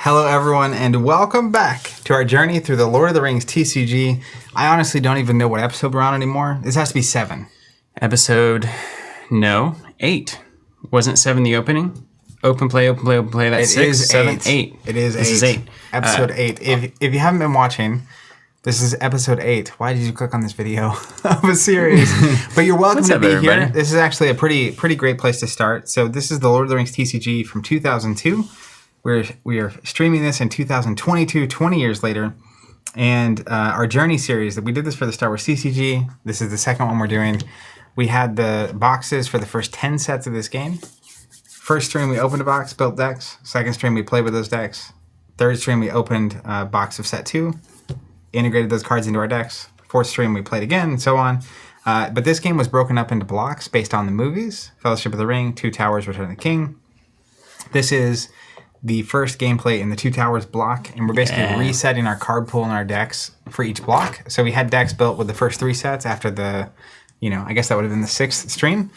Hello, everyone, and welcome back to our journey through the Lord of the Rings TCG. I honestly don't even know what episode we're on anymore. This has to be 7. No, 8. Wasn't 7 the opening? Open play. That's 6, 7, 8. It is 8. This is 8. Episode 8. If you haven't been watching, this is episode 8. Why did you click on this video of a series? But you're welcome to be everybody? here. This is actually a pretty great place to start. So this is the Lord of the Rings TCG from 2002. We are streaming this in 2022, 20 years later. And our Journey series, that we did this for the Star Wars CCG. This is the second one we're doing. We had the boxes for the first 10 sets of this game. First stream, we opened a box, built decks. Second stream, we played with those decks. Third stream, we opened a box of set 2, integrated those cards into our decks. Fourth stream, we played again, and so on. But this game was broken up into blocks based on the movies. Fellowship of the Ring, Two Towers, Return of the King. This is the first gameplay in the Two Towers block, and we're basically resetting our card pool in our decks for each block. So we had decks built with the first 3 sets after the, I guess that would have been the 6th stream.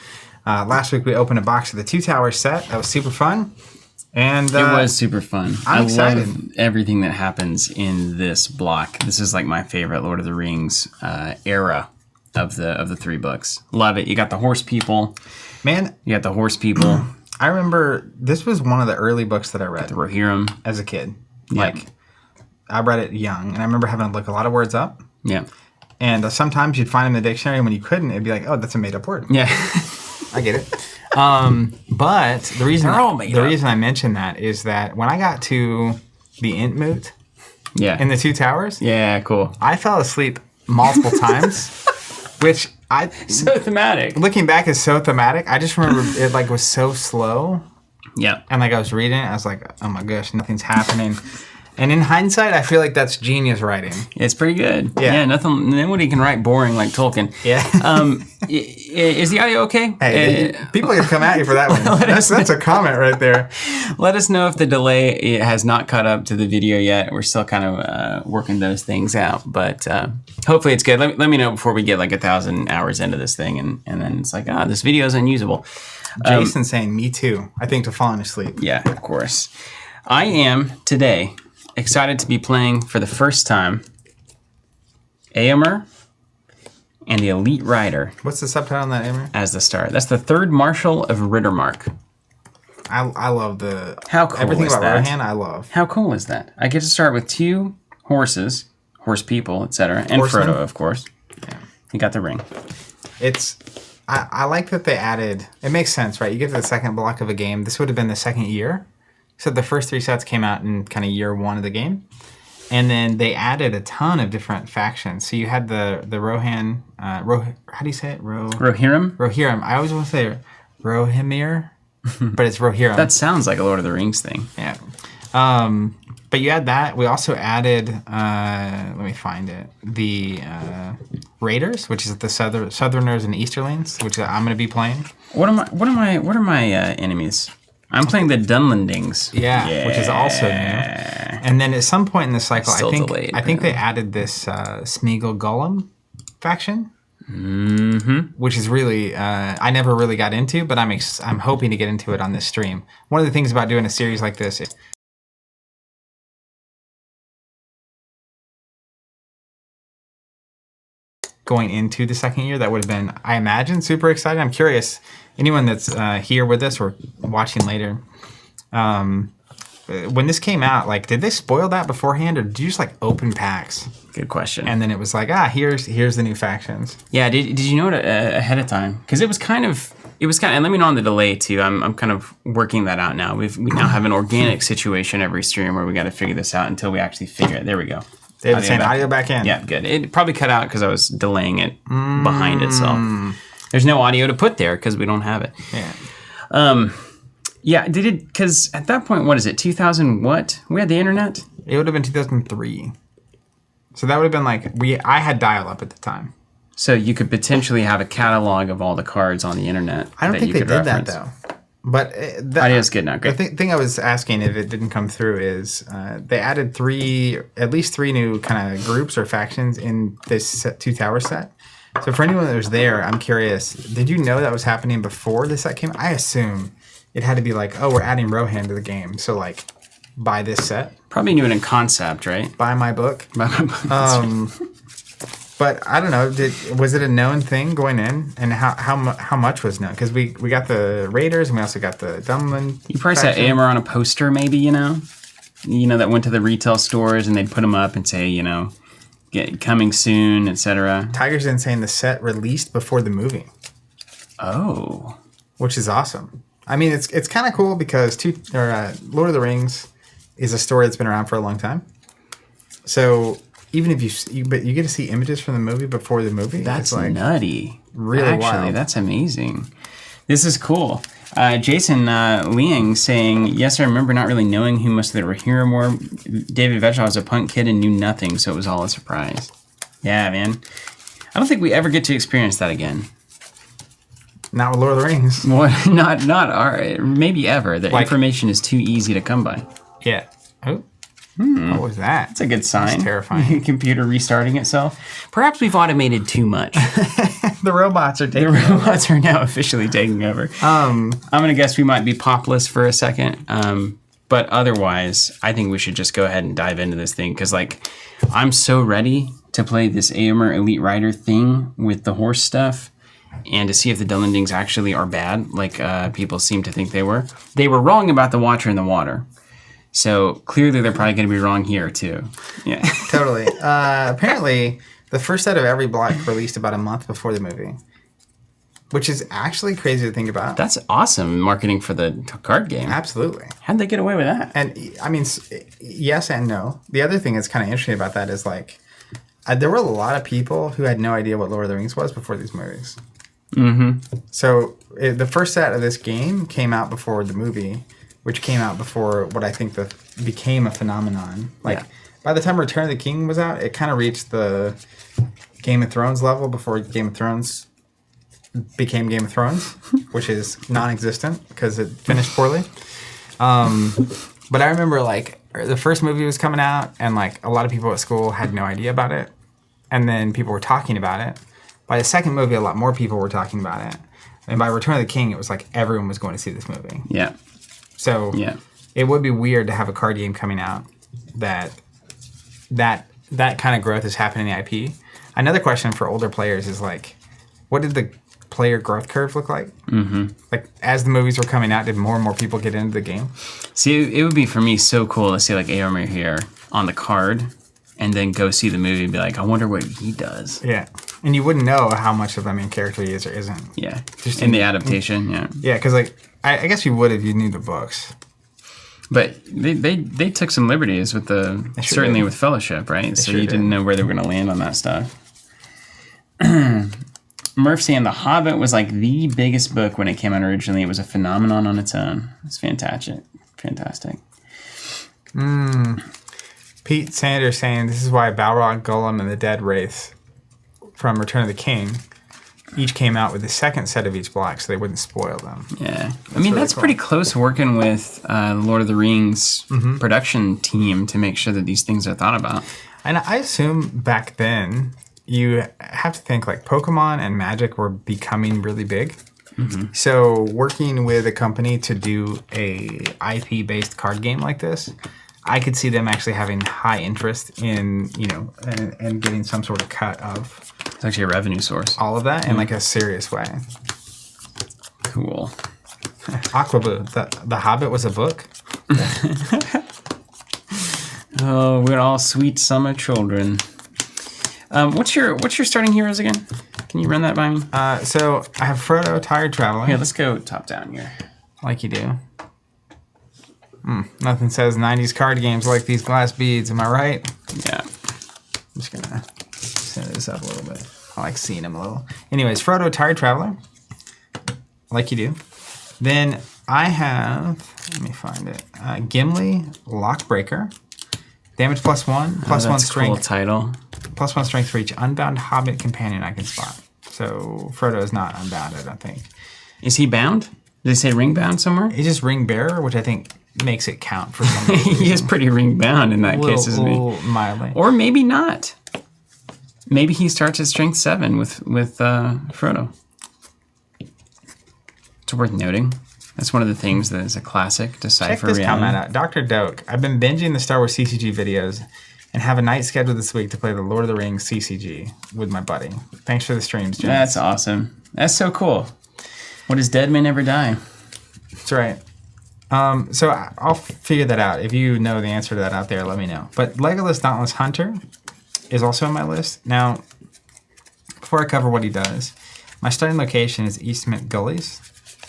Last week we opened a box of the Two Towers set. That was super fun. And it was super fun. I'm excited. Love everything that happens in this block. This is like my favorite Lord of the Rings era of the 3 books. Love it. You got the horse people. Man. You got the horse people. I remember this was one of the early books that I read. The Rohirrim. As a kid. Yep. I read it young, and I remember having to look a lot of words up. Yeah. And sometimes you'd find them in the dictionary, and when you couldn't, it'd be like, oh, that's a made-up word. Yeah. I get it. But the reason I mention that is that when I got to the Intmoot in the Two Towers, cool. I fell asleep multiple times, which so thematic. Looking back is so thematic. I just remember it was so slow. Yeah. And I was reading it, I was like, oh my gosh, nothing's happening. And in hindsight, I feel like that's genius writing. It's pretty good. Yeah. Nobody can write boring like Tolkien. Yeah. Is the audio okay? Hey, people can come at you for that one. That's a comment right there. Let us know if the delay has not caught up to the video yet. We're still kind of working those things out, but hopefully it's good. Let me know before we get like 1,000 hours into this thing, and then it's like, this video is unusable. Jason saying, me too. I think to falling asleep. Yeah, of course. I am today excited to be playing for the first time Éomer and the Elite Rider. What's the subtitle on that, Éomer? As the start. That's the 3rd Marshal of Riddermark. I love everything about that? Rohan. I love. How cool is that? I get to start with 2 horses, horse people, etc., and Horsemen. Frodo, of course. Yeah. He got the ring. I like that they added. It makes sense, right? You get to the second block of a game. This would have been the second year. So the first 3 sets came out in kind of year 1 of the game. And then they added a ton of different factions. So you had the Rohan, how do you say it? Rohirrim? Rohirrim. I always want to say Rohirrim, but it's Rohirrim. That sounds like a Lord of the Rings thing. Yeah. But you had that. We also added, let me find it, the Raiders, which is the Southerners and Easterlings, which I'm going to be playing. What are my enemies? I'm playing the Dunlendings. Yeah, which is also new. And then at some point in the cycle, I think they added this Smeagol Gollum faction, which is really I never really got into, but I'm hoping to get into it on this stream. One of the things about doing a series like this is going into the second year, that would have been, I imagine, super exciting. I'm curious, anyone that's here with us or watching later, when this came out, did they spoil that beforehand, or did you just open packs? Good question. And then it was here's the new factions. Yeah, did you know it ahead of time? Because it was kind of, and let me know on the delay too. I'm kind of working that out now. We now have an organic situation every stream where we got to figure this out until we actually figure it. There we go. They're saying audio back in. Yeah, good. It probably cut out because I was delaying it behind itself. There's no audio to put there because we don't have it. Yeah. Yeah, did it, because at that point, what is it, 2000 what? We had the internet? It would have been 2003. So that would have been I had dial-up at the time. So you could potentially have a catalog of all the cards on the internet. I don't think they did that, though. But idea is good now. Great. The thing I was asking if it didn't come through is they added at least three new kind of groups or factions in this Two Towers set. So for anyone that was there, I'm curious, did you know that was happening before the set came? I assume it had to be we're adding Rohan to the game. So buy this set. Probably knew it in concept, right? Buy my book. But I don't know. Was it a known thing going in, and how much was known? Because we got the Raiders and we also got the Dunlin. You probably saw AMR on a poster, maybe. That went to the retail stores and they'd put them up and say, coming soon, etc. Tiger's Insane, the set released before the movie. Oh, which is awesome. I mean, it's kind of cool because Lord of the Rings is a story that's been around for a long time. So even if you get to see images from the movie before the movie. That's like nutty. Really wild. That's amazing. This is cool. Jason Liang saying, yes, I remember not really knowing who most of the hero were. David Vetchel was a punk kid and knew nothing, so it was all a surprise. Yeah, man. I don't think we ever get to experience that again. Not with Lord of the Rings. Well, maybe ever. The information is too easy to come by. Yeah. Oh. What was that? That's a good sign. That's terrifying. Computer restarting itself. Perhaps we've automated too much. The robots are taking over. The robots are now officially taking over. I'm going to guess we might be popless for a second. But otherwise, I think we should just go ahead and dive into this thing. Because, I'm so ready to play this AMR Elite Rider thing with the horse stuff. And to see if the Dunlendings actually are bad, like people seem to think they were. They were wrong about the Watcher in the Water. So clearly they're probably going to be wrong here too. Yeah, totally. Apparently, the first set of every block released about a month before the movie, which is actually crazy to think about. That's awesome marketing for the card game. Absolutely. How'd they get away with that? And I mean, yes and no. The other thing that's kind of interesting about that is there were a lot of people who had no idea what Lord of the Rings was before these movies. Mm-hmm. So the first set of this game came out before the movie, which came out before what I think became a phenomenon. By the time Return of the King was out, it kind of reached the Game of Thrones level before Game of Thrones became Game of Thrones, which is non-existent because it finished poorly. But I remember the first movie was coming out and a lot of people at school had no idea about it. And then people were talking about it. By the second movie, a lot more people were talking about it. And by Return of the King, it was everyone was going to see this movie. Yeah. So it would be weird to have a card game coming out that kind of growth is happening in the IP. Another question for older players is what did the player growth curve look like? Mm-hmm. As the movies were coming out, did more and more people get into the game? See, it would be for me so cool to see AMR here on the card and then go see the movie and be I wonder what he does. Yeah. And you wouldn't know how much of the main character he is or isn't. Yeah. Just in the adaptation, yeah. Yeah, because I guess you would if you knew the books. But they took some liberties with certainly with Fellowship, right? So you didn't know where they were going to land on that stuff. Murph saying The Hobbit was the biggest book when it came out originally. It was a phenomenon on its own. It's fantastic. Pete Sanders saying this is why Balrog, Gollum, and the Dead Wraith from Return of the King each came out with the second set of each block so they wouldn't spoil them. Yeah. That's cool. Pretty close working with Lord of the Rings production team to make sure that these things are thought about. And I assume back then you have to think Pokemon and Magic were becoming really big. Mm-hmm. So working with a company to do a IP-based card game like this, I could see them actually having high interest in, and getting some sort of cut of... It's actually a revenue source. All of that in a serious way. Cool. Aquaboo. The Hobbit was a book? Oh, we're all sweet summer children. What's your starting heroes again? Can you run that by me? So I have Frodo, Tired Traveler. Here, let's go top down here. Like you do. Nothing says 90s card games like these glass beads. Am I right? Yeah. I'm just going to center this up a little bit. I like seeing them a little. Anyways, Frodo, Tired Traveler. Like you do. Then I have, let me find it, Gimli, Lockbreaker. Damage +1, +1 strength. Cool title. +1 strength for each unbound Hobbit companion I can spot. So Frodo is not unbound, I don't think. Is he bound? Did they say ring bound somewhere? He's just ring bearer, which I think makes it count for some reason. He is pretty ring bound in that case, isn't he? Mildly. Or maybe not. Maybe he starts at strength 7 with Frodo. It's worth noting. That's one of the things that is a classic. Decipher Check this reality. comment out. Dr. Doak. I've been binging the Star Wars CCG videos and have a night scheduled this week to play the Lord of the Rings CCG with my buddy. Thanks for the streams, Jim. That's awesome. That's so cool. What is dead may never die. That's right. So I'll figure that out. If you know the answer to that out there, let me know. But Legolas Dauntless Hunter is also on my list. Now, before I cover what he does, my starting location is East Mint Gullies,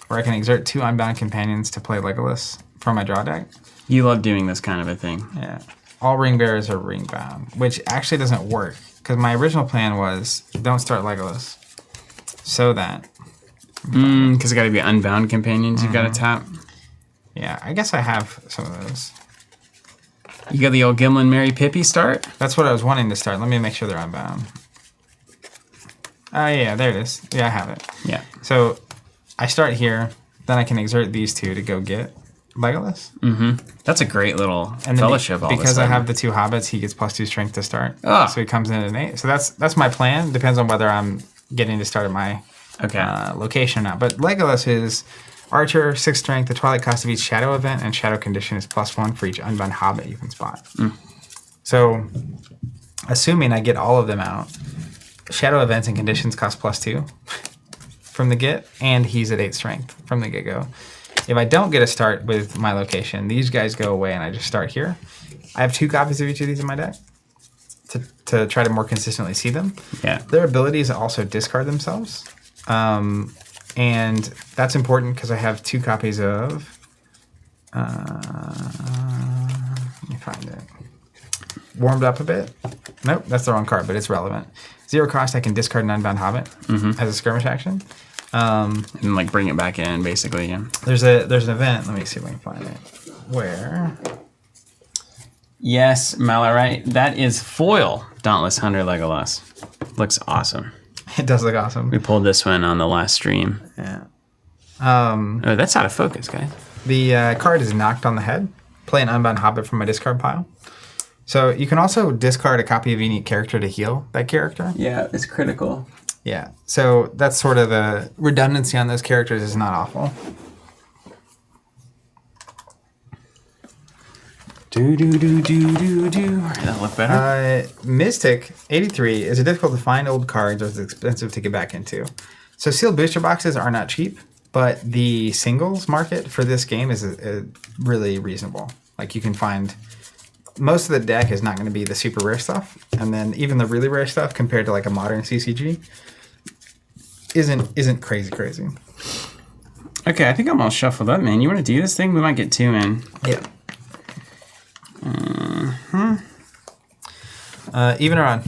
where I can exert 2 unbound companions to play Legolas from my draw deck. You love doing this kind of a thing. Yeah. All ring bearers are ring bound, which actually doesn't work because my original plan was don't start Legolas. So that. Because it got to be unbound companions you've got to tap. Yeah, I guess I have some of those. You got the old Gimlin Mary Pippi start? That's what I was wanting to start. Let me make sure they're unbound. Oh, yeah, there it is. Yeah, I have it. Yeah. So I start here, then I can exert these 2 to go get Legolas. That's a great little And then fellowship. because I have the 2 hobbits, he gets +2 strength to start. Ah. So he comes in at an 8. So that's my plan. Depends on whether I'm getting to start at my location or not. But Legolas is Archer, 6 strength. The twilight cost of each shadow event and shadow condition is +1 for each unbound hobbit you can spot. So assuming I get all of them out, shadow events and conditions cost +2 from the get, and he's at 8 strength from the get-go. If I don't get a start with my location, these guys go away and I just start here. I have 2 copies of each of these in my deck to try to more consistently see them. Yeah. Their abilities also discard themselves. And that's important because I have 2 copies of... let me find it. Warmed Up a Bit. Nope, that's the wrong card, but it's relevant. 0 cost, I can discard an unbound hobbit as a skirmish action. And like bring it back in, basically, yeah. There's an event. Let me see if I can find it. Where? Yes, Malorite. That is foil Dauntless Hunter Legolas. Looks awesome. It does look awesome. We pulled this one on the last stream. Yeah. Oh, that's out of focus, guys. The card is Knocked on the Head. Play an unbound hobbit from my discard pile. So you can also discard a copy of a unique character to heal that character. Yeah, it's critical. Yeah. So that's sort of the redundancy on those characters is not awful. That look better? Mystic 83 is it difficult to find old cards or is it expensive to get back into? So sealed booster boxes are not cheap, but the singles market for this game is really reasonable. Like you can find most of the deck is not going to be the super rare stuff, and then even the really rare stuff compared to like a modern CCG isn't crazy. Okay, I think I'm all shuffled up, man. You want to do this thing? We might get 2 in. Yeah. Even or on?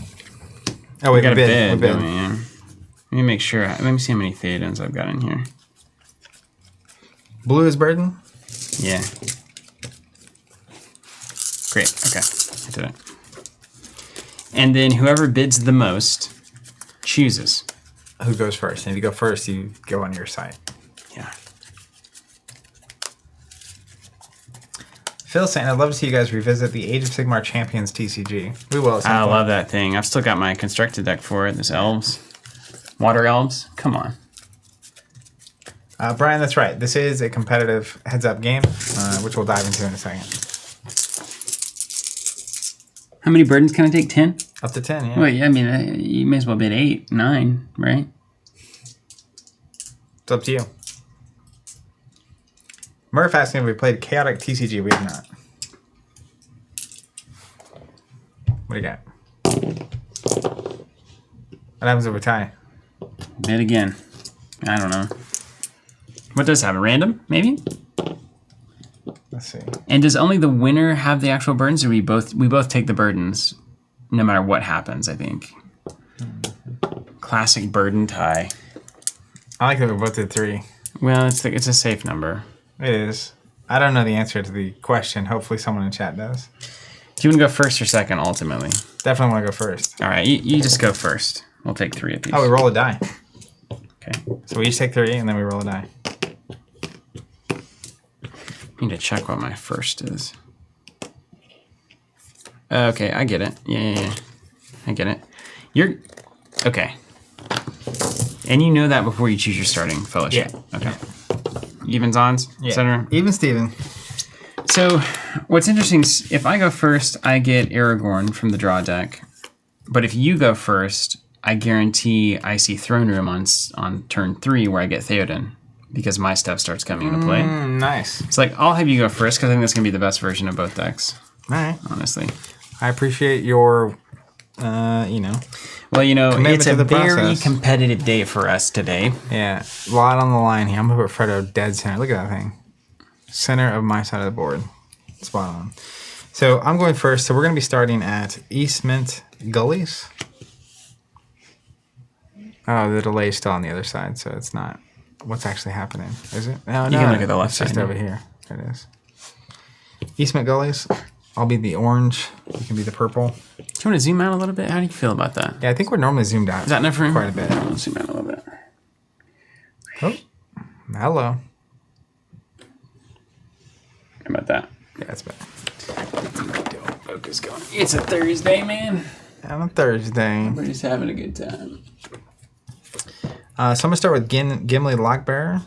Oh, wait, We got a bid, We bid. don't we? Yeah. Let me make sure. Let me see how many Theodens I've got in here. Blue is burden. Yeah. Great. Okay. I did it. And then whoever bids the most chooses. Who goes first? And if you go first, you go on your side. Yeah. Phil saying, I'd love to see you guys revisit the Age of Sigmar Champions TCG. We will at some I point. love that thing. I've still got my constructed deck for it. This elves. Water elves. Come on. Brian, that's right. This is a competitive heads-up game, which we'll dive into in a second. How many burdens can I take? 10? Up to 10, yeah. Well, yeah, I mean, you may as well bid 8, 9, right? It's up to you. Murph asking if we played Chaotic TCG. We have not. What do you got? What happens if we tie? Bid again. I don't know. What does have? A random, maybe? Let's see. And does only the winner have the actual burdens, or we both take the burdens no matter what happens, I think. Classic burden tie. I like that we both did 3. Well, it's a safe number. It is. I don't know the answer to the question. Hopefully someone in chat does. Do you want to go first or second, ultimately? Definitely want to go first. All right, you just go first. We'll take 3 apiece. Oh, we roll a die. Okay. So we each take 3, and then we roll a die. I need to check what my first is. Okay, I get it. Yeah. I get it. You're... Okay. And you know that before you choose your starting fellowship. Yeah. Okay. Evens, odds, etc. Even Steven. So, what's interesting is if I go first, I get Aragorn from the draw deck. But if you go first, I guarantee I see Throne Room on turn 3 where I get Theoden because my stuff starts coming into play. Nice. It's like, I'll have you go first because I think that's going to be the best version of both decks. All right. Honestly. I appreciate your, Well, it's a to the very process. competitive day for us today. Yeah, a lot on the line here. I'm going to put Frodo dead center. Look at that thing. Center of my side of the board. Spot on. So I'm going first. So we're going to be starting at East Mint Gullies. Oh, the delay is still on the other side, so it's not what's actually happening, is it? No, You can look at the left it's just side. over here. There it is. East Mint Gullies. I'll be the orange. You can be the purple. Do you want to zoom out a little bit? How do you feel about that? Yeah, I think we're normally zoomed out. Is that enough room? Quite a bit. I'll zoom out a little bit. Oh, hello. How about that? Yeah, that's better. Focus going. It's a Thursday, man. On a Thursday. We're just having a good time. So I'm going to start with Gimli Lockbearer.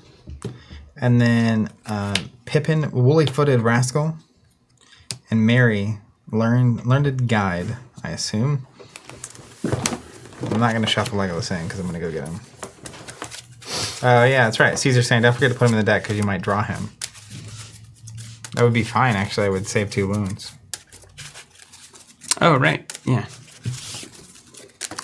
And then Pippin Woolly-Footed Rascal. And Mary Learned Guide, I assume. I'm not going to shuffle Legolas in because I'm going to go get him. Oh, yeah, that's right. Caesar's saying don't forget to put him in the deck because you might draw him. That would be fine, actually. I would save 2 wounds. Oh, right. Yeah.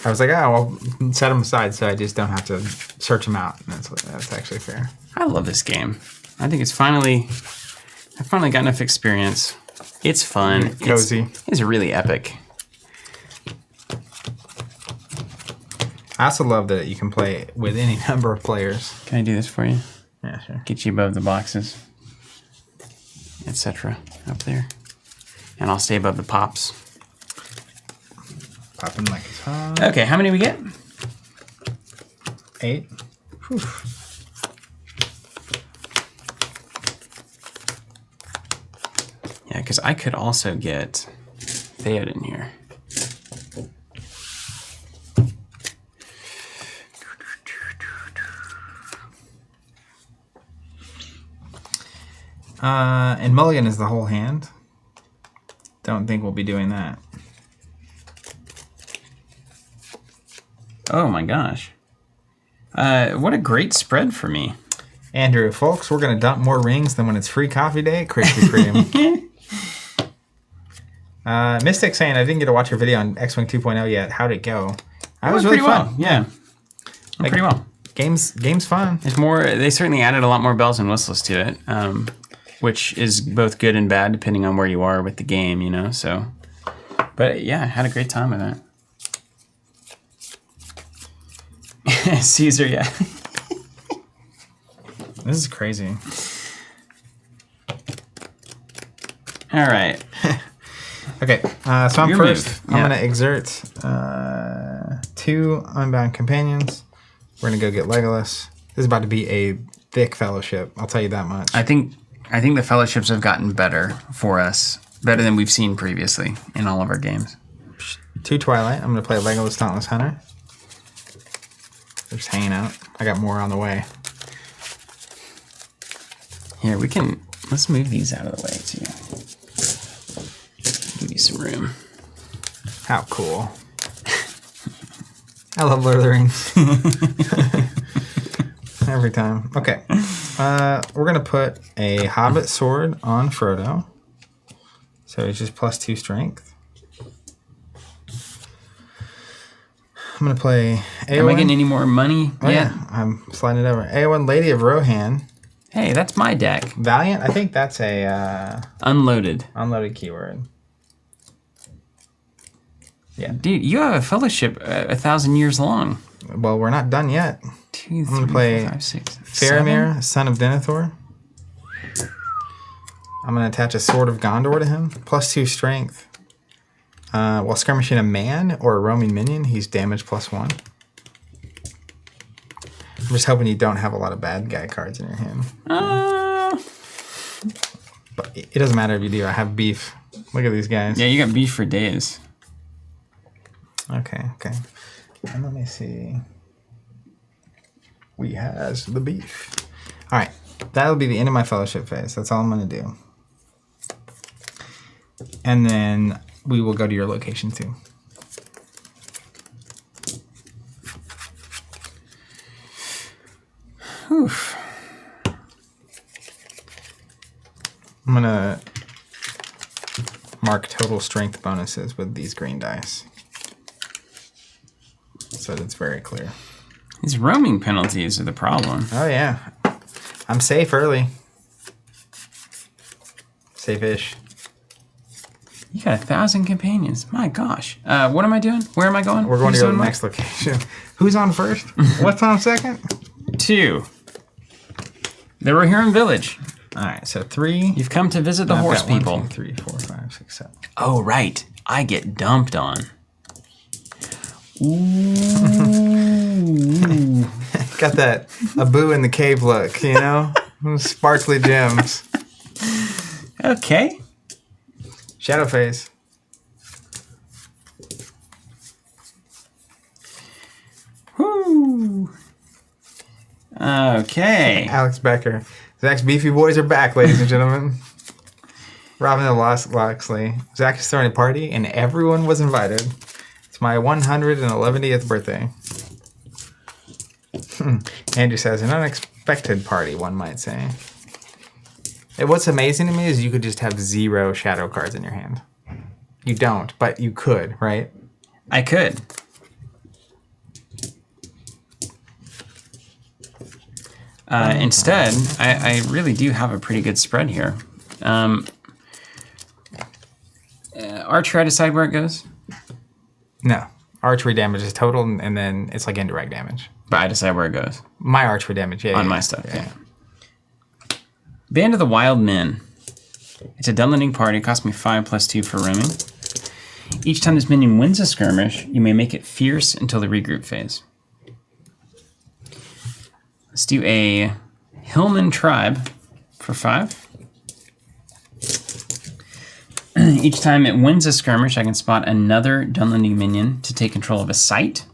I was like, oh, well, set him aside so I just don't have to search him out. And that's actually fair. I love this game. I think I've finally got enough experience. It's fun. Cozy. It's really epic. I also love that you can play with any number of players. Can I do this for you? Yeah, sure. Get you above the boxes, etc. up there. And I'll stay above the pops. Popping like it's hot. Okay, how many we get? 8. Whew. Yeah, because I could also get Theoden here. And Mulligan is the whole hand. Don't think we'll be doing that. Oh my gosh. What a great spread for me. Andrew, folks, we're going to dump more rings than when it's free coffee day at Krispy Kreme. Mystic saying, I didn't get to watch your video on X-Wing 2.0 yet. How'd it go? That was really pretty fun. well. Yeah. Like, Pretty well. Game's fun. There's more. They certainly added a lot more bells and whistles to it, which is both good and bad depending on where you are with the game, you know. So, but yeah, I had a great time with that. Caesar, yeah. This is crazy. All right. Okay, so I'm Your first. move. I'm Yeah. going to exert 2 Unbound Companions. We're going to go get Legolas. This is about to be a thick fellowship. I'll tell you that much. I think the fellowships have gotten better for us, better than we've seen previously in all of our games. 2 Twilight. I'm going to play Legolas Dauntless Hunter. They're just hanging out. I got more on the way. Here, let's move these out of the way too. Give you some room. How cool. I love Lord of the Rings. Every time. Okay. We're going to put a Hobbit sword on Frodo. So it's just +2 strength. I'm going to play Eowyn. Am I getting any more money? Oh, yeah. I'm sliding it over. Eowyn, Lady of Rohan. Hey, that's my deck. Valiant. I think that's a Unloaded. unloaded keyword. Yeah. Dude, you have a fellowship 1,000 years long. Well, we're not done yet. 2, gonna 3, play 4, 5, 6, 7. Faramir, son of Denethor. I'm going to attach a Sword of Gondor to him. +2 strength. While skirmishing a man or a roaming minion, he's damage +1. I'm just hoping you don't have a lot of bad guy cards in your hand. But it doesn't matter if you do. I have beef. Look at these guys. Yeah, you got beef for days. Okay. And let me see. We has the beef. All right. That'll be the end of my fellowship phase. That's all I'm going to do. And then we will go to your location too. Oof. I'm going to mark total strength bonuses with these green dice, so that it's very clear. These roaming penalties are the problem. Oh, yeah. I'm safe early. Safe-ish. You got 1,000 companions. My gosh. What am I doing? Where am I going? We're going Who's to your doing what? next location. Who's on first? What's on second? 2. The Rohirrim Village. All right, so 3. You've come to visit the I've horse got 1, people. 2, 3, 4, 5, 6, 7. Oh, right. I get dumped on. Ooh. Got that Abu in the cave look, you know? Sparkly gems. Okay. Shadow phase. Woo. Okay. Alex Becker. Zach's Beefy Boys are back, ladies and gentlemen. Robin and Loxley. Zach is throwing a party, and everyone was invited. It's my 111th birthday. Andrew says, an unexpected party, one might say. And what's amazing to me is you could just have 0 shadow cards in your hand. You don't, but you could, right? I could. Instead, I really do have a pretty good spread here. Archer, I decide where it goes, No. Archery damage is total, and then it's like indirect damage. but I decide where it goes My archery damage, yeah. on my stuff. Yeah. Band of the Wild Men. It's a Dunlending party. It costs me 5 + 2 for roaming. Each time this minion wins a skirmish, you may make it fierce until the regroup phase. Let's do a Hillman Tribe for 5. Each time it wins a skirmish, I can spot another Dunlending minion to take control of a site.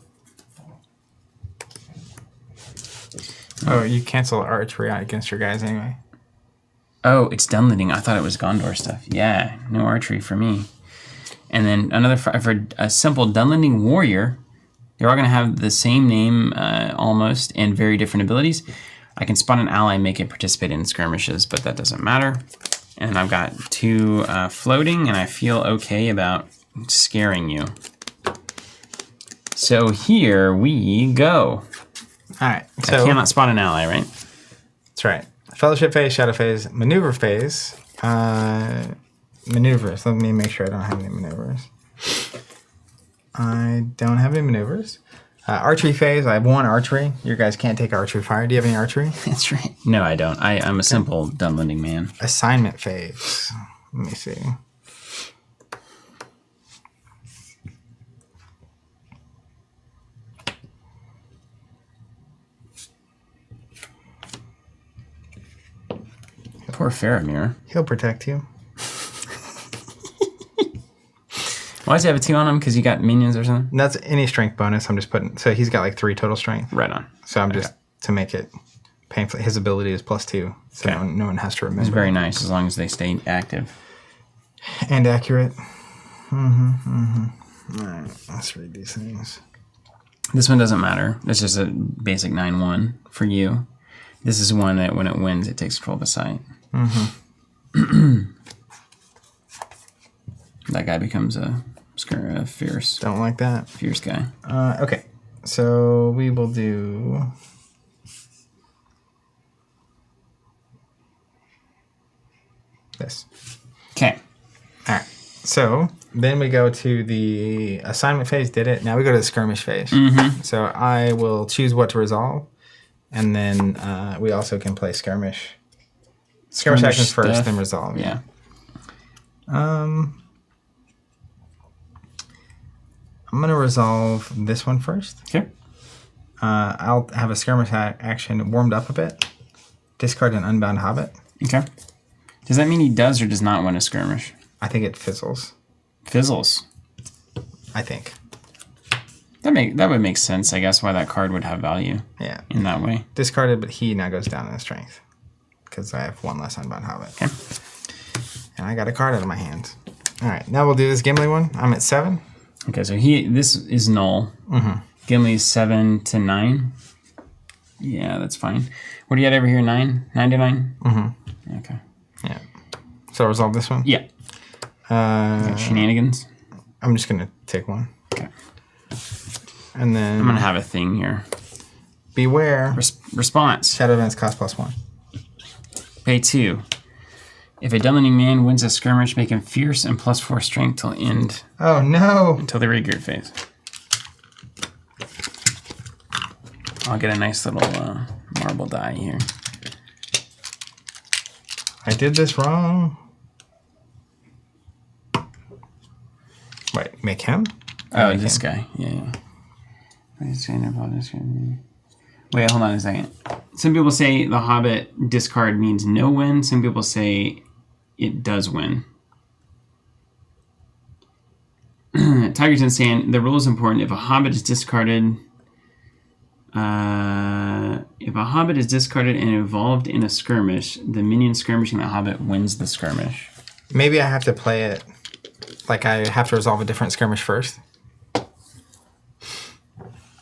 Oh, you cancel archery against your guys anyway. Oh, it's Dunlending. I thought it was Gondor stuff. Yeah, no archery for me. And then another for a simple Dunlending warrior. They're all going to have the same name almost and very different abilities. I can spot an ally and make it participate in skirmishes, but that doesn't matter. And I've got 2 floating, and I feel okay about scaring you. So here we go. All right. So I cannot spot an ally, right? that's right. Fellowship phase, shadow phase, maneuver phase. Maneuvers. Let me make sure I don't have any maneuvers. I don't have any maneuvers. Archery phase. I have 1 archery. You guys can't take archery fire. Do you have any archery? That's right. No, I don't. I'm a simple Dunlending man. Assignment phase. Let me see. Poor Faramir. He'll protect you. Why does he have a 2 on him? Because he got minions or something? That's any strength bonus. I'm just putting. So he's got like 3 total strength. Right on. So I'm just to make it painful. His ability is +2, so Okay. no one has to remember. It's very nice as long as they stay active. And accurate. All right, let's read these things. This one doesn't matter. It's just a basic 9/1 for you. This is one that when it wins, it takes control of a site. That guy becomes a fierce Don't like that. guy. Okay, so we will do. This. Okay. All right. So then we go to the assignment phase. Did it? Now we go to the skirmish phase. So I will choose what to resolve, and then we also can play skirmish. Skirmish actions first, stuff. then resolve. Yeah. I'm gonna resolve this one first. Okay. I'll have a skirmish action warmed up a bit. Discard an Unbound Hobbit. Okay. Does that mean he does or does not win a skirmish? I think it fizzles. Fizzles. I think. That would make sense, I guess, why that card would have value Yeah. in that way. Discarded, but he now goes down in strength. because I have one less Unbound Hobbit. Okay. And I got a card out of my hand. All right, now we'll do this Gimli one. I'm at 7. Okay, so this is null. Mm-hmm. Gimli's 7 to 9. Yeah, that's fine. What do you got over here? 9? 9 to 9? Mm-hmm. Okay. Yeah. So resolve this one? Yeah. Shenanigans? I'm just going to take one. Okay. And then... I'm going to have a thing here. Beware. Response. Shadow events cost +1. Pay 2. If a Dunlending man wins a skirmish, make him fierce and +4 strength till end. Oh, no. Until the regroup phase. I'll get a nice little marble die here. I did this wrong. Wait, make him? Oh, this guy. Yeah. Wait, hold on a second. Some people say the Hobbit discard means no win. Some people say it does win. Tigerton's saying the rule is important. If a Hobbit is discarded, and involved in a skirmish, the minion skirmishing the Hobbit wins the skirmish. Maybe I have to play it like I have to resolve a different skirmish first.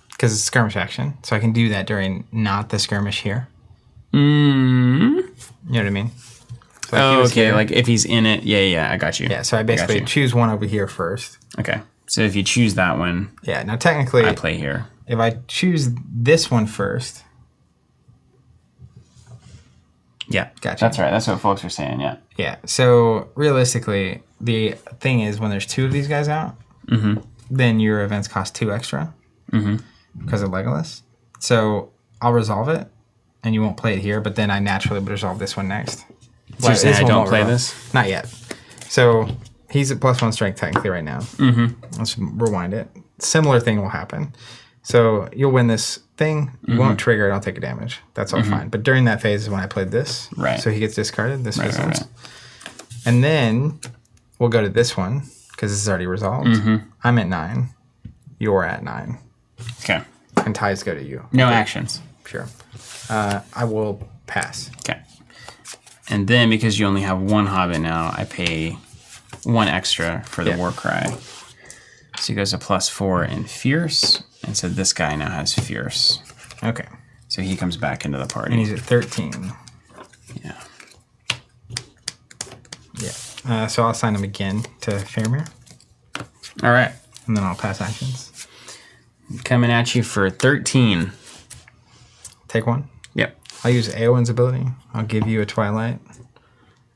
Because it's a skirmish action. So I can do that during not the skirmish here. Mm-hmm. You know what I mean? So okay. Here. Like if he's in it. Yeah, I got you. Yeah, so I basically choose one over here first. Okay. So if you choose that one. Yeah, now technically. I play here. If I choose this one first. Yeah. Gotcha. That's right. That's what folks are saying. Yeah. Yeah. So realistically, the thing is when there's 2 of these guys out, then your events cost 2 extra. Because of Legolas. So I'll resolve it, and you won't play it here, but then I naturally would resolve this one next. So you're saying I don't play this? Not yet. So he's at +1 strength technically right now. Let's rewind it. Similar thing will happen. So you'll win this thing. You won't trigger it. I'll take a damage. That's all fine. But during that phase is when I played this. Right. So he gets discarded. This right. And then we'll go to this one, because this is already resolved. I'm at 9. You're at 9. Okay. And ties go to you. No actions. Sure. I will pass. Okay. And then because you only have 1 Hobbit now, I pay 1 extra for the War Cry. So he goes to +4 in Fierce. And so this guy now has Fierce. Okay. So he comes back into the party. And he's at 13. Yeah. Yeah. So I'll assign him again to Faramir. All right. And then I'll pass actions. Coming at you for 13. Take 1? Yep. I'll use Eowyn's ability. I'll give you a Twilight.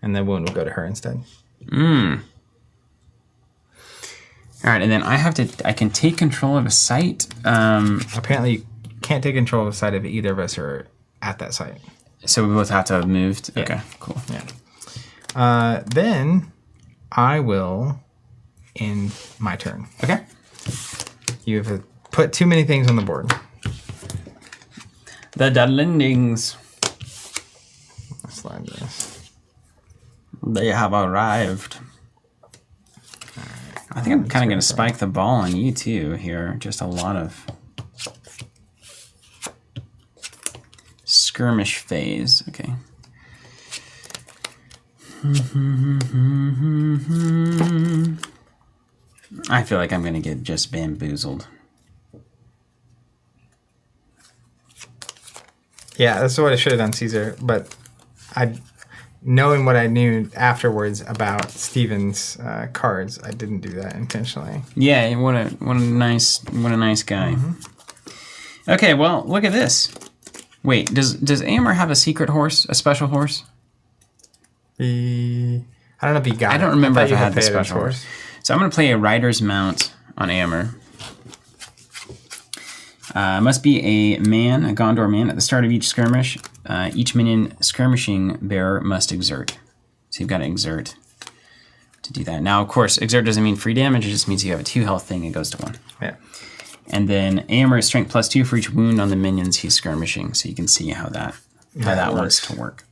And then wound will go to her instead. All right, and then I can take control of a site. Apparently you can't take control of a site if either of us are at that site. So we both have to have moved? Yeah. Okay, cool. Yeah. Then I will end my turn. Okay. You have put too many things on the board. The Dunlendings. Let's slide this. They have arrived. I think I'm kind of going to spike the ball on you too here. Just a lot of skirmish phase. Okay. I feel like I'm going to get just bamboozled. Yeah, that's what I should have done, Caesar. But knowing what I knew afterwards about Steven's cards, I didn't do that intentionally. Yeah, what a nice guy. Okay, well, look at this. Wait, does Amber have a secret horse, a special horse? I don't know if he got it. I don't remember if I you had the played it as special horse. So I'm going to play a rider's mount on Amber. Must be a Gondor man. At the start of each skirmish, each minion skirmishing bearer must exert. So you've got to exert to do that. Now, of course, exert doesn't mean free damage. It just means you have a 2 health thing. It goes to 1. Yeah. And then Amber is strength +2 for each wound on the minions he's skirmishing. So you can see how that wants to work.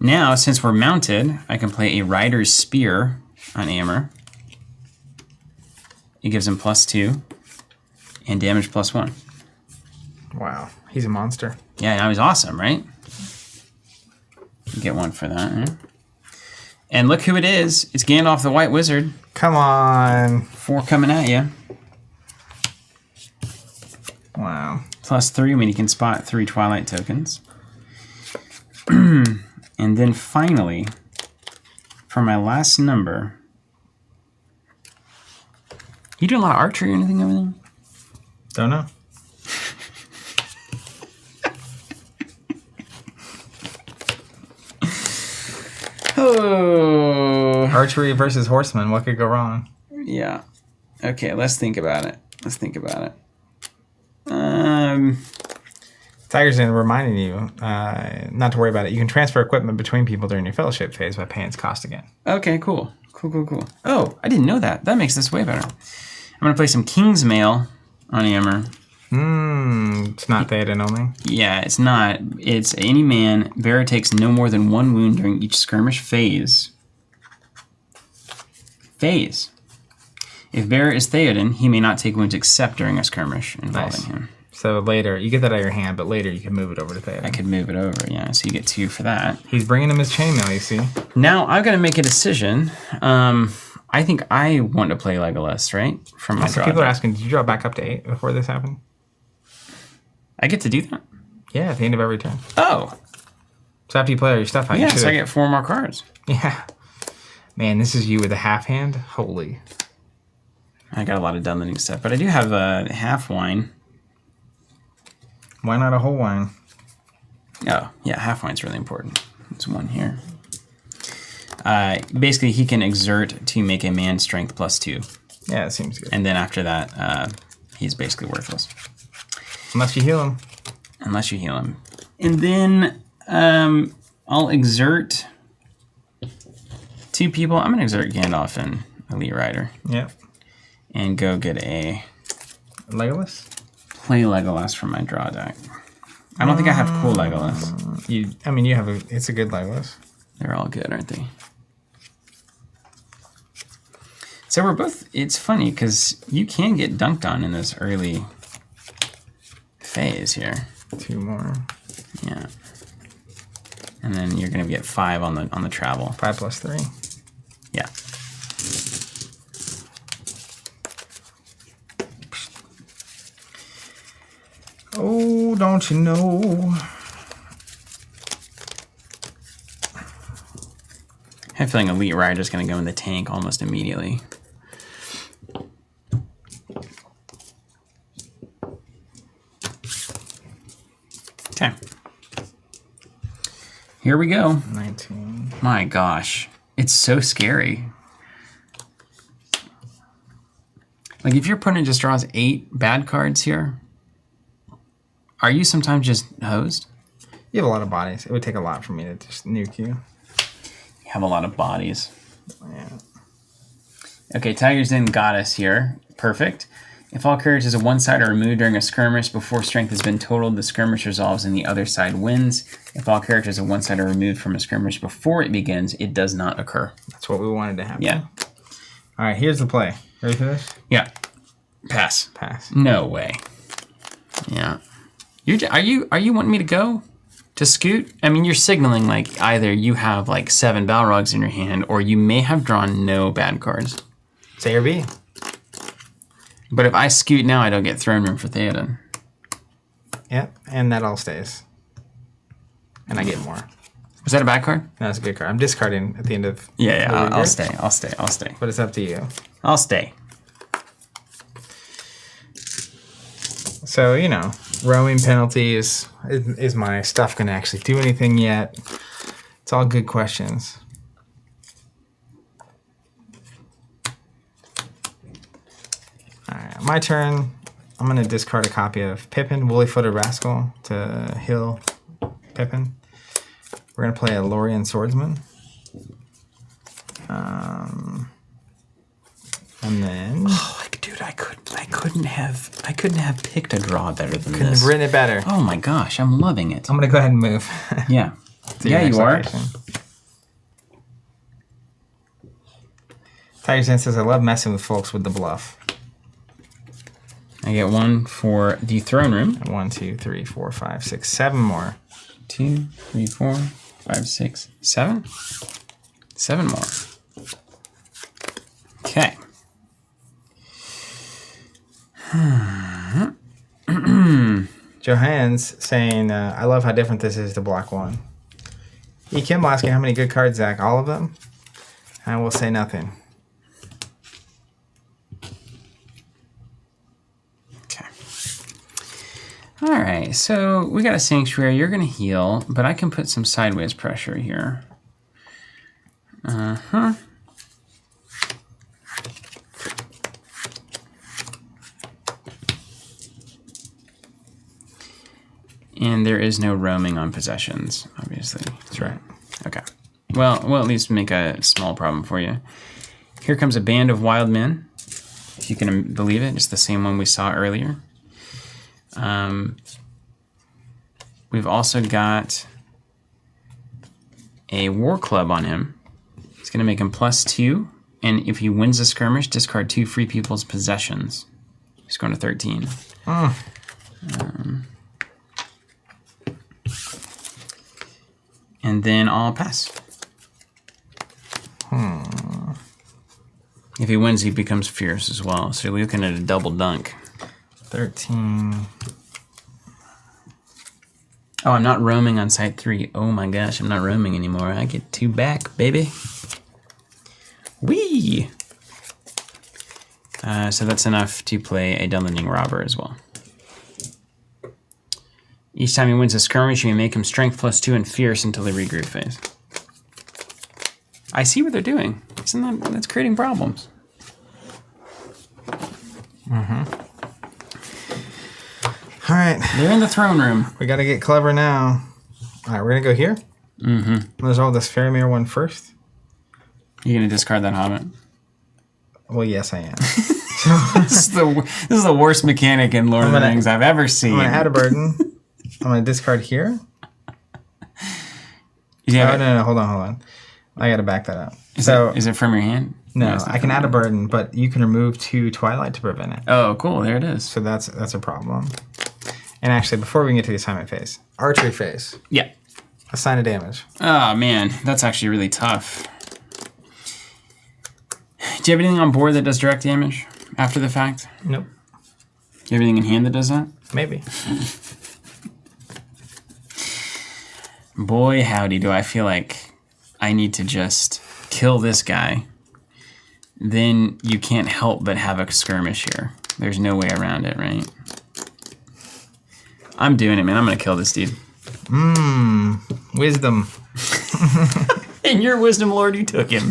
Now, since we're mounted, I can play a rider's spear on Amber. It gives him +2 and damage +1. Wow, he's a monster. Yeah, now he's awesome, right? Get one for that. Huh? And look who it is. It's Gandalf the White Wizard. Come on. 4 coming at you. Wow. +3 when you can spot 3 Twilight tokens. And then finally, for my last number, you doing a lot of archery or anything over there? Don't know. Oh. Archery versus horseman. What could go wrong? Yeah. Okay, let's think about it. Tiger's in reminding you not to worry about it. You can transfer equipment between people during your fellowship phase by paying its cost again. Okay, cool. Cool. Oh, I didn't know that. That makes this way better. I'm going to play some King's Mail on Hammer. It's not Theoden only. Yeah, it's not. It's any man. Bearer takes no more than 1 wound during each skirmish phase. If Bearer is Theoden, he may not take wounds except during a skirmish involving him. So later, you get that out of your hand, but later you can move it over to Theoden. I could move it over, yeah. So you get 2 for that. He's bringing him his chainmail, you see. Now I've got to make a decision. I think I want to play Legolas, right? From my draw. People are asking, did you draw back up to 8 before this happened? I get to do that? Yeah, at the end of every turn. Oh. So after you play all your stuff out, Yeah, so I get 4 more cards. Yeah. Man, this is you with a half hand? Holy. I got a lot of dungeoning stuff, but I do have a half wine. Why not a whole wine? Oh, yeah, half wine's really important. There's 1 here. Basically, he can exert to make a man strength +2. Yeah, it seems good. And then after that, he's basically worthless. Unless you heal him. And then I'll exert 2 people. I'm going to exert Gandalf and Elite Rider. Yep. And go get a... Legolas? Play Legolas from my draw deck. I don't think I have cool Legolas. You have it's a good Legolas. They're all good, aren't they? So we're both... It's funny, because you can get dunked on in this early phase here. 2 more. Yeah. And then you're going to get 5 on the travel. 5 + 3. Yeah. Oh, don't you know? I have a feeling Elite Rider's going to go in the tank almost immediately. Okay. Here we go. 19. My gosh. It's so scary. Like, if your opponent just draws 8 bad cards here, are you sometimes just hosed? You have a lot of bodies. It would take a lot for me to just nuke you. You have a lot of bodies. Yeah. Okay, Tiger's Den got us here. Perfect. If all courage is a one side are removed during a skirmish before strength has been totaled, the skirmish resolves and the other side wins. If all courage is a one side are removed from a skirmish before it begins, it does not occur. That's what we wanted to happen. Yeah. All right, here's the play. Ready for this? Yeah. Pass. Pass. No way. Yeah. Are you wanting me to go? To scoot? I mean, you're signaling like either you have like 7 Balrogs in your hand or you may have drawn no bad cards. It's A or B. But if I scoot now, I don't get throne room for Theoden. Yep, and that all stays. And I get more. Was that a bad card? No, it's a good card. I'm discarding at the end of... Yeah, I'll stay. But it's up to you. I'll stay. So, roaming penalty is my stuff going to actually do anything yet? It's all good questions. All right, my turn. I'm going to discard a copy of Pippin, Woolly-Footed Rascal, to heal Pippin. We're going to play a Lorien Swordsman. And then... Oh, dude, I couldn't have picked a draw better than couldn't this. have written it better. Oh my gosh, I'm loving it. I'm going to go ahead and move. Yeah. To your Yeah, next you are. location. Tiger Zen says, I love messing with folks with the bluff. I get 1 for the throne room. 1, 2, 3, 4, 5, 6, 7 more. 2, 3, 4, 5, 6, 7. 7 more. Okay. Johannes saying, I love how different this is to block 1. E. Kim asking how many good cards, Zach? All of them? I will say nothing. Okay. All right, so we got a Sanctuary. You're going to heal, but I can put some sideways pressure here. Uh-huh. And there is no roaming on possessions, obviously. That's right. Okay. Well, we'll at least make a small problem for you. Here comes a band of wild men. If you can believe it, it's the same one we saw earlier. We've also got a war club on him. It's going to make him +2. And if he wins a skirmish, discard 2 free people's possessions. He's going to 13. And then I'll pass. If he wins, he becomes fierce as well. So you're looking at a double dunk. 13. Oh, I'm not roaming on site 3. Oh my gosh, I'm not roaming anymore. I get 2 back, baby. Whee! So that's enough to play a Dunlending Robber as well. Each time he wins a skirmish, you may make him strength +2 and fierce until the regroup phase. I see what they're doing. That's creating problems. All right. They're in the throne room. We got to get clever now. All right, we're going to go here. Let's roll this Faramir one first. You gonna discard that Hobbit? Well, yes, I am. This is the worst mechanic in Lord of the Rings I've ever seen. I'm going to add a burden. I'm going to discard here. No, hold on. I got to back that up. Is it from your hand? No, I can add a burden, but you can remove 2 Twilight to prevent it. Oh, cool. There it is. So that's a problem. And actually, before we can get to the assignment phase, archery phase. Yeah. Assign a damage. Oh, man. That's actually really tough. Do you have anything on board that does direct damage after the fact? Nope. Do you have anything in hand that does that? Maybe. Boy, howdy, do I feel like I need to just kill this guy. Then you can't help but have a skirmish here. There's no way around it, right? I'm doing it, man. I'm going to kill this dude. Wisdom. In your wisdom, Lord, you took him.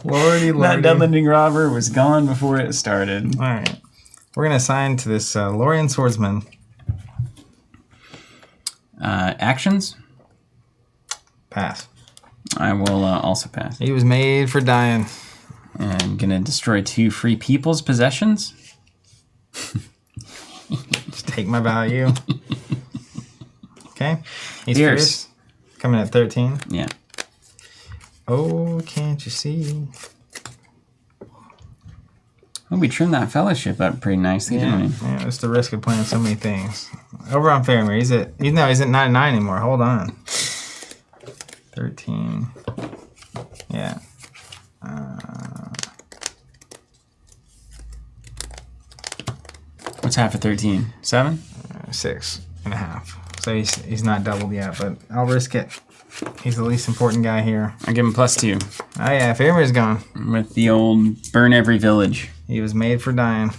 Lordy. That Dunlending Robber was gone before it started. All right. We're going to assign to this Lorien Swordsman. Actions? Pass. I will also pass. He was made for dying. I'm going to destroy 2 free people's possessions. Just take my value. Okay. He's fierce. Coming at 13. Yeah. Oh, can't you see? Well, we trimmed that fellowship up pretty nicely, didn't we? Yeah, it's the risk of playing so many things. Over on Faramir, he's at 99 anymore. Hold on. 13. Yeah. What's half of 13? 7? 6.5. So he's not doubled yet, but I'll risk it. He's the least important guy here. I give him +2. Oh yeah, Faramir's gone. With the old burn every village. He was made for dying.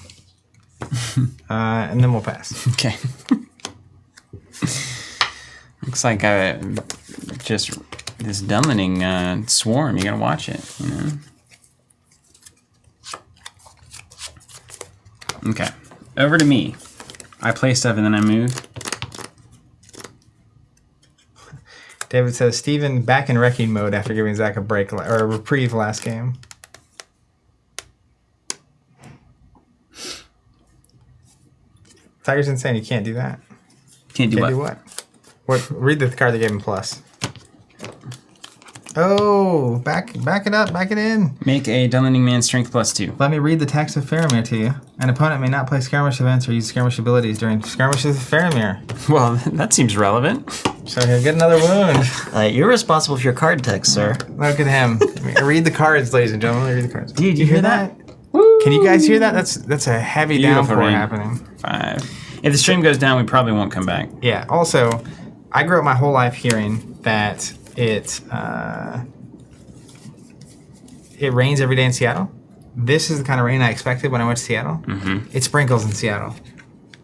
And then we'll pass. Okay. Looks like just this Dunlending swarm. You gotta watch it, you know. Okay, over to me. I play stuff and then I move. David says, Steven back in wrecking mode after giving Zach a break or a reprieve last game. Tiger's insane. You can't do that. Can't do what? Read the card that gave him plus. Oh, back it up, back it in. Make a Dunlending man strength +2. Let me read the text of Faramir to you. An opponent may not play skirmish events or use skirmish abilities during skirmishes of Faramir. Well, that seems relevant. So he'll get another wound. You're responsible for your card text, sir. Look at him. Read the cards, ladies and gentlemen. Read the cards. Dude, you hear that? Can you guys hear that? That's a heavy Beautiful downpour rain. happening. 5. If the stream goes down, we probably won't come back. Yeah. Also, I grew up my whole life hearing that it rains every day in Seattle. This is the kind of rain I expected when I went to Seattle. Mm-hmm. It sprinkles in Seattle.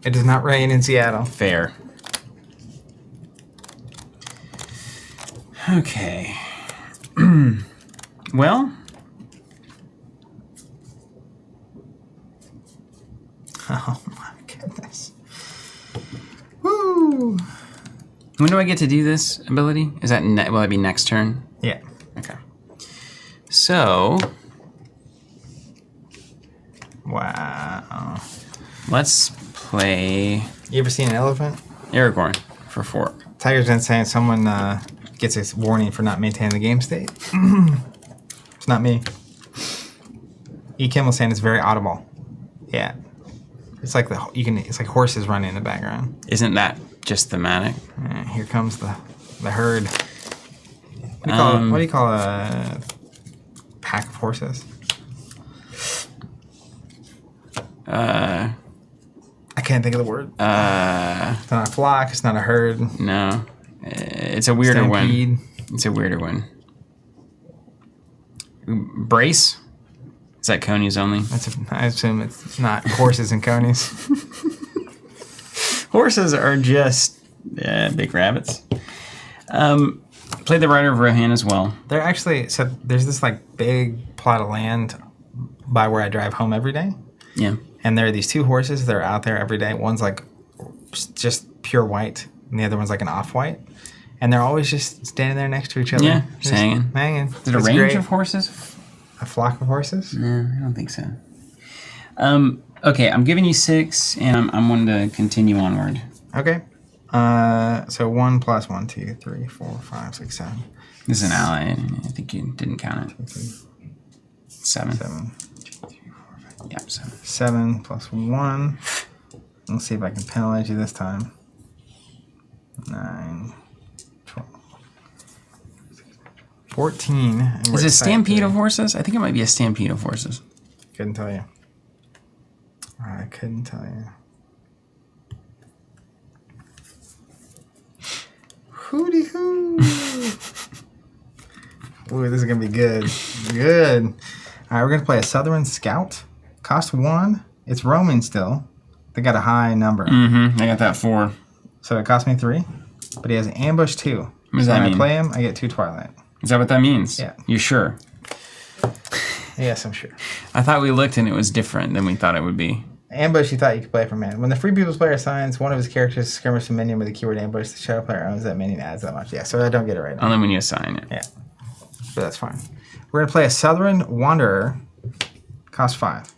It does not rain in Seattle. Fair. Okay. Well. Oh my goodness. Woo! When do I get to do this ability? Is that will that be next turn? Yeah. Okay. So Wow. let's play You ever seen an elephant? Aragorn for 4. Tiger's been saying someone gets a warning for not maintaining the game state. It's not me. E. Kim was saying it's very audible. Yeah. It's like it's like horses running in the background. Isn't that just thematic? Here comes the herd. What do you call a pack of horses? Uh, I can't think of the word. It's not a flock. It's not a herd. No. It's a weirder Stampede. one. It's a weirder one. Brace? Is that conies only? I assume it's not horses and conies. Horses are just big rabbits. Play the Rider of Rohan as well. They're actually there's this like big plot of land by where I drive home every day. Yeah. And there are these 2 horses that are out there every day. One's like just pure white, and the other one's like an off-white. And they're always just standing there next to each other. Yeah, just hanging. Hanging. Is it a It's range great. of horses? A flock of horses? No, I don't think so. Okay, I'm giving you 6, and I'm wanting to continue onward. Okay. So 1 plus 1, 2, 3, 4, 5, 6, 7. This is an ally, and I think you didn't count it. 7. 7. Yep, 7. 7 plus 1. Let's see if I can penalize you this time. 9, 12, 14. And Is we're it a excited stampede today. of horses? I think it might be a stampede of horses. Couldn't tell you. I couldn't tell you. Hooty hoo! Ooh, this is gonna be good. Good. All right, we're gonna play a Southern Scout. Cost 1. It's roaming still. They got a high number, Mm-hmm. I got that 4. so it cost me 3. But he has ambush 2. What does So that when I mean? play him, I get 2 Twilight. Is that what that means? Yeah. You sure? Yes, I'm sure. I thought we looked and it was different than we thought it would be. Ambush, you thought you could play for mana. When the Free People's player assigns one of his characters to skirmish a minion with the keyword ambush, the shadow player owns that minion adds that much. Yeah, so I don't get it right now. Only when you assign it. Yeah, but that's fine. We're going to play a Southern Wanderer. Cost 5.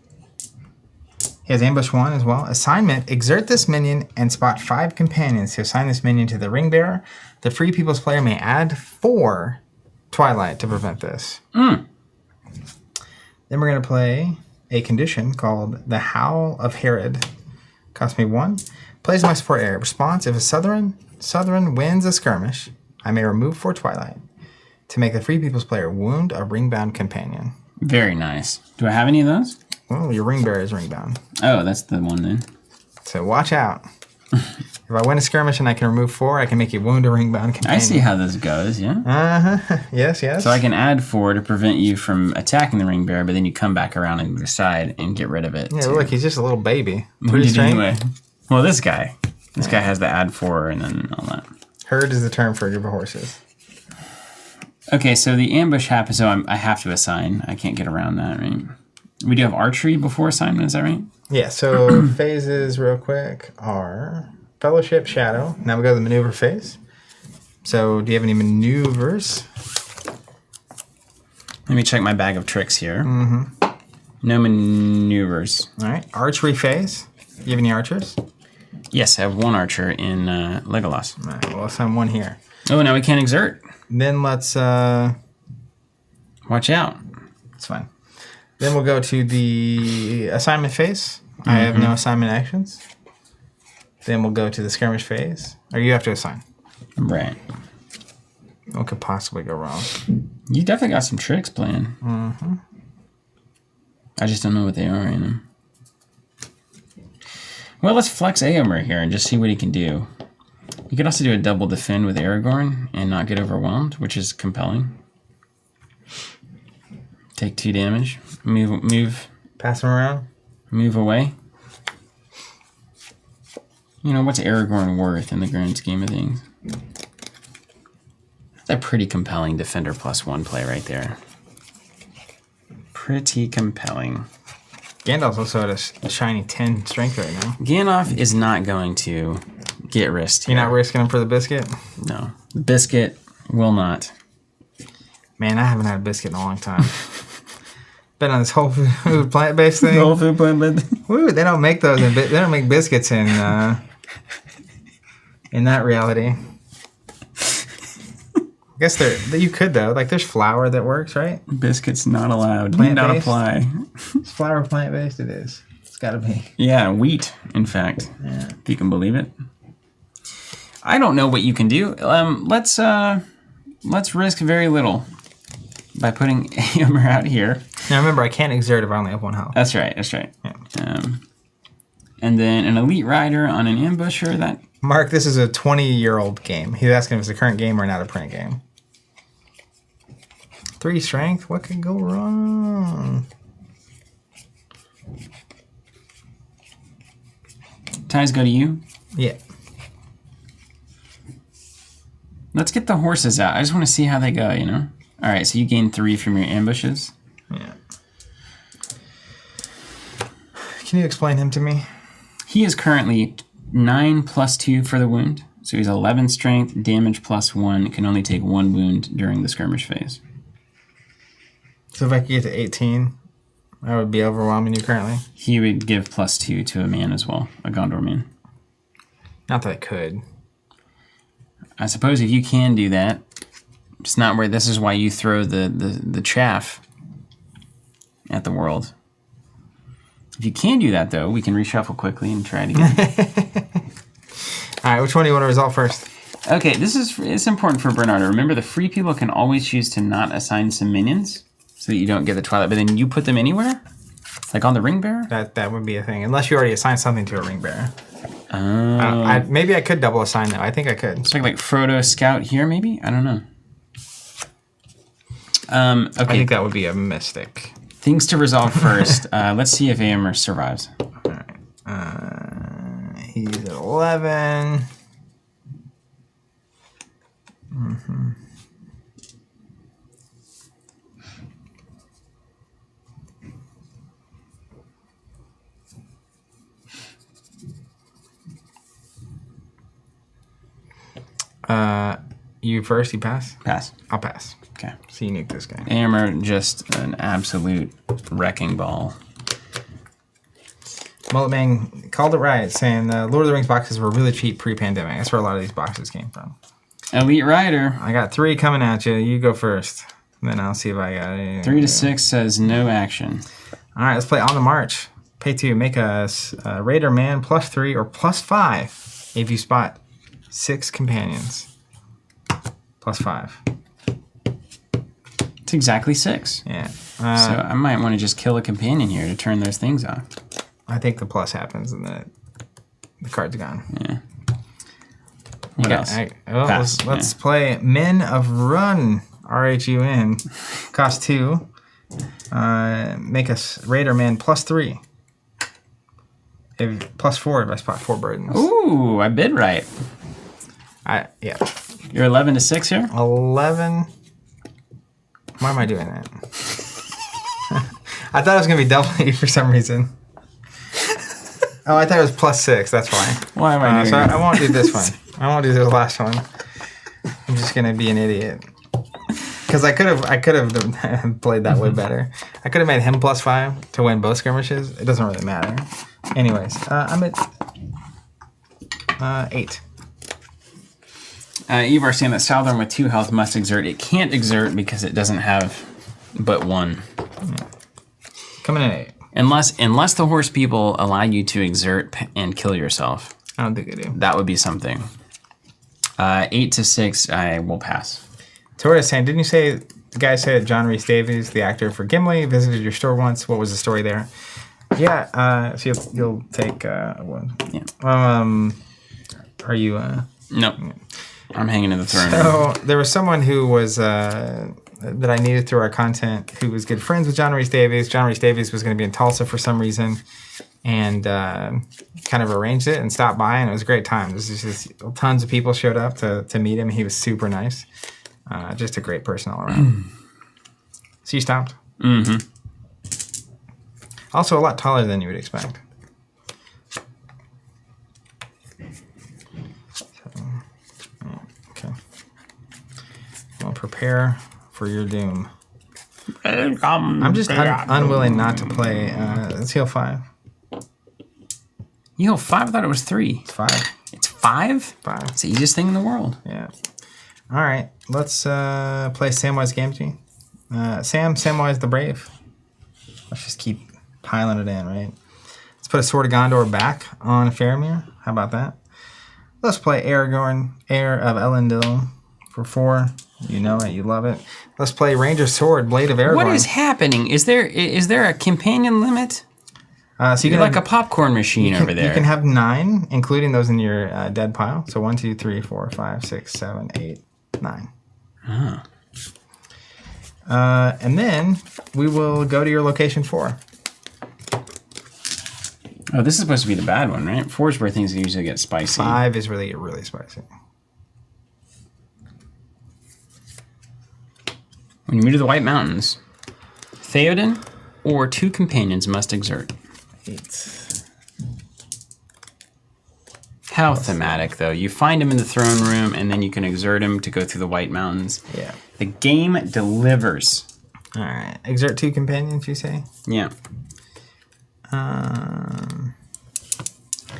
He has ambush 1 as well. Assignment, exert this minion and spot 5 companions to assign this minion to the ring bearer. The Free People's player may add 4 Twilight to prevent this. Then we're going to play a condition called the Howl of Herod. Cost me 1. Plays my support area. Response, if a Southern wins a skirmish, I may remove 4 Twilight to make the Free People's player wound a ring-bound companion. Very nice. Do I have any of those? Well, your ring bearer is ring-bound. Oh, that's the one then. So watch out. If I win a skirmish and I can remove 4, I can make you wound a ring-bound companion. I see how this goes, yeah. Uh-huh. Yes, yes. So I can add 4 to prevent you from attacking the ring bearer, but then you come back around and decide and get rid of it. Yeah, to- look, he's just a little baby. What Pretty do you do strength. anyway? Well, this guy has the add 4 and then all that. Herd is the term for a group of horses. Okay, so the ambush happens, so I have to assign. I can't get around that, right? We do have archery before assignment, is that right? Yeah, so phases real quick are Fellowship, Shadow. Now we go to the maneuver phase. So do you have any maneuvers? Let me check my bag of tricks here. No maneuvers. All right, archery phase. Do you have any archers? Yes, I have 1 archer in Legolas. All right, well, let's have 1 here. Oh, now we can't exert. Then let's, Watch out. it's fine. Then we'll go to the assignment phase. I have no assignment actions. Then we'll go to the skirmish phase. Or you have to assign. Right. What could possibly go wrong? You definitely got some tricks planned. Mm-hmm. I just don't know what they are, you know. Well, let's flex Aomer here and just see what he can do. You could also do a double defend with Aragorn and not get overwhelmed, which is compelling. Take 2 damage. Move. Pass him around. Move away. You know, what's Aragorn worth in the grand scheme of things? That's a pretty compelling Defender +1 play right there. Pretty compelling. Gandalf's also at a shiny 10 strength right now. Gandalf is not going to get risked here. You're not risking him for the biscuit? No. The biscuit will not. Man, I haven't had a biscuit in a long time. Been on this whole food plant-based thing. Whole food plant-based. Woo, they don't make those. They don't make biscuits in that reality. I guess you could though. Like there's flour that works, right? Biscuits not allowed. Plant-based? Not apply. It's flour plant-based. It is. It's got to be. Yeah, wheat. In fact, Yeah. if you can believe it. I don't know what you can do. Let's risk very little by putting Aomer out here. Now remember, I can't exert if I only have 1 health. That's right. That's right. Yeah. And then an elite rider on an ambusher. That Mark, this is a 20-year-old game. He's asking if it's a current game or not a print game. 3 strength. What could go wrong? ties go to you. Yeah. Let's get the horses out. I just want to see how they go, you know? All right, so you gain 3 from your ambushes. Yeah. Can you explain him to me? He is currently 9 + 2 for the wound. So he's 11 strength, damage +1, can only take 1 wound during the skirmish phase. So if I could get to 18, I would be overwhelming you currently. He would give +2 to a man as well, a Gondor man. Not that I could. I suppose if you can do that, it's not where this is why you throw the chaff at the world. If you can do that, though, we can reshuffle quickly and try it again. All right, which one do you want to resolve first? Okay, it's important for Bernardo. Remember, the free people can always choose to not assign some minions so that you don't get the Twilight, but then you put them anywhere? Like on the Ring Bearer? That would be a thing, unless you already assigned something to a ring bearer. Oh. Maybe I could double assign though. I think I could. It's like Frodo Scout here, maybe? I don't know. Okay. I think that would be a mystic. Things to resolve first. Let's see if Aomer survives. All right. He's at 11. Mm-hmm. You first, you pass? Pass. I'll pass. Okay. So you nuke this guy. Aomer, just an absolute wrecking ball. Mullet Man called it right, saying the Lord of the Rings boxes were really cheap pre-pandemic. That's where a lot of these boxes came from. Elite Rider. I got 3 coming at you. You go first. Then I'll see if I got it. 3 to 6 says no action. All right, let's play On the March. Pay 2. Make a Raider Man +3 or +5 if you spot 6 companions. +5. It's exactly 6. Yeah. So I might want to just kill a companion here to turn those things off. I think the plus happens and the card's gone. Yeah. What else? Let's play Men of Run. RHUN. Cost 2. Make us Raider Man +3. If +4 if I spot 4 burdens. Ooh, I bid right. Yeah. You're 11 to 6 here? 11. Why am I doing that? I thought it was going to be double for some reason. Oh, I thought it was +6. That's why. Why am I doing So that? I won't do this one. I won't do the last one. I'm just going to be an idiot. Because I could have played that way better. I could have made him +5 to win both skirmishes. It doesn't really matter. Anyways, I'm at 8. Ivar saying that Southern with 2 health must exert. It can't exert because it doesn't have but 1. Coming in at 8. Unless the horse people allow you to exert and kill yourself. I don't think I do. That would be something. 8 to 6, I will pass. Tori's saying, didn't you say the guy said John Rhys Davies, the actor for Gimli, visited your store once? What was the story there? Yeah. So you'll take one. Yeah. Are you? No. I'm hanging in the throne room. So there was someone who was that I knew through our content who was good friends with John Rhys Davies. John Rhys Davies was going to be in Tulsa for some reason, and kind of arranged it and stopped by, and it was a great time. Tons of people showed up to meet him. He was super nice, just a great person all around. So you stopped. Mm-hmm. Also a lot taller than you would expect. Okay. Well, prepare for your doom. I'm just unwilling not to play. Let's heal 5. You heal 5? I thought it was 3. It's 5. It's 5? 5. It's the easiest thing in the world. Yeah. All right. Let's play Samwise Gamgee. Samwise the Brave. Let's just keep piling it in, right? Let's put a Sword of Gondor back on Faramir. How about that? Let's play Aragorn, Heir of Elendil for 4. You know it, you love it. Let's play Ranger Sword, Blade of Aragorn. What is happening? Is there a companion limit? So You're like a popcorn machine over there. You can have 9, including those in your dead pile. So 1, 2, 3, 4, 5, 6, 7, 8, 9. Oh. And then we will go to your location 4. Oh, this is supposed to be the bad one, right? 4 is where things usually get spicy. 5 is really, really spicy. When you move to the White Mountains, Theoden or 2 companions must exert. 8. How thematic, though. You find him in the throne room, and then you can exert him to go through the White Mountains. Yeah. The game delivers. All right. Exert 2 companions, you say? Yeah.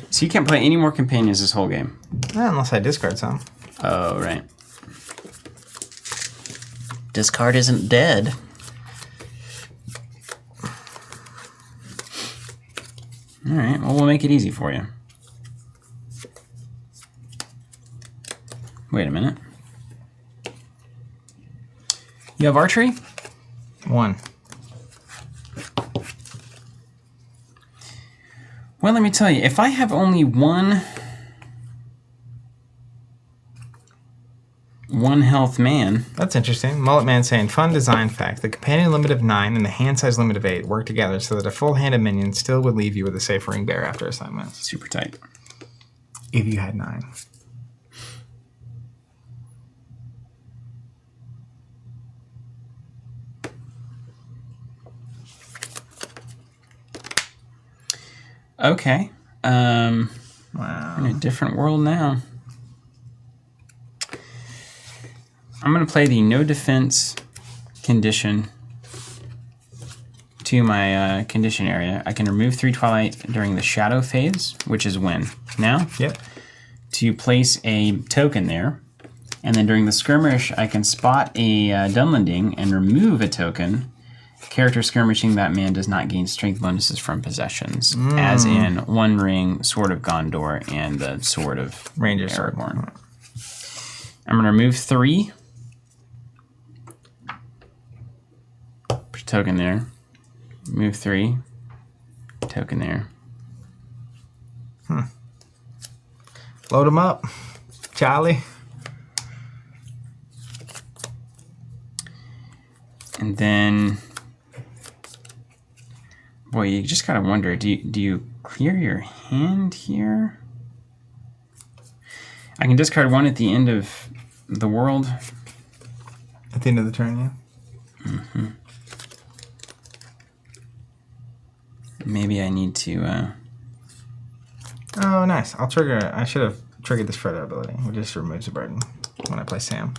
So you can't play any more companions this whole game. Unless I discard some. Oh, right. Discard isn't dead. All right. Well, we'll make it easy for you. Wait a minute. You have archery? 1. Well, let me tell you, if I have only one health man. That's interesting. Mullet Man saying, fun design fact. The companion limit of 9 and the hand size limit of 8 work together so that a full hand of minions still would leave you with a safe ring bear after assignments. Super tight. If you had 9. Okay. Wow. We're in a different world now. I'm going to play the no defense condition to my condition area. I can remove 3 Twilight during the shadow phase, which is when? Now? Yep. To place a token there. And then during the skirmish, I can spot a Dunlending and remove a token. Character skirmishing that man does not gain strength bonuses from possessions, as in One Ring, Sword of Gondor, and the Sword of Ranger Sword. Aragorn. I'm going to remove 3. Put a token there. Move 3. Token there. Load them up, Charlie. And then, boy, you just gotta wonder, do you clear your hand here? I can discard 1 at the end of the world. At the end of the turn, yeah. Mm-hmm. Maybe I need to... Oh, nice. I'll trigger... I should have triggered this Frodo ability, which just removes a burden when I play Sam.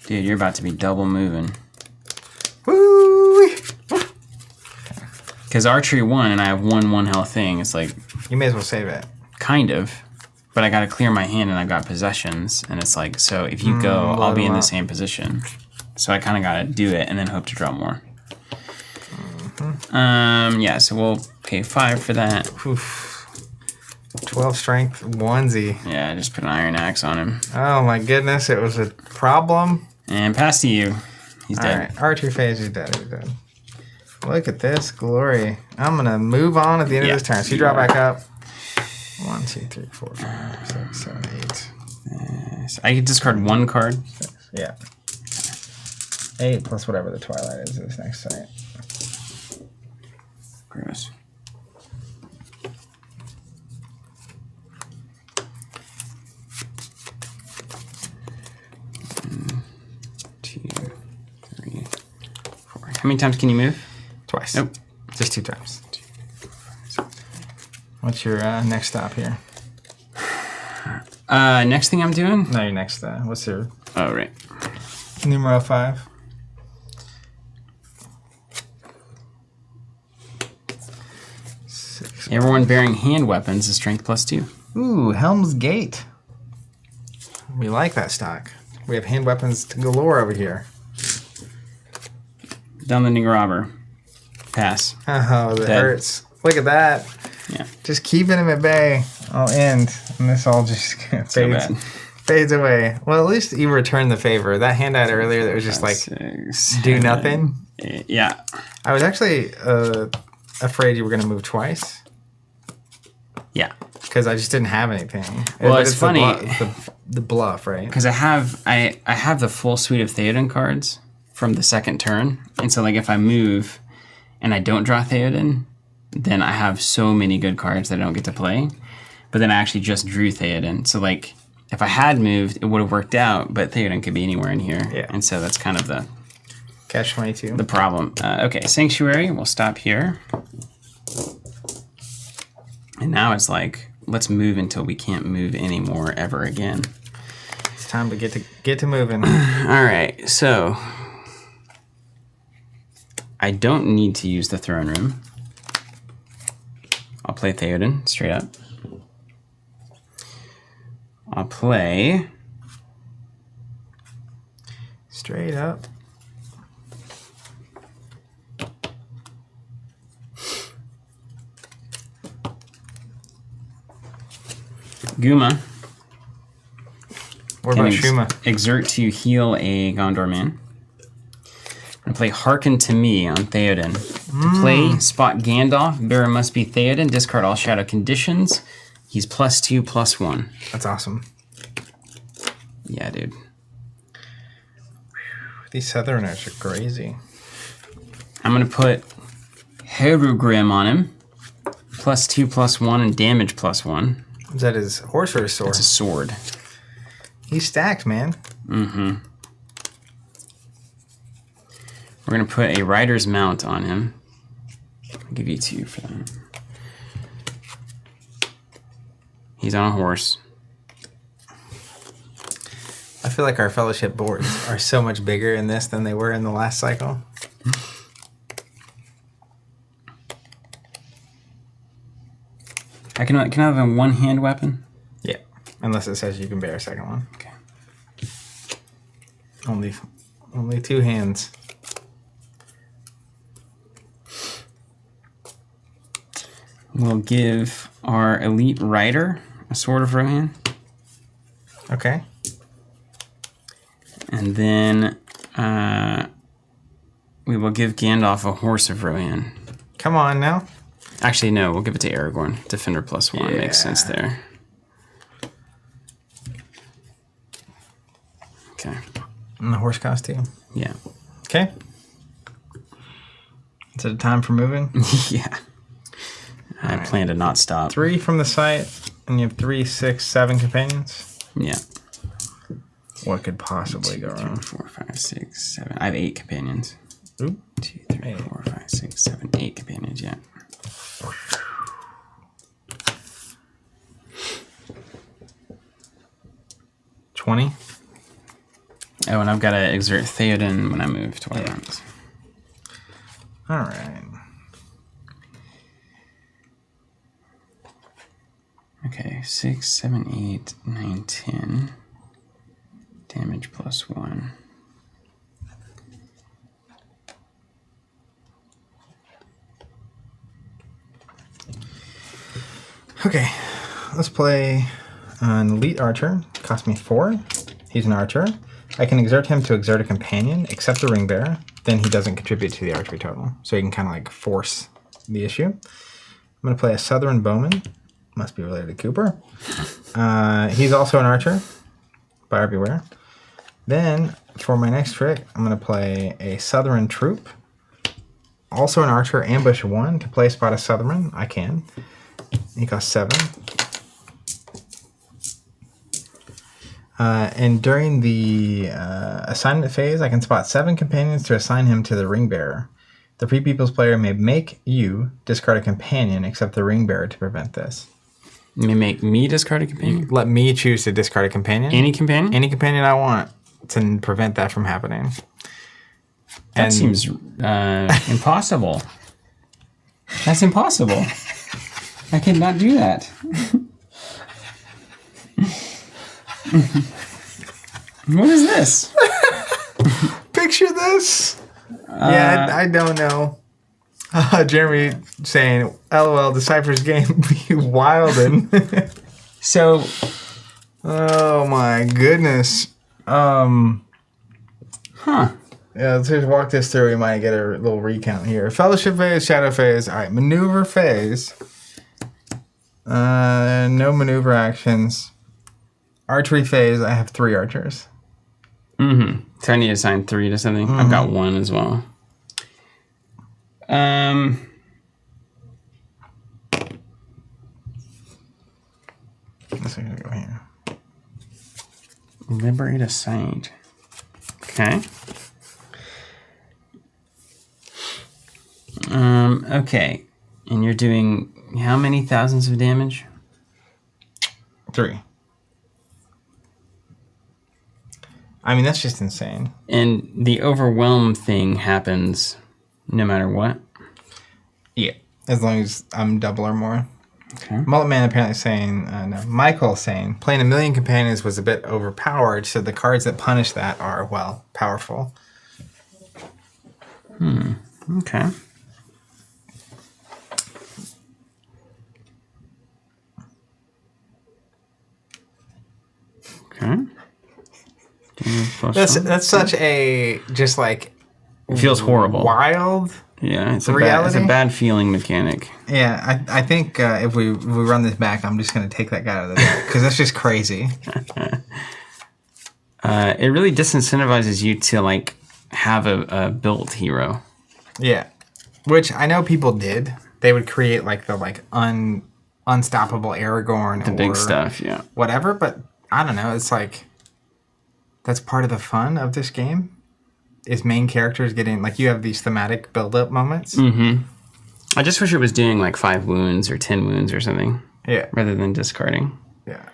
Dude, you're about to be double moving. Woo! Because archery 1 and I have 1 health thing. It's like... You may as well save it. Kind of. But I gotta clear my hand and I've got possessions. And it's like, so if you go, I'll be in the same position. So I kind of gotta do it and then hope to draw more. Yeah, so we'll pay 5 for that. Oof. 12 strength onesie. Yeah, I just put an iron axe on him. Oh my goodness, it was a problem. And pass to you. He's All dead. right, R2 phase, he's dead. He's dead. Look at this glory. I'm going to move on at the end of this turn. So you draw back up. 1, 2, 3, 4, 5, 6, 7, 8. I can discard one card. Yeah. 8 plus whatever the Twilight is this next site. Gross. One, 2, 3, 4. How many times can you move? Twice. Nope. Just 2 times. What's your next stop here? Next thing I'm doing? No, your next. What's your Oh, right. numero 5? Everyone bearing hand weapons is strength +2. Ooh, Helm's Gate. We like that stock. We have hand weapons galore over here. Dumbling robber. Pass. Oh, that Dead. hurts. Look at that. Yeah. Just keeping him at bay. I'll end. And this all just So bad. fades away. Well, at least you returned the favor. That hand I had earlier that was just like, 6, do 7, nothing. 8. Yeah. I was actually afraid you were going to move twice. Yeah. Because I just didn't have anything. Well, But it's funny. The bluff, right? Because I have the full suite of Theoden cards from the second turn. And so, like, if I move and I don't draw Theoden, then I have so many good cards that I don't get to play. But then I actually just drew Theoden. So, like, if I had moved, it would have worked out, but Theoden could be anywhere in here. Yeah. And so that's kind of the Catch 22. problem. Okay, Sanctuary, we'll stop here. And now it's like, let's move until we can't move anymore ever again. It's time to get to moving. All right, so I don't need to use the throne room. I'll play Theoden straight up. I'll play Straight up. Guma. What Can about Shuma? exert to heal a Gondor man. And play Hearken to Me on Theoden. To play, spot Gandalf. Bearer must be Theoden. Discard all shadow conditions. He's +2/+1. That's awesome. Yeah, dude. These Southerners are crazy. I'm gonna put Herugrim on him. +2/+1 and damage +1. Is that his horse or his sword? It's a sword. He's stacked, man. Mm-hmm. We're gonna put a rider's mount on him. I'll give you 2 for that. He's on a horse. I feel like our fellowship boards are so much bigger in this than they were in the last cycle. Can I have a one-hand weapon? Yeah. Unless it says you can bear a second one. Okay. Only 2 hands. We'll give our elite rider a Sword of Rohan. Okay. And then we will give Gandalf a Horse of Rohan. Come on now. Actually, no, we'll give it to Aragorn. Defender +1 makes sense there. Okay. And the horse costume. Yeah. Okay. Is it time for moving? Yeah. I plan to not stop. 3 from the site, and you have 3, 6, 7 companions. Yeah. What could possibly go 2, wrong? 3, 4, 5, 6, 7. I have 8 companions. Oop. 2, 3, 4, 5, 6, 7, 8 companions, yeah. $20. Oh, and I've got to exert Theoden when I move to our rounds. All right. Okay, 6, 7, 8, 9, 10. Damage +1. Okay. let's play an elite archer. Cost me 4. He's an archer. I can exert him to exert a companion, except the ring bearer. Then he doesn't contribute to the archery total. So you can kind of like force the issue. I'm going to play a Southern Bowman. Must be related to Cooper. He's also an archer. Buyer beware. Then for my next trick, I'm going to play a Southern Troop. Also an archer, ambush 1 to play spot a Southern. I can. He costs 7. And during the assignment phase, I can spot 7 companions to assign him to the ring bearer. The Free People's player may make you discard a companion except the ring bearer to prevent this. You may make me discard a companion? Let me choose to discard a companion. Any companion? Any companion I want to prevent that from happening. That seems impossible. That's impossible. I could not do that. What is this? Picture this. Yeah, I don't know. Jeremy saying, "LOL, Decipher's game be wildin'." So, oh my goodness. huh? Yeah, let's just walk this through. We might get a little recount here. Fellowship phase, shadow phase. All right, maneuver phase. No maneuver actions. Archery phase. I have 3 archers. Mm-hmm. So I need to assign 3 to something. I've got 1 as well. Let's see, go here. Liberate a saint. Okay. Okay. And you're doing how many thousands of damage? 3. I mean, that's just insane. And the overwhelm thing happens no matter what? Yeah. As long as I'm double or more. Okay. Mullet Man apparently saying, no, Michael saying, playing 1,000,000 companions was a bit overpowered, so the cards that punish that are, well, powerful. Okay. Okay. That's such a, just like... It feels horrible. Wild. Yeah, it's a Reality? bad feeling mechanic. Yeah, I think if we run this back, I'm just going to take that guy out of the deck, because that's just crazy. It really disincentivizes you to, like, have a built hero. Yeah. Which I know people did. They would create, like, the, like, unstoppable Aragorn. The big stuff, yeah. Whatever, but I don't know. It's like, that's part of the fun of this game. Is main characters getting, like, you have these thematic build-up moments. Mm-hmm. I just wish it was doing, like, 5 wounds or 10 wounds or something. Yeah. Rather than discarding. Yeah.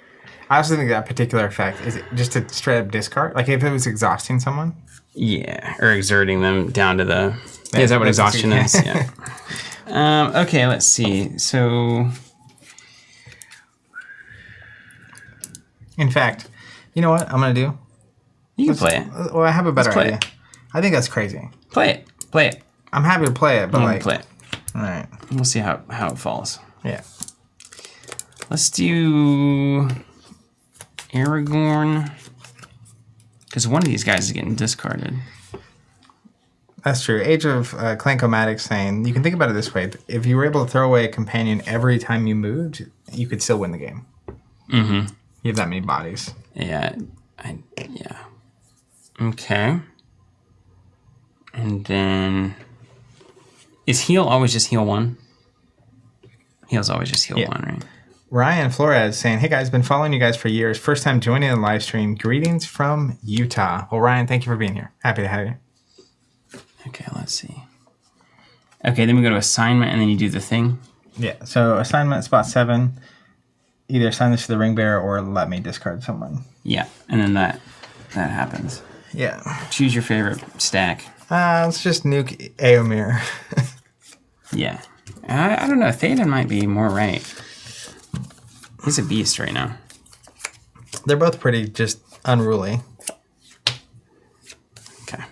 I also think that particular effect is just to straight up discard. Like, if it was exhausting someone. Yeah, or exerting them down to the... Yeah, is that what exhaustion is? Yeah. Okay, let's see. So... In fact, you know what I'm going to do? You can play it. Well, I have a better play idea. it. I think that's crazy. Play it. Play it. I'm happy to play it, but like... Play it. All right. We'll see how it falls. Yeah. Let's do Aragorn. Because one of these guys is getting discarded. That's true. Age of Clankomatic saying, you can think about it this way. If you were able to throw away a companion every time you moved, you could still win the game. Mm-hmm. You have that many bodies. Yeah. Yeah. Okay. And then... Is heal always just heal 1? Heal's always just heal 1, right? Ryan Flores saying, hey guys, been following you guys for years. First time joining the live stream. Greetings from Utah. Well, Ryan, thank you for being here. Happy to have you. Okay, let's see. Okay, then we go to assignment, and then you do the thing. Yeah, so assignment, spot 7. Either assign this to the ring bearer or let me discard someone. Yeah, and then that happens. Yeah. Choose your favorite stack. Let's just nuke Aomir. Yeah. I don't know. Theoden might be more right. He's a beast right now. They're both pretty just unruly. Okay.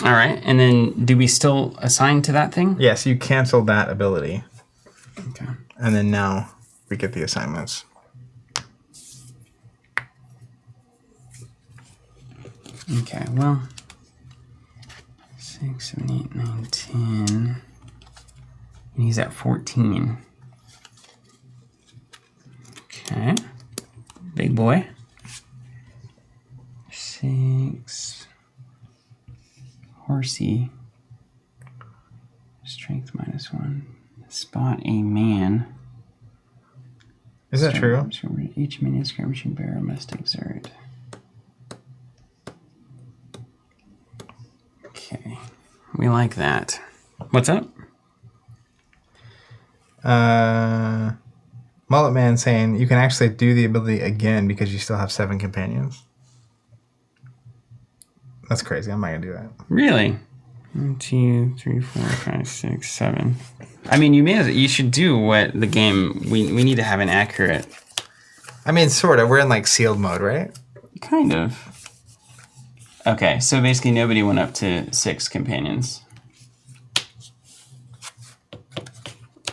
All right, and then do we still assign to that thing? Yes, you canceled that ability. Okay. And then now we get the assignments. Okay, well, 6, 7, 8, 9, 10. And he's at 14. Okay. Big boy. 6. Horsey. Strength -1. Spot a man. Is that true? Each minion skirmishing bearer must exert. Okay. We like that. What's up? Mullet Man saying you can actually do the ability again because you still have 7 companions. That's crazy. I'm not gonna do that. Really? 1, 2, 3, 4, 5, 6, 7. I mean, you should do what the game. We need to have an accurate. I mean, sort of. We're in like sealed mode, right? Kind of. Okay, so basically nobody went up to 6 companions.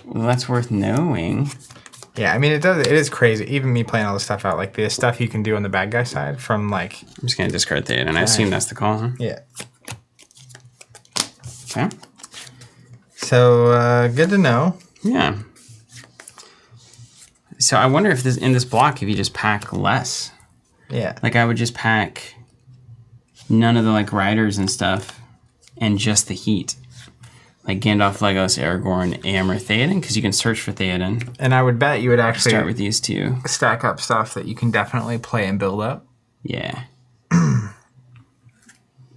Well, that's worth knowing. Yeah, I mean, it does. It is crazy. Even me playing all this stuff out, like the stuff you can do on the bad guy side from like. I'm just gonna discard that, and I assume that's the call, huh? Yeah. Okay. So good to know. Yeah. So I wonder if in this block, if you just pack less. Yeah. Like I would just pack none of the like riders and stuff, and just the heat. Like Gandalf, Legolas, Aragorn, Éomer, Theoden, because you can search for Theoden. And I would bet you would actually Start with these 2. stack up stuff that you can definitely play and build up. Yeah.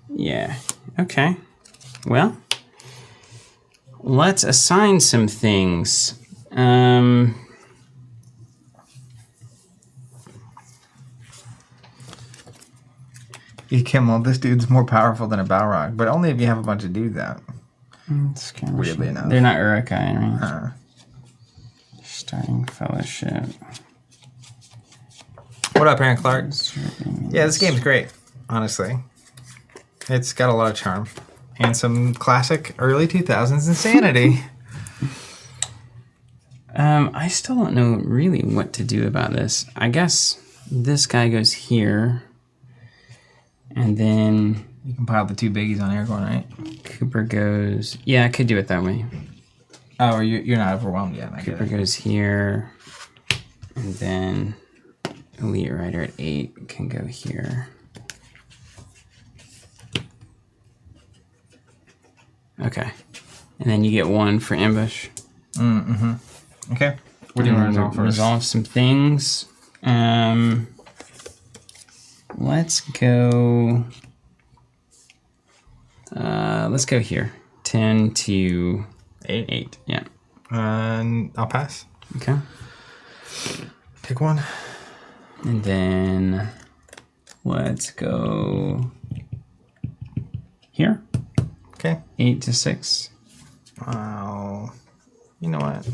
Yeah. Okay. Well, let's assign some things. Kimmel, this dude's more powerful than a Balrog, but only if you have a bunch of dudes out. Weirdly enough. They're not Uruk-hai, right? Huh. Starting Fellowship. What up, Aaron Clark? Yeah, this game's great, honestly. It's got a lot of charm. And some classic early 2000s insanity. I still don't know really what to do about this. I guess this guy goes here. And then You can pile the 2 biggies on Aragorn, right? Cooper goes... Yeah, I could do it that way. Oh, you're not overwhelmed yet. Cooper goes here. And then Elite Rider at 8 can go here. Okay. And then you get 1 for ambush. Okay. What do you want to resolve first? Resolve some things. Let's go... let's go here. 10 to 8. Yeah. I'll pass. Okay. Pick one. And then let's go here. Okay. 8 to 6. Wow. You know what?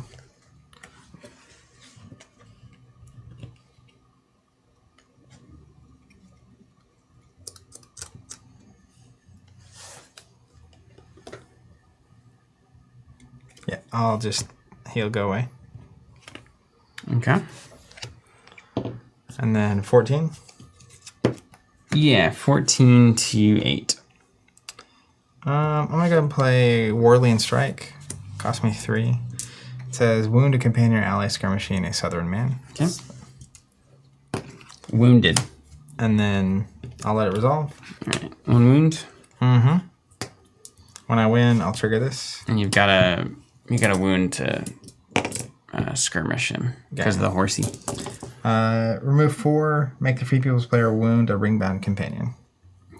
Yeah, he'll go away. Okay. And then 14. Yeah, 14 to 8. I'm gonna go and play Warlian Strike. Cost me 3. It says wound a companion or ally skirmishing a southern man. Okay. Wounded. And then I'll let it resolve. All right. 1 wound. Mm-hmm. When I win, I'll trigger this. And you've got a wound to skirmish him because of the horsey. Remove 4. Make the free people's player wound a ringbound companion.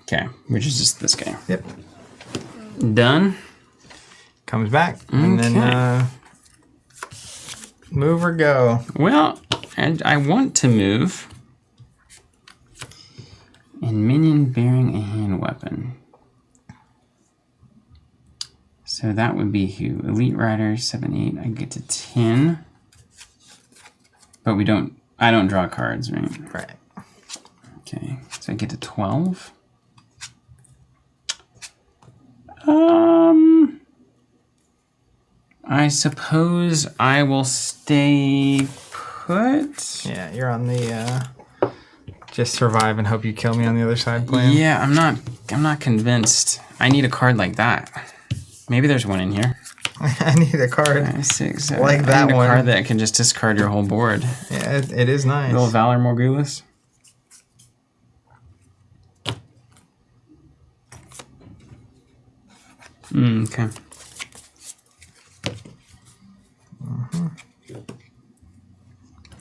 Okay, which is just this guy. Yep. Done. Comes back. And then move or go. Well, and I want to move. And minion bearing a hand weapon. So that would be who? Elite Rider, 7, 8. I get to 10. But I don't draw cards, right? Right. Okay, so I get to 12. I suppose I will stay put. Yeah, you're on the just survive and hope you kill me on the other side plan. Yeah, I'm not convinced. I need a card like that. Maybe there's one in here. I need a card 5, 6, 7. like I that need a one. card that can just discard your whole board. Yeah, it is nice. Little Valor Morgulus. Okay.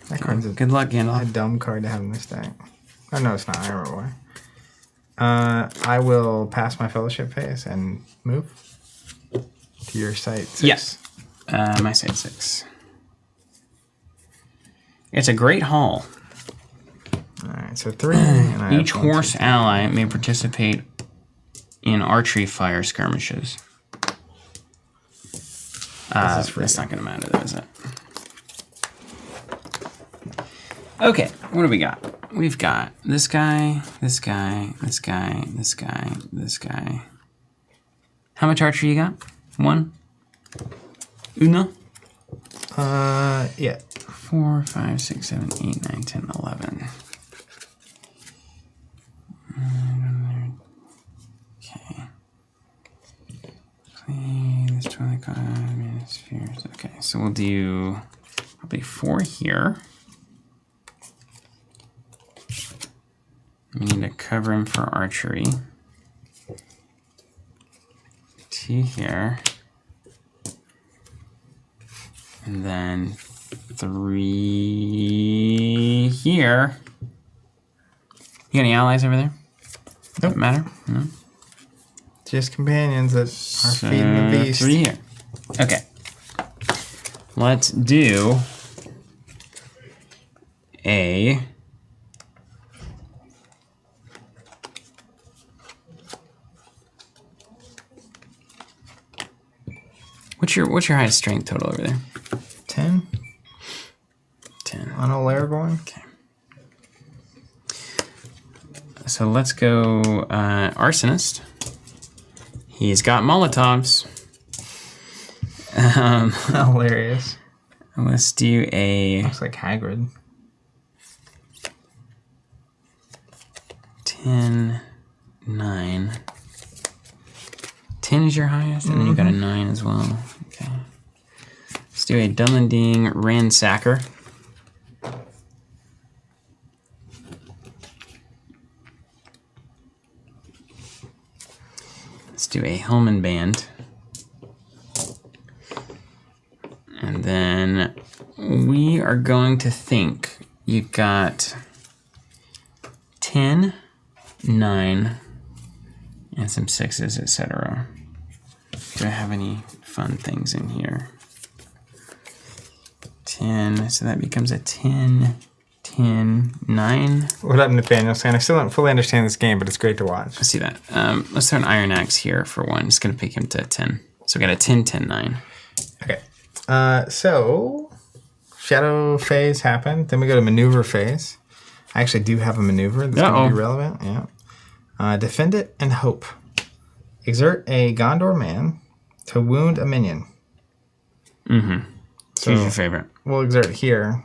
That card's a Good luck, Gandalf. dumb card to have in this deck. Oh, no, it's not. I remember why. I will pass my fellowship phase and move to your site 6. Yes. My site 6. It's a great haul. All right, so 3. And I Each have 1, horse 2, ally may participate in archery fire skirmishes. That's not going to matter, though, is it? Okay, what do we got? We've got this guy, this guy, this guy, this guy, this guy. How much archery you got? 1? Uno? Yeah. 4, 5, 6, 7, 8, 9, 10, 11. Okay. Play this 25 minutes spheres. Okay, so we'll do probably 4 here. We need to cover him for archery. 2 here. And then 3 here. You got any allies over there? Doesn't matter. No. Just companions that are feeding the beast. 3 here. Okay. Let's do a What's your highest strength total over there? 10 10. on a Laragorn. Okay. So let's go Arsonist. He's got Molotovs. Hilarious. Let's do a Looks like Hagrid. 10, 9. 10 is your highest, and then you got a 9 as well. Okay. Let's do a Dunlending Ransacker. Let's do a Hellman Band. And then we are going to think you've got 10, 9, and some 6s, etc. Do I have any fun things in here? 10, so that becomes a 10, 10, 9. What up, Nathaniel? Saying I still don't fully understand this game, but it's great to watch. Let's see that. Let's throw an Iron Axe here for 1. It's going to pick him to 10. So we got a 10, 10, 9. Okay. So Shadow phase happened. Then we go to Maneuver phase. I actually do have a maneuver that's going to be relevant. Yeah. Defend it and hope. Exert a Gondor man to wound a minion. Mm-hmm. So Who's your favorite? We'll exert it here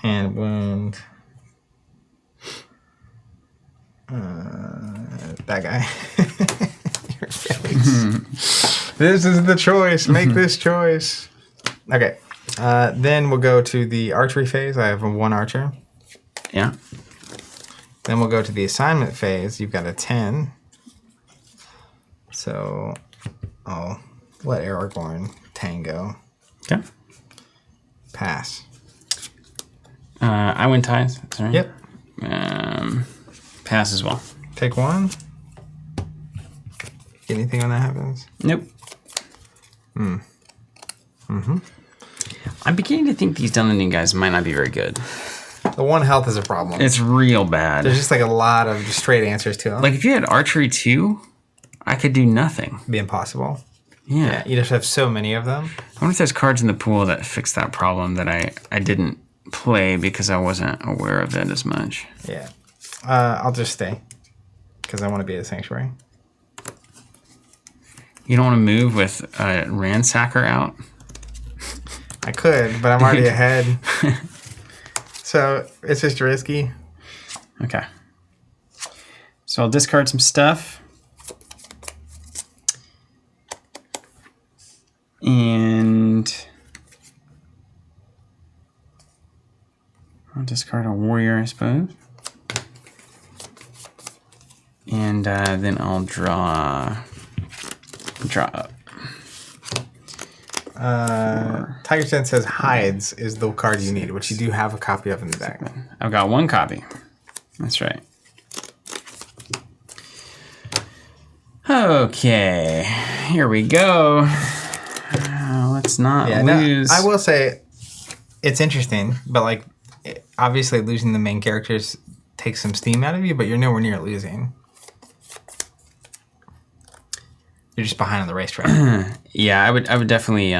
and wound that guy. Your face. This is the choice. Make this choice. Okay. Then we'll go to the archery phase. I have 1 archer. Yeah. Then we'll go to the assignment phase. You've got a 10. So I'll let Aragorn tango. Okay. Pass. I win ties. Sorry. Yep. Pass as well. Take 1. Anything when that happens? Nope. I'm beginning to think these Dunlending guys might not be very good. The 1 health is a problem. It's real bad. There's just like a lot of just straight answers to them. Like if you had archery 2, I could do nothing. It'd be impossible. Yeah. Yeah, you just have so many of them. I wonder if there's cards in the pool that fix that problem that I didn't play because I wasn't aware of it as much. Yeah. I'll just stay because I want to be at the sanctuary. You don't want to move with Ransacker out? I could, but I'm already ahead. So it's just risky. Okay. So I'll discard some stuff. And I'll discard a warrior, I suppose. And then I'll draw up. Tiger Sense says hides is the card you need, which you do have a copy of in the deck. I've got one copy. That's right. Okay, here we go. Let's not lose. I will say it's interesting, but like obviously losing the main characters takes some steam out of you, but you're nowhere near losing. You're just behind on the racetrack. Yeah, I would definitely.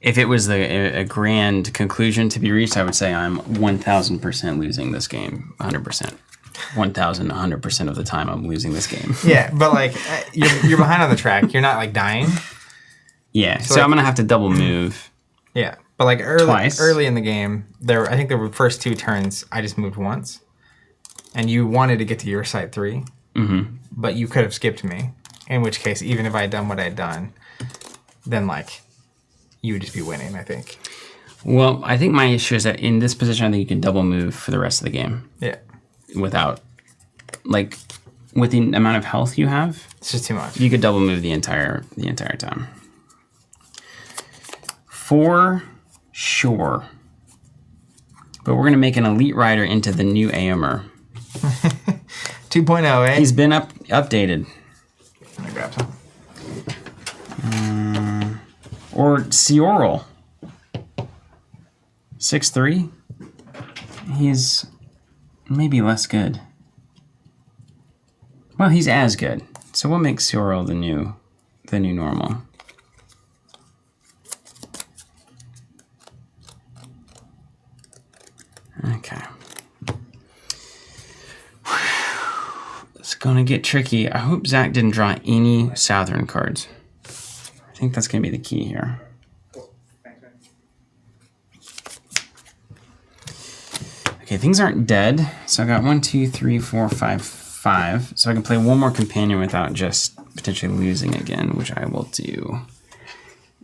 If it was a grand conclusion to be reached, I would say I'm 1,000% losing this game. 100%. 1,100% of the time I'm losing this game. Yeah, but like you're behind on the track. You're not like dying. Yeah, so like, I'm gonna have to double move. Yeah, but like Twice. early in the game, I think the first 2 turns I just moved once, and you wanted to get to your side 3, but you could have skipped me. In which case, even if I had done what I had done, then like you would just be winning. I think. Well, I think my issue is that in this position, I think you can double move for the rest of the game. Yeah. Without, like, with the amount of health you have, It's just too much. you could double move the entire time. For sure. But we're gonna make an Elite Rider into the new Aomer. 2.0, eh? He's been updated. I'm gonna grab some. Or Seoral. 6'3". He's maybe less good. Well, he's as good. So we'll make Seoral the new normal. Okay. It's gonna get tricky. I hope Zach didn't draw any Southern cards. I think that's gonna be the key here. Okay, things aren't dead. So I got 1, 2, 3, 4, 5, 5. So I can play one more companion without just potentially losing again, which I will do.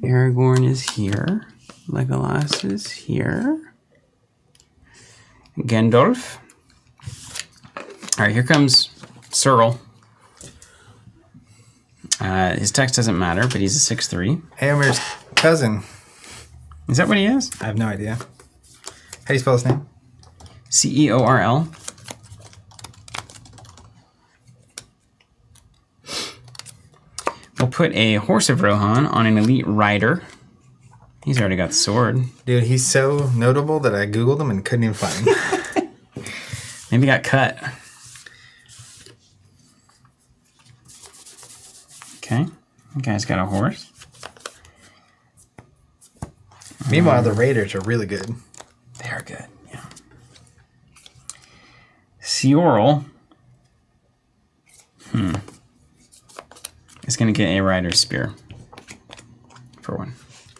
Aragorn is here. Legolas is here. Gandalf. All right, here comes Searle. His text doesn't matter, but he's a 6'3". Aomer's cousin. Is that what he is? I have no idea. How do you spell his name? Ceorl. We'll put a Horse of Rohan on an Elite Rider. He's already got the sword. Dude, he's so notable that I Googled him and couldn't even find him. Maybe got cut. Okay. The guy's got a horse. Meanwhile, the Raiders are really good. They're good, yeah. Seoral. Is going to get a Rider's Spear. For one.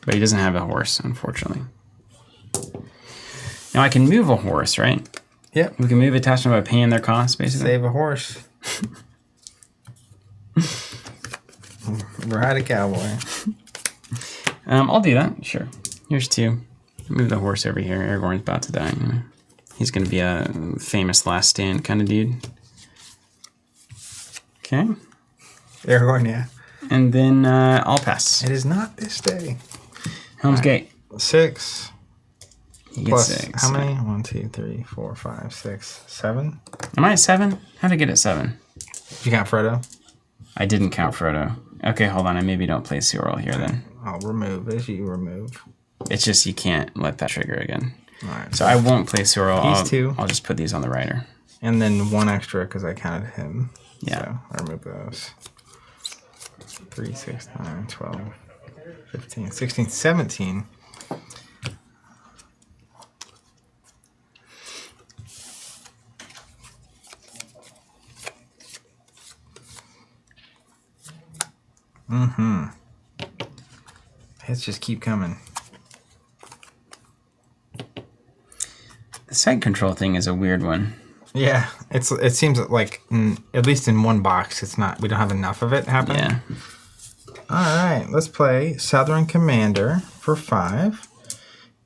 But he doesn't have a horse, unfortunately. Now I can move a horse, right? Yep. We can move attachment by paying their cost, basically. Save a horse. Ride a cowboy. I'll do that, sure. Here's 2. Move the horse over here. Aragorn's about to die. You know. He's going to be a famous last stand kind of dude. Okay. Aragorn, yeah. And then I'll pass. It is not this day. Helm's Gate. 6. He gets Plus, 6. how many? 1, 2, 3, 4, 5, 6, 7. Am I at 7? How'd I get at 7? Did you count Frodo? I didn't count Frodo. Okay, hold on. I maybe don't play Seoral here then. I'll remove as you remove. It's just you can't let that trigger again. All right. So I won't play Seoral. These 2. I'll just put these on the Rider. And then 1 extra because I counted him. Yeah. So I remove those. 3, 6, 9, 12, 15, 16, 17. Hits just keep coming. The site control thing is a weird one. Yeah, it seems like at least in one box, it's not. We don't have enough of it happening. Yeah. All right, let's play Southern Commander for 5.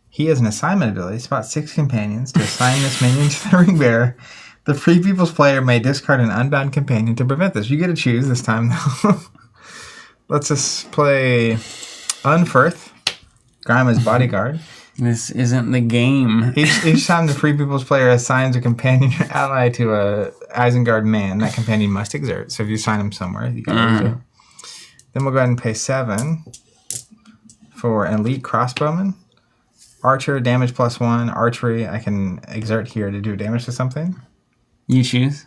He has an assignment ability. Spot 6 companions to assign this minion to the ring bearer. The Free People's player may discard an unbound companion to prevent this. You get to choose this time, though. Let's just play Unferth, Grandma's bodyguard. This isn't the game. Each time the Free People's player assigns a companion ally to a Isengard man, that companion must exert. So if you assign him somewhere, you can exert. Then we'll go ahead and pay 7 for an elite crossbowman. Archer, damage +1. Archery, I can exert here to do damage to something. You choose.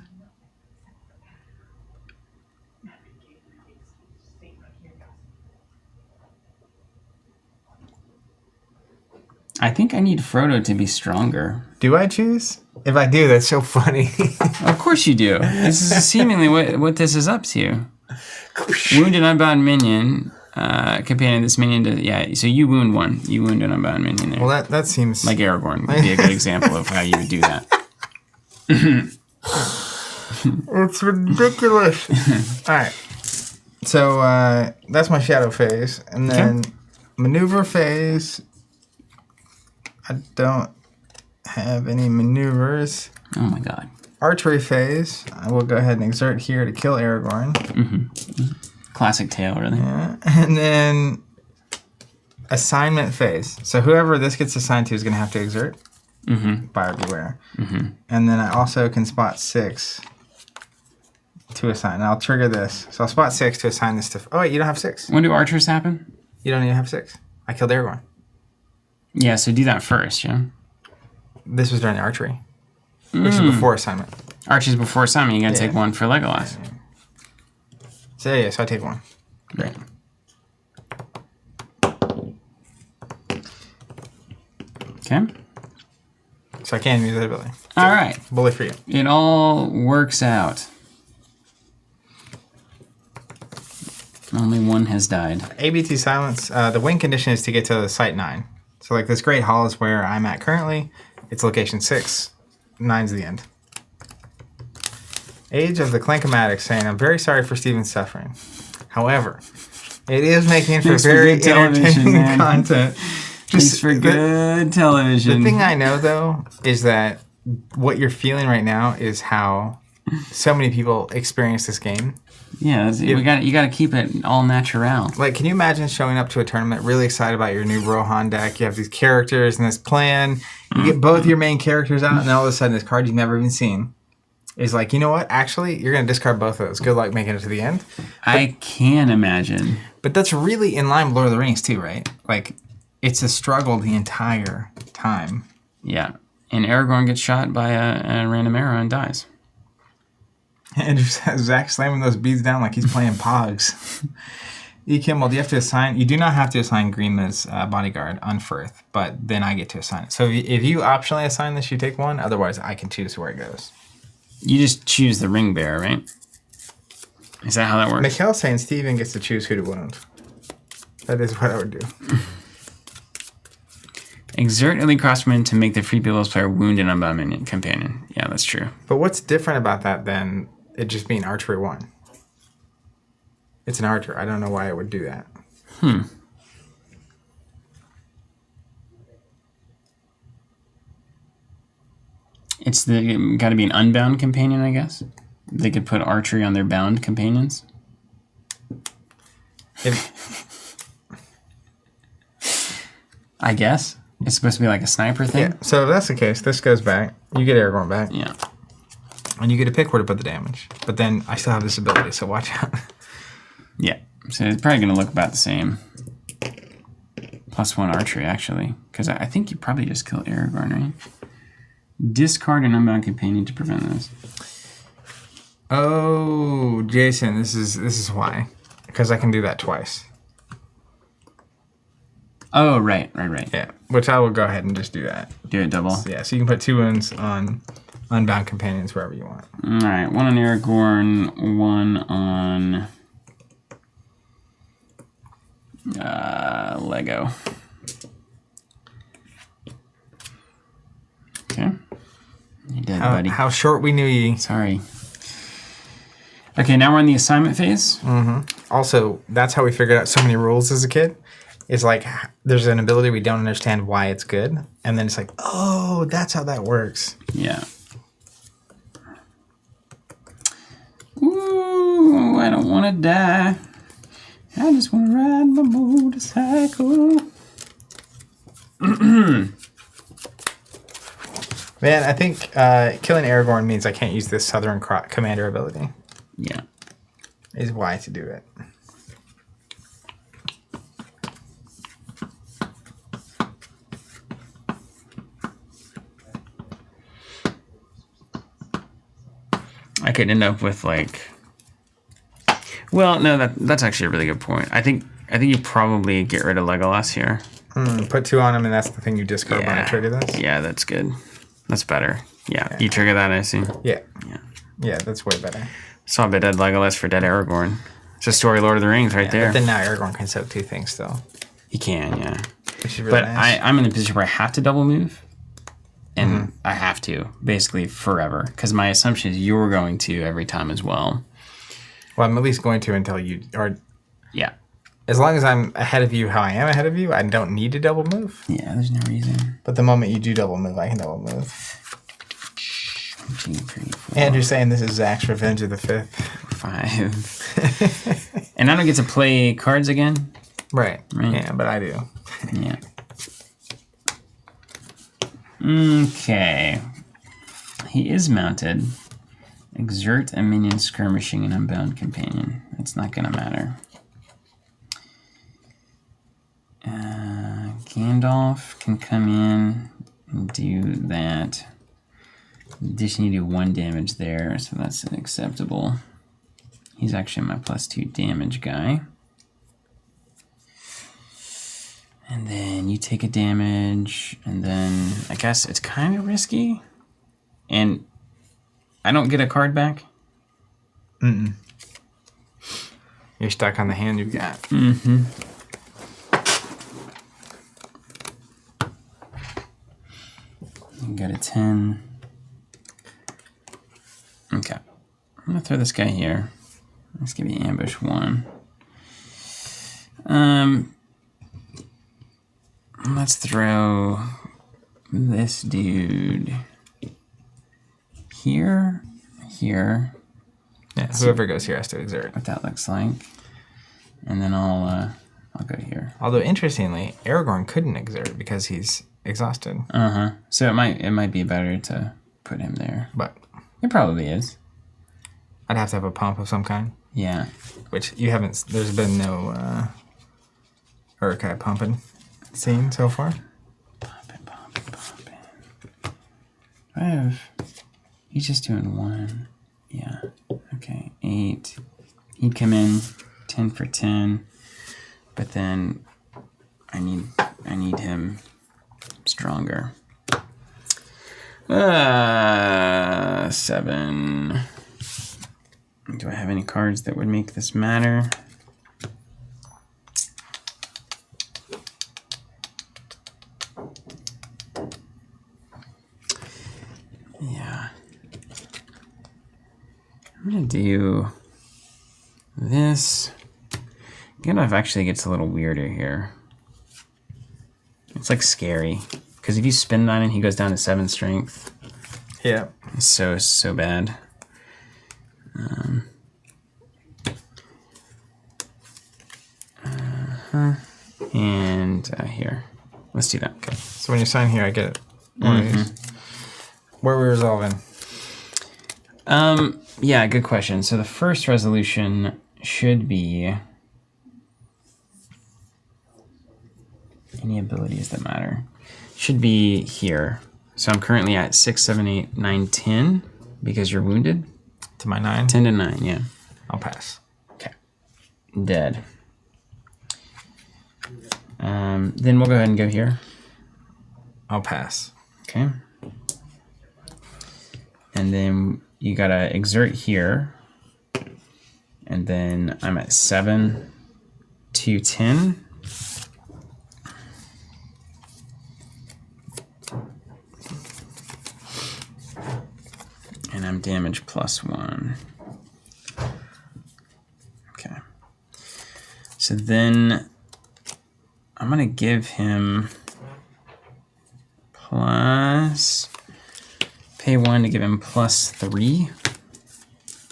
I think I need Frodo to be stronger. Do I choose? If I do, that's so funny. Of course you do. This is seemingly what this is up to. Wounded unbound minion. Companion this minion to... Yeah, so you wound one. You wound an unbound minion there. Well, that seems... Like Aragorn would be a good example of how you would do that. It's ridiculous. All right. So that's my shadow phase. And then maneuver phase... I don't have any maneuvers. Oh my god. Archery phase. I will go ahead and exert here to kill Aragorn. Classic tale, really. Yeah. And then assignment phase. So whoever this gets assigned to is going to have to exert. Buyer beware. And then I also can spot 6 to assign. And I'll trigger this. So I'll spot 6 to assign this to... Oh, wait, you don't have 6. When do archers happen? You don't even have 6. I killed Aragorn. Yeah, so do that first, yeah? This was during the archery. Which is before assignment. Archie's before assignment. You gotta take one for Legolas. So yeah, so I take 1. Great. Okay. So I can use that ability. All right. Bully for you. It all works out. Only one has died. ABT silence. The win condition is to get to site 9. So like this Great Hall is where I'm at currently. It's location 6. 9's the end. Age of the Clankomatic saying, I'm very sorry for Steven's suffering. However, it is making for very entertaining content. Just for good television. The thing I know, though, is that what you're feeling right now is how so many people experience this game. Yeah, you got to keep it all natural. Like, can you imagine showing up to a tournament really excited about your new Rohan deck? You have these characters and this plan. You get both your main characters out, and then all of a sudden this card you've never even seen is like, you know what? Actually, you're going to discard both of those. Good luck making it to the end. I can imagine. But that's really in line with Lord of the Rings, too, right? Like, it's a struggle the entire time. Yeah. And Aragorn gets shot by a random arrow and dies. And just has Zach slamming those beads down like he's playing Pogs. E. Kimmel, do you have to assign? You do not have to assign Greenma's bodyguard, Unferth, but then I get to assign it. So if you optionally assign this, you take 1. Otherwise, I can choose where it goes. You just choose the ring bearer, right? Is that how that works? Mikkel's saying Steven gets to choose who to wound. That is what I would do. Exert elite crossman to make the Free People's player wound an unbound minion companion. Yeah, that's true. But what's different about that than it just being archery 1? It's an archer. I don't know why I would do that. It's got to be an unbound companion, I guess. They could put archery on their bound companions. I guess. It's supposed to be like a sniper thing? Yeah, so if that's the case, this goes back. You get Aragorn back. Yeah. And you get to pick where to put the damage. But then I still have this ability, so watch out. Yeah. So it's probably going to look about the same. +1 archery, actually. Because I think you probably just killed Aragorn, right? Discard an unbound companion to prevent this. Oh, Jason, this is why. Because I can do that twice. Oh, right. Yeah, which I will go ahead and just do that. Do it double. Yeah, so you can put 2 wounds on unbound companions wherever you want. All right, 1 on Aragorn, 1 on Lego. Okay. You did, buddy. How short we knew ye. Sorry. Okay, now we're in the assignment phase. Also, that's how we figured out so many rules as a kid. It's like there's an ability we don't understand why it's good, and then it's like, oh, that's how that works. Yeah. Ooh, I don't want to die. I just want to ride my motorcycle. Man, I think killing Aragorn means I can't use this Southern Commander ability. Yeah. Is why to do it. I could end up with like. Well, no, that's actually a really good point. I think you probably get rid of Legolas here. Put 2 on him, and that's the thing you discard when I trigger this. Yeah, that's good. That's better. Yeah, you trigger that, I see. Yeah. Yeah. Yeah, that's way better. Swap a dead Legolas for dead Aragorn. It's a story Lord of the Rings right there. But then now Aragorn can soak 2 things still. He can, yeah. Which is really But nice. I'm in a position where I have to double move. And I have to, basically forever. Because my assumption is you're going to every time as well. Well, I'm at least going to until you are. Yeah. As long as I'm ahead of you how I am ahead of you, I don't need to double move. Yeah, there's no reason. But the moment you do double move, I can double move. 1, 2, 3, 4, Andrew's saying this is Zach's Revenge of the Fifth. 5. And I don't get to play cards again? Right. Right. Yeah, but I do. Yeah. Okay. He is mounted. Exert a minion skirmishing an unbound companion. It's not going to matter. Gandalf can come in and do that. In addition, you do 1 damage there, so that's acceptable. He's actually my +2 damage guy. And then you take a damage, and then I guess it's kind of risky. And I don't get a card back. You're stuck on the hand you've got. You got a 10. Okay. I'm going to throw this guy here. Let's give you ambush 1. Let's throw this dude here. Yeah, whoever goes here has to exert. What that looks like. And then I'll go here. Although, interestingly, Aragorn couldn't exert because he's exhausted. So it might be better to put him there. But It probably is. I'd have to have a pump of some kind. Yeah. Which you haven't. There's been no Uruk-hai pumping scene so far. Poppin'. He's just doing 1. Yeah. Okay. 8. He'd come in 10 for 10. But then I need him stronger. 7. Do I have any cards that would make this matter? Yeah. I'm going to do this. Gandalf actually gets a little weirder here. It's like scary. Because if you spin 9 and he goes down to 7 strength. Yeah. It's so bad. And here. Let's do that. Okay. So when you sign here, I get it. One of these. Where are we resolving? Yeah, good question. So the first resolution should be any abilities that matter. Should be here. So I'm currently at 6, 7, 8, 9, 10 because you're wounded. To my 9? 10 to 9, yeah. I'll pass. Okay. Dead. Then we'll go ahead and go here. I'll pass. Okay. And then you gotta exert here. And then I'm at 7 to 10. I'm damage +1. Okay. So then I'm going to give him pay 1 to give him +3.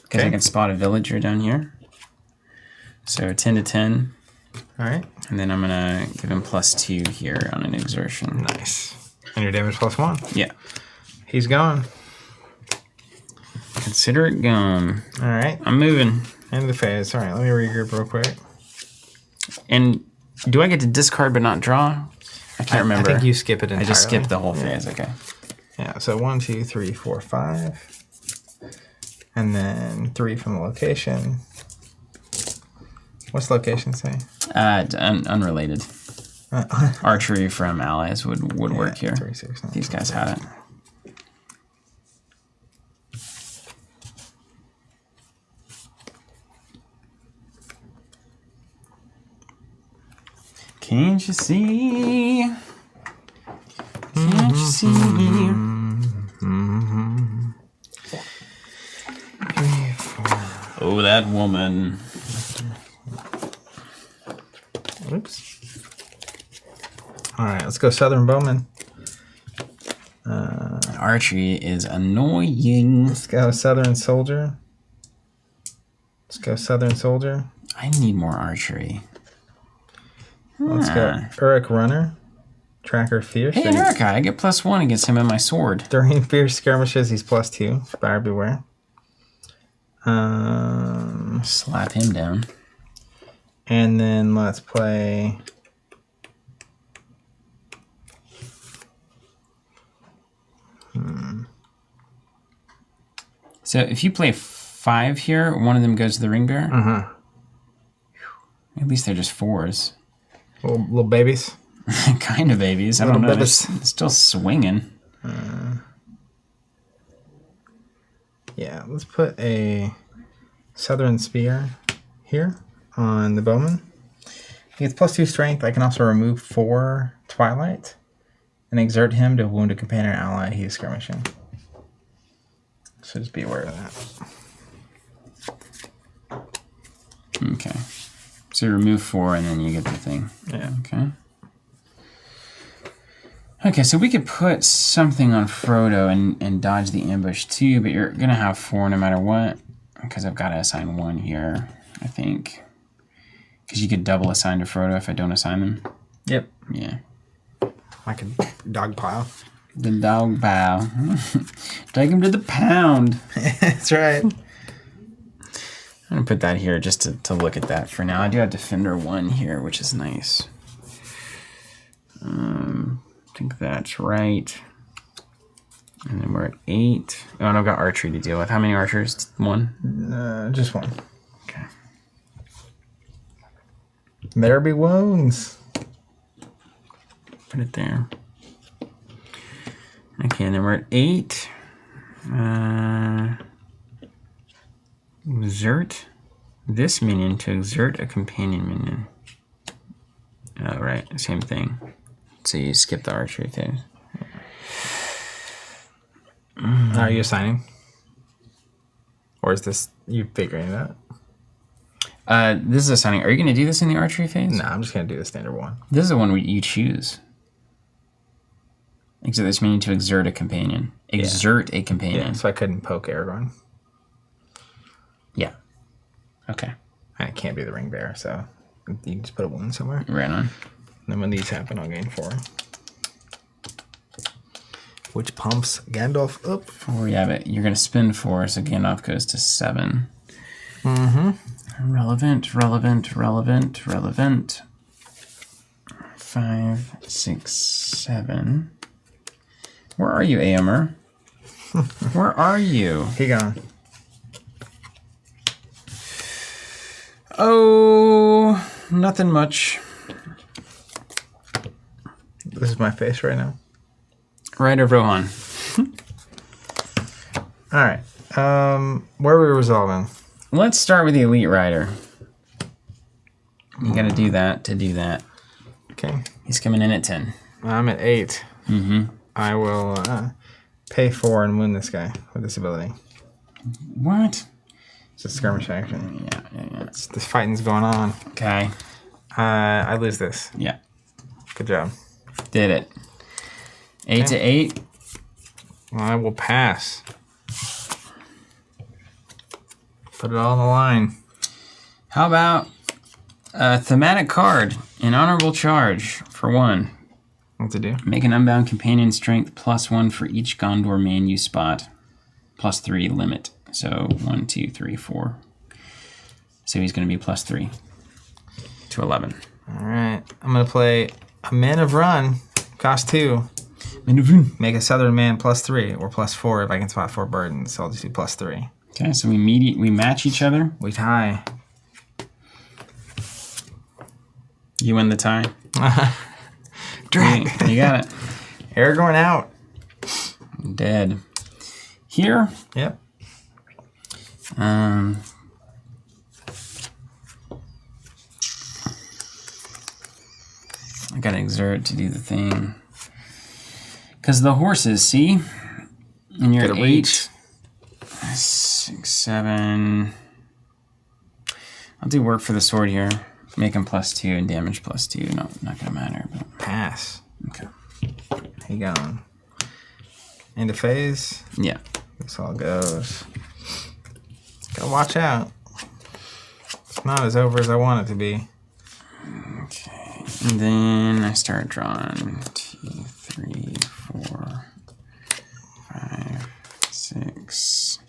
Because I can spot a villager down here. So 10 to 10. All right. And then I'm going to give him +2 here on an exertion. Nice. And your damage +1. Yeah. He's gone. Consider it gone. All right. I'm moving. End of the phase. All right, let me regroup real quick. And do I get to discard but not draw? I can't remember. I think you skip it entirely. I just skipped the whole phase. Okay. Yeah, so 1, 2, 3, 4, 5. And then 3 from the location. What's the location say? Unrelated. Archery from allies would work here. 3, 6, 9, These guys had it. Can't you see? Can't you see? Oh, that woman. Oops. All right, let's go Southern Bowman. Archery is annoying. Let's go Southern Soldier. Let's go Southern Soldier. I need more archery. Let's go Uruk Runner. Tracker Fierce. Hey, America, I get +1 against him and my sword. During fierce skirmishes, he's +2. Buyer beware. Slap him down. And then let's play. So if you play 5 here, one of them goes to the ring bearer. At least they're just 4s. Little babies. Kind of babies. I don't know. They're still swinging. Yeah, let's put a Southern Spear here on the Bowman. He gets +2 strength. I can also remove 4 Twilight and exert him to wound a companion or ally he is skirmishing. So just be aware of that. Okay. So you remove 4 and then you get the thing. Yeah. Okay. Okay, so we could put something on Frodo and dodge the ambush too, but you're going to have 4 no matter what, because I've got to assign 1 here, I think. Because you could double assign to Frodo if I don't assign them. Yep. Yeah. I can dog pile. The dog bow. Take him to the pound. That's right. I'm going to put that here just to look at that for now. I do have Defender 1 here, which is nice. I think that's right. And then we're at 8. Oh, and I've got archery to deal with. How many archers? 1? Just 1. Okay. There be wounds. Put it there. Okay, and then we're at 8. Exert this minion to exert a companion minion. Oh, right. Same thing. So you skip the archery phase. Are you assigning? Or is this you figuring it out? This is assigning. Are you going to do this in the archery phase? No, I'm just going to do the standard one. This is the one where you choose. Exert this minion to exert a companion. Exert a companion. Yeah, so I couldn't poke Aragorn. Yeah. Okay. And it can't be the ring bearer, so you can just put a 1 somewhere. Right on. And then when these happen, I'll gain 4. Which pumps Gandalf up. 4, yeah, but you're going to spend 4, so Gandalf goes to 7. Relevant, relevant, relevant, relevant. 5, 6, 7. Where are you, Aomer? Where are you? He gone. Oh, nothing much. This is my face right now. Right of Rohan. All right. Where are we resolving? Let's start with the Elite Rider. You got to do that to do that. Okay. He's coming in at 10. I'm at 8. I will pay 4 and win this guy with this ability. What? It's a skirmish action. Yeah. This fighting's going on. Okay. I lose this. Yeah. Good job. Did it. 8 to 8. Well, I will pass. Put it all on the line. How about a thematic card, an honorable charge for 1. What to do? Make an unbound companion strength +1 for each Gondor main you spot. +3 limit. So 1, 2, 3, 4. So he's going to be +3 to 11. All right. I'm going to play a Man of Run. Cost 2. Make a Southern Man +3 or +4 if I can spot 4 burdens. So I'll just do +3. Okay, so we match each other. We tie. You win the tie. Drag. You got it. Aragorn out. Dead. Here. Yep. I gotta exert to do the thing. Because the horses, see? And you're at 8, 6, 7. I'll do work for the sword here. Make him +2 and damage +2. No, not gonna matter. But. Pass. Okay. He gone. Into phase. Yeah. This all goes. Gotta watch out. It's not as over as I want it to be. Okay. And then I start drawing 2, 3, 4, 5, 6,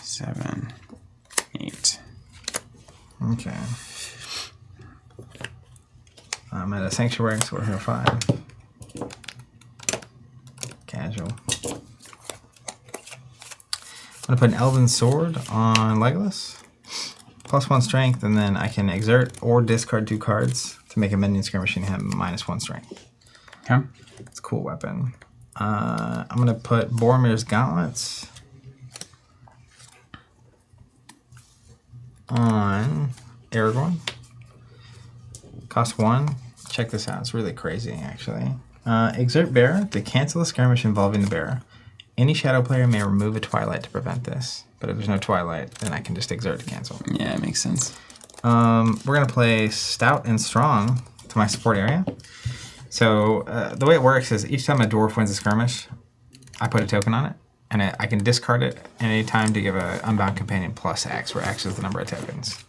7, 8. Okay. I'm at a sanctuary, so we're here 5. Casual. I'm gonna put an Elven Sword on Legolas. +1 strength, and then I can exert or discard 2 cards to make a minion skirmishing him -1 strength. Okay. It's a cool weapon. I'm gonna put Boromir's Gauntlets on Aragorn. Cost 1. Check this out. It's really crazy, actually. Exert Bearer to cancel a skirmish involving the bearer. Any shadow player may remove a Twilight to prevent this. But if there's no Twilight, then I can just exert to cancel. Yeah, it makes sense. We're going to play Stout and Strong to my support area. So the way it works is each time a dwarf wins a skirmish, I put a token on it. And I can discard it at any time to give an Unbound Companion +X, where X is the number of tokens.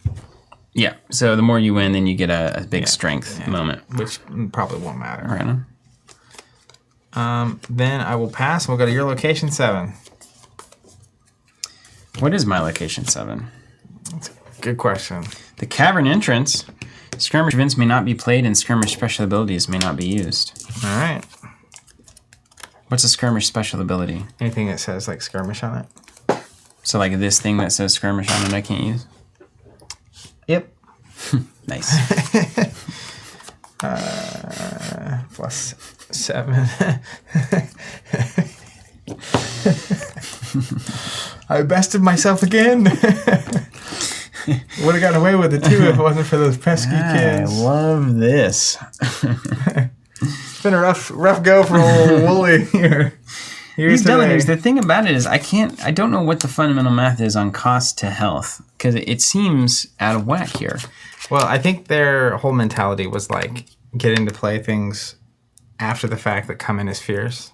Yeah, so the more you win, then you get a big strength moment. Which probably won't matter. Right on. Then I will pass, and we'll go to your location 7. What is my location 7? That's a good question. The cavern entrance. Skirmish events may not be played, and skirmish special abilities may not be used. All right. What's a skirmish special ability? Anything that says, like, skirmish on it? So, like this thing that says skirmish on it, I can't use? Yep. Nice. +7. I bested myself again. Would have gotten away with it too if it wasn't for those pesky kids. I love this. It's been a rough go for old Wooly here. These Delliners, the thing about it is I don't know what the fundamental math is on cost to health, because it seems out of whack here. Well, I think their whole mentality was like get into play things after the fact that come in as fierce,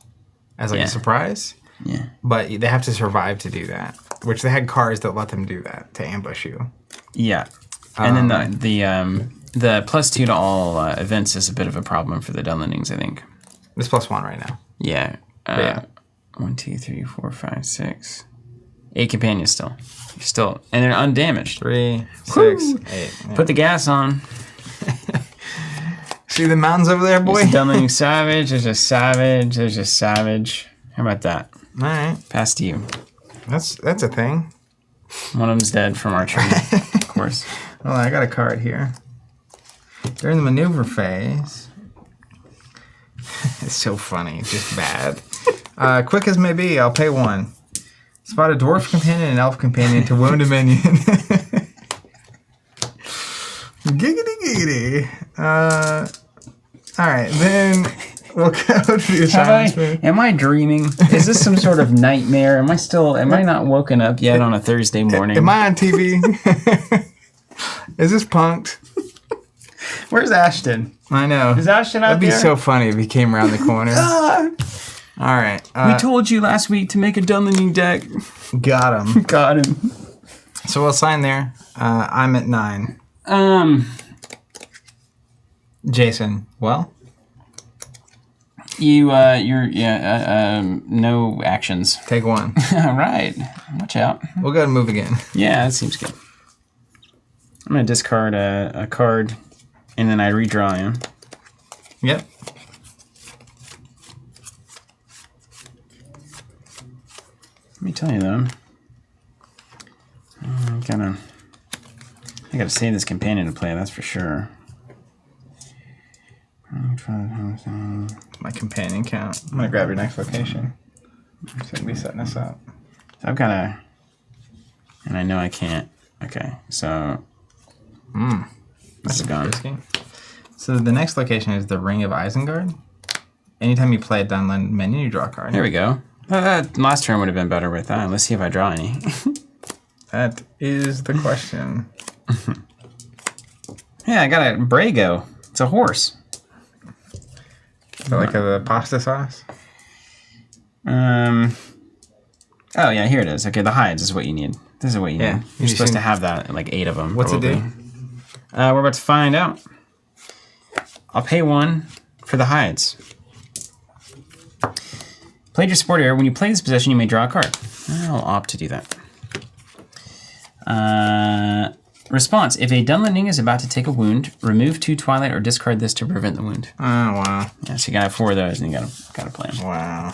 as like a surprise. Yeah. But they have to survive to do that, which they had cards that let them do that, to ambush you. Yeah. And then the +2 to all events is a bit of a problem for the Dunlendings, I think. It's +1 right now. Yeah. Yeah. 1, 2, 3, 4, 5, 6. 8 companions still. And they're undamaged. 3, 6, Woo! 8. Yeah. Put the gas on. See the mountains over there, boy? There's a Dunlending Savage. There's a Savage. There's a Savage. How about that? All right. Pass to you. That's a thing. One of them's dead from archery, of course. Well, I got a card here. During the maneuver phase, it's so funny, just bad. Quick as may be, I'll pay 1. Spot a dwarf companion and an elf companion to wound a minion. Giggity giggity. All right, then We'll go to the assignment screen. Am I dreaming? Is this some sort of nightmare? Am I not woken up yet on a Thursday morning? Am I on TV? Is this punked? Where's Ashton? I know. Is Ashton out That'd be there? so funny if he came around the corner. All right. We told you last week to make a Dunleaving deck. Got him. Got him. So we'll sign there. I'm at 9. Jason, well? You're no actions. Take 1. All right. Watch out. We'll go and move again. Yeah, that seems good. I'm going to discard a card, and then I redraw him. Yep. Let me tell you, though. I gotta save this companion to play, that's for sure. My companion count. I'm going to grab your next location. So we'll be setting this up. So I've got to... And I know I can't. Okay, so... This is gone. Risky. So the next location is the Ring of Isengard. Anytime you play a Dunland menu, you draw a card. There we go. Last turn would have been better with that. Let's see if I draw any. That is the question. Yeah, I got a Brago. It's a horse. Is that like the pasta sauce? Oh, yeah, here it is. Okay, the hides is what you need. This is what you need. You're supposed to have that, like 8 of them. What's probably. it do? We're about to find out. I'll pay 1 for the hides. Played your support area. When you play this possession, you may draw a card. I'll opt to do that. Response. If a Dunleaving is about to take a wound, remove 2 Twilight or discard this to prevent the wound. Oh, wow. Yeah, so you gotta have 4 of those and you gotta play them. Wow.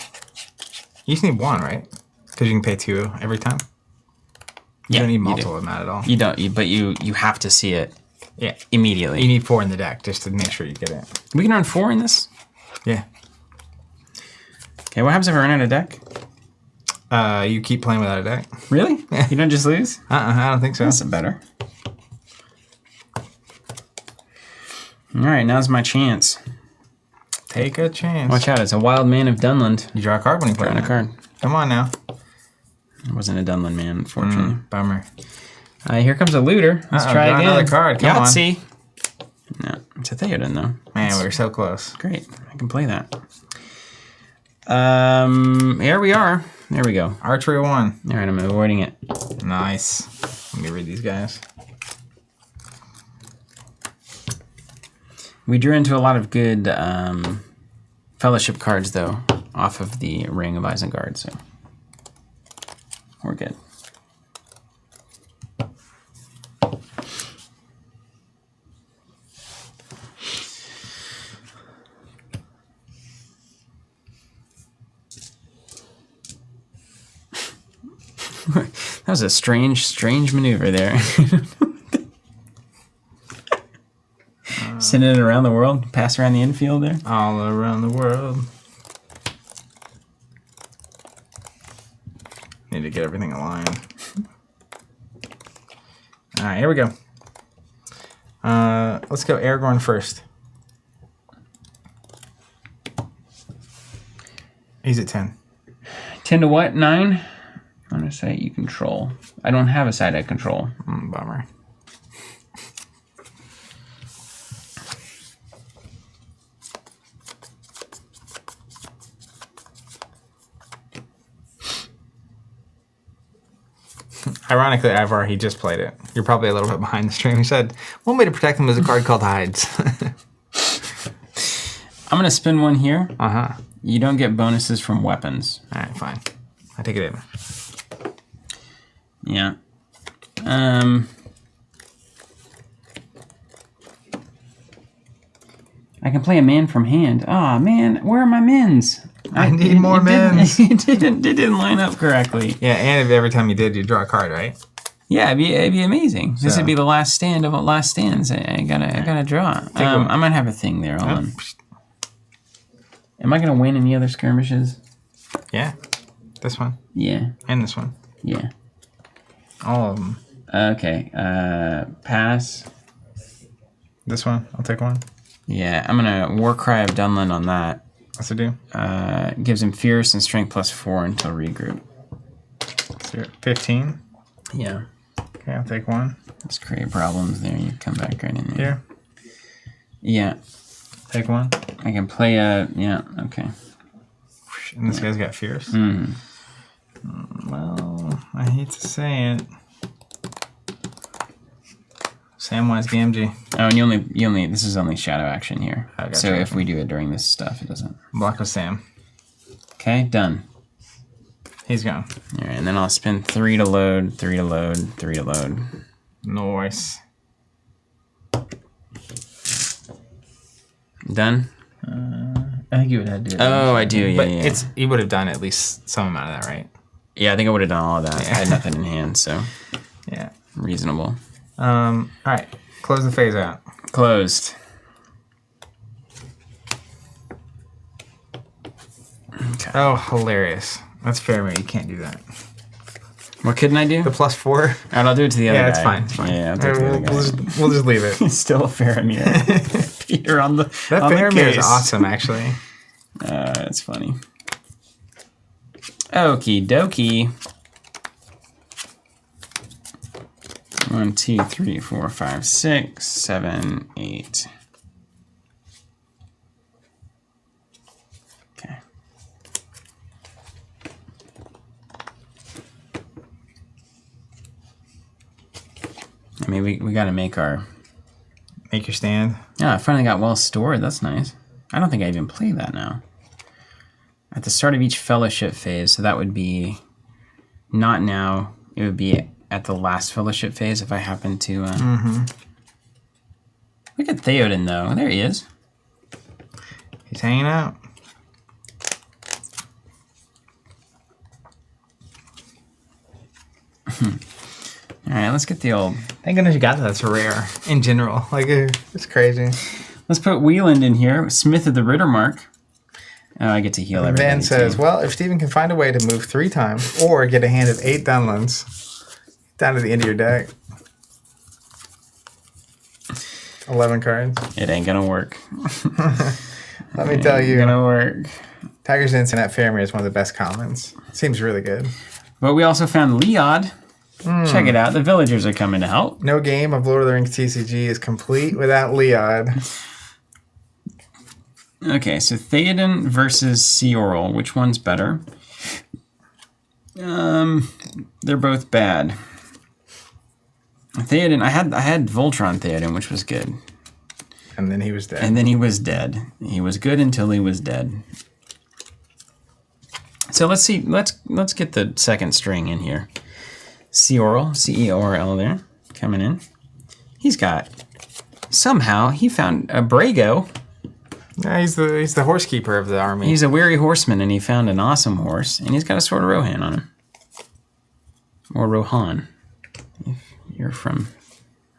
You just need 1, right? Because you can pay 2 every time? You don't need multiple of that at all. You don't, but you have to see it immediately. You need 4 in the deck just to make sure you get it. We can earn 4 in this? Yeah. Okay, what happens if I run out of deck? You keep playing without a deck. Really? You don't just lose? I don't think so. That's better. All right, now's my chance. Take a chance. Watch out, it's a wild man of Dunland. You draw a card when you play Drawing a card. Come on now. I wasn't a Dunland man, unfortunately. Bummer. Here comes a looter. Let's try draw again. another card. Come on. Yahtzee. No, it's a Theoden, though. Man, we were so close. Great, I can play that. Here we are. There we go. Archery 1. All right, I'm avoiding it. Nice. Let me read these guys. We drew into a lot of good fellowship cards, though, off of the Ring of Isengard, so we're good. That was a strange maneuver there. Sending it around the world, pass around the infield there. All around the world. Need to get everything aligned. All right, here we go. Let's go Aragorn first. He's at 10. 10 to what? 9? I'm going to say you control. I don't have a side I control. Bummer. Ironically, Ivar, he just played it. You're probably a little bit behind the stream. He said, one way to protect them is a card called Hides. I'm going to spin 1 here. Uh-huh. You don't get bonuses from weapons. All right, fine. I take it in. Yeah. I can play a man from hand. Aw, man, where are my mins? I need more mins. It didn't line up correctly. Yeah, and if every time you did, you draw a card, right? Yeah, it'd be amazing. This would be the last stand of last stands. I gotta draw. I might have a thing there. Hold on. Am I gonna win any other skirmishes? Yeah. This one. Yeah. And this one. Yeah. All of them. Okay. Pass. This one. I'll take one. Yeah, I'm gonna Warcry of Dunland on that. What's it do? Gives him fierce and strength +4 until regroup. 15. Yeah. Okay, I'll take one. Let's create problems there. You come back right in there. Here. Yeah. Take one. I can play a... Yeah, okay. And this guy's got fierce. Well, I hate to say it. Samwise Gamgee. Oh, and you only this is only shadow action here. I So gotcha. if we do it during this stuff, it doesn't. Block with Sam. Okay, done. He's gone. All right, and then I'll spend 3 to load, 3 to load, 3 to load. Nice. Done? I think you would have to do it. Oh, I do, yeah, But yeah. you would have done at least some amount of that, right? Yeah, I think I would have done all of that. Yeah. I had nothing in hand, so Yeah. reasonable. All right. Close the phase out. Closed. Okay. Oh, hilarious. That's fair, mate. You can't do that. What couldn't I do? The +4. All right, I'll do it to the other guy. Yeah, it's fine. It's fine. Yeah, I'll do it to the other guy. We'll just leave it. It's still a Faramir. Peter on the That on the Faramir is case. awesome, actually. It's funny. Okie dokie. 1, 2, 3, 4, 5, 6, 7, 8. Okay. I mean, we got to make our... Make your stand. Yeah, I finally got well stored. That's nice. I don't think I even play that now. At the start of each fellowship phase, so that would be not now. It would be at the last fellowship phase if I happen to. Look at Theoden though. There he is. He's hanging out. All right, let's get the old. Thank goodness you got that. It's rare in general. Like, it's crazy. Let's put Wieland in here. Smith of the Rittermark. Oh, I get to heal everybody. Van says, too. well, if Steven can find a way to move 3 times or get a hand of 8 Dunlands down to the end of your deck. 11 cards. It ain't gonna work. Let me tell you, Gonna work. Tiger's Instant at Faramir is one of the best commons. Seems really good. But we also found Leod. Check it out. The villagers are coming to help. No game of Lord of the Rings TCG is complete without Leod. Okay, so Theoden versus Seoral. Which one's better? They're both bad. Theoden, I had Voltron Theoden, which was good. And then he was dead. And then he was dead. He was good until he was dead. So let's see. Let's get the second string in here. Seoral, C-E-O-R-L there, coming in. He's got somehow he found a Brago. Yeah, he's the horse keeper of the army. He's a weary horseman, and he found an awesome horse, and he's got a Sword of Rohan on him. Or Rohan, if you're from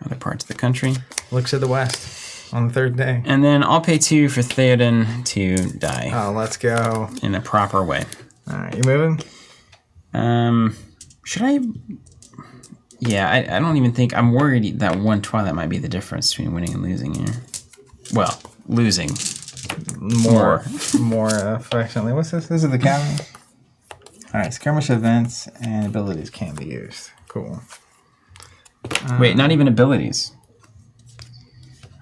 other parts of the country. Looks to the west on the 3rd day. And then I'll pay 2 for Theoden to die Oh, let's go. in a proper way. All right, you moving? Should I? Yeah, I don't even think... I'm worried that 1 Twilight might be the difference between winning and losing here. Well, losing. More affectionately. What's this? This is the cabinet. All right, skirmish events and abilities can be used. Cool. Wait, not even abilities.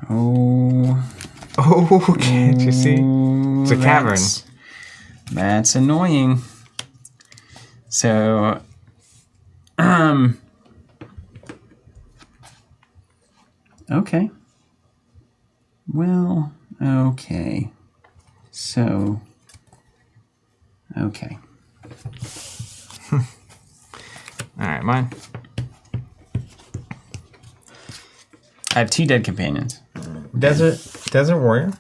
Oh, can't you see? It's a cavern. That's annoying. So, okay. Well, okay. So, okay. All right, mine. I have 2 dead companions. Desert Warrior.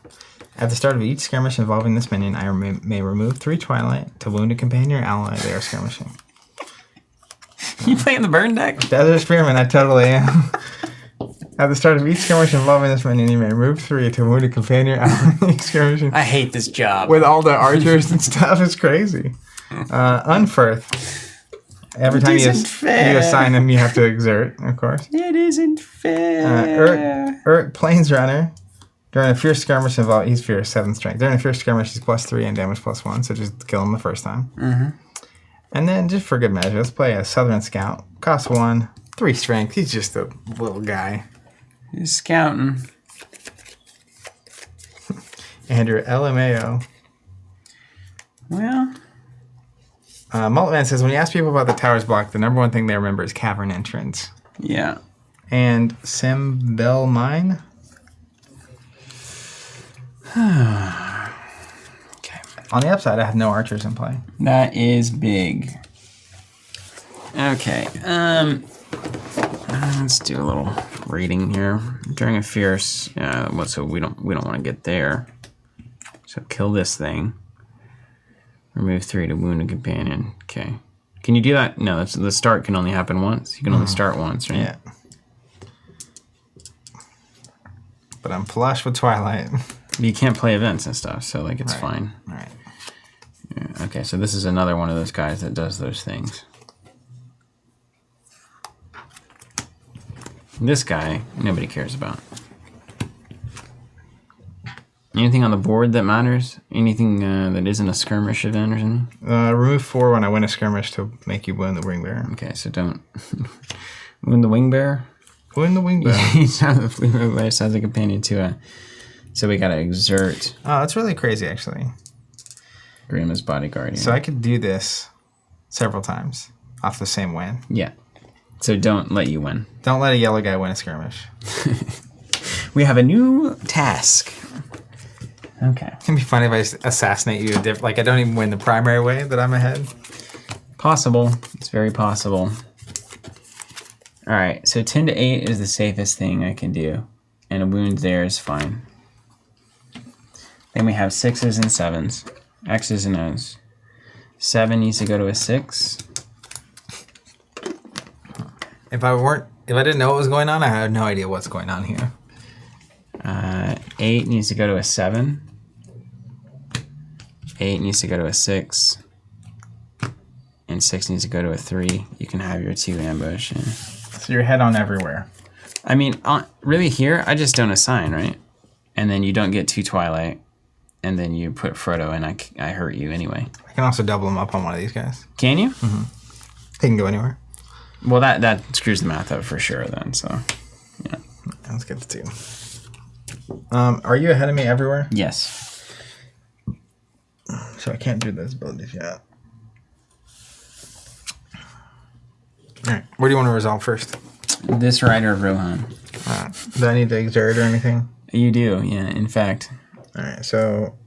At the start of each skirmish involving this minion, I may remove 3 Twilight to wound a companion or ally they are skirmishing. You playing the burn deck? Desert Spearman, I totally am. At the start of each skirmish involving this minion, you may remove 3 to wound a companion or ally skirmishing. I hate this job. With all the archers and stuff, it's crazy. Unferth. Every time you assign them, you have to exert, of course. It isn't fair. Urk Planesrunner. During a fierce skirmish involved, he's fierce, 7 strength. During a fierce skirmish, he's +3 and damage +1, so just kill him the first time. Mm-hmm. And then, just for good measure, let's play a Southern Scout. Cost 1, 3 strength. He's just a little guy. He's scouting. And your LMAO. Well, Mulletman says, when you ask people about the tower's block, the #1 thing they remember is cavern entrance. yeah. And Simbel Mine. Okay. On the upside, I have no archers in play. That is big. Okay. Let's do a little reading here. During a fierce, so we don't want to get there. So kill this thing. Remove 3 to wound a companion. Okay. Can you do that? No, that's, the start can only happen once. You can only start once, right? Yeah. But I'm flush with Twilight. You can't play events and stuff, so like it's fine. All right. Yeah, okay, so this is another one of those guys that does those things. This guy, nobody cares about. Anything on the board that matters? Anything that isn't a skirmish event or something? Remove 4 when I win a skirmish to make you wound the wing bear. Okay, so don't wound the wing bear. Wound the wing bear. Each time the wing bear has a companion to a. So we gotta exert Oh, that's really crazy, actually. Grima's bodyguard. So I could do this several times off the same win. Yeah. So don't let you win. Don't let a yellow guy win a skirmish. We have a new task. Okay. It'd be funny if I assassinate you like I don't even win the primary way that I'm ahead. Possible. It's very possible. All right. So 10 to 8 is the safest thing I can do, and a wound there is fine. Then we have 6s and 7s, X's and O's. 7 needs to go to a 6. If I didn't know what was going on, I had no idea what's going on here. 8 needs to go to a 7. 8 needs to go to a 6. And 6 needs to go to a 3. You can have your 2 ambush. Yeah. So you're head on everywhere. I mean, really here, I just don't assign, right? And then you don't get 2 Twilight. And then you put Frodo and I hurt you anyway. I can also double him up on one of these guys. Can you? Mm-hmm. He can go anywhere. Well, that screws the math up for sure then, so, yeah. Let's get the 2. Are you ahead of me everywhere? Yes. So I can't do those abilities yet. Alright, where do you want to resolve first? This Rider of Rohan. Do I need to exert or anything? You do, yeah, in fact. Alright, so...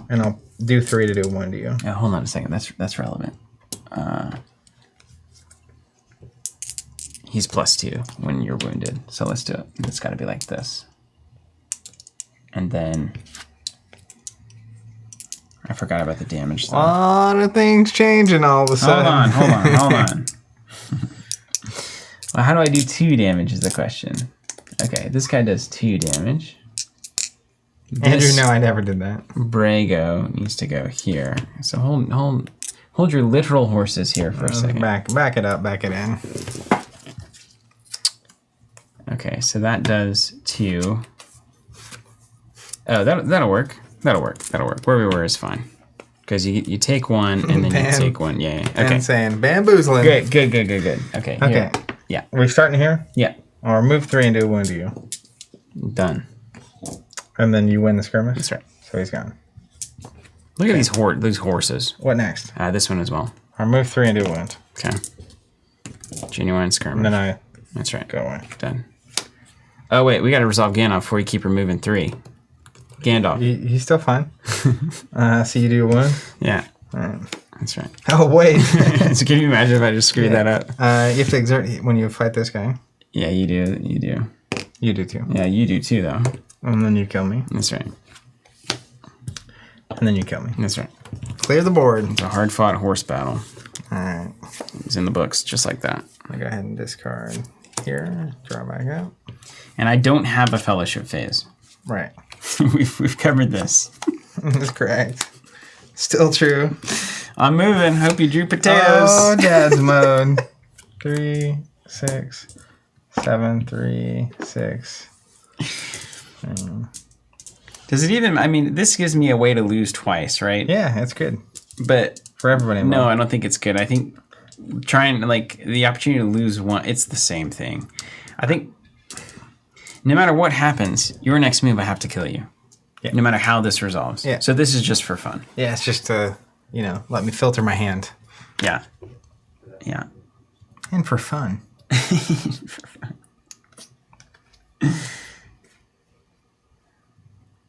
And I'll do 3 to do 1 to you. Hold on a second, that's relevant. He's +2 when you're wounded, so let's do it. It's got to be like this. And then... I forgot about the damage stuff. A lot of things changing all of a sudden. Hold on. Well, how do I do 2 damage is the question. Okay, this guy does 2 damage. Andrew, no, I never did that. Brago needs to go here. So hold your literal horses here for a second. Back it up, back it in. Okay, so that does 2. Oh, that'll work. That'll work. Where we were is fine. Because you take 1 and then you take 1. Yeah. Okay. And saying bamboozling. Good. Okay. Okay. Here. Yeah. We're starting here? Yeah. Or move 3 and do 1 to you. Done. And then you win the skirmish? That's right. So he's gone. Look at these horses. What next? This one as well. Or move 3 and do 1. Okay. Genuine skirmish. And then I That's right. go away. Done. Oh, wait. We got to resolve Gandalf before you keep removing 3. Gandalf. He's still fine. So you do 1? Yeah. All right. That's right. Oh, wait. So can you imagine if I just screwed that up? You have to exert when you fight this guy. Yeah, you do. You do too. Yeah, you do too, though. And then you kill me. That's right. And then you kill me. That's right. Clear the board. It's a hard-fought horse battle. All right. It's in the books, just like that. I go ahead and discard here. Draw back out. And I don't have a fellowship phase. Right. we've covered this. That's correct. Still true. I'm moving. Hope you drew potatoes. Oh, dad's mode. 3, 6, 7, 3, 6. Does it even? I mean, this gives me a way to lose twice, right? Yeah, that's good But for everybody no, involved. I don't think it's good. I think trying like the opportunity to lose one, it's the same thing. I think no matter what happens, your next move, I have to kill you. Yeah. No matter how this resolves. Yeah. So this is just for fun. Yeah, it's just to, let me filter my hand. Yeah. Yeah. And for fun.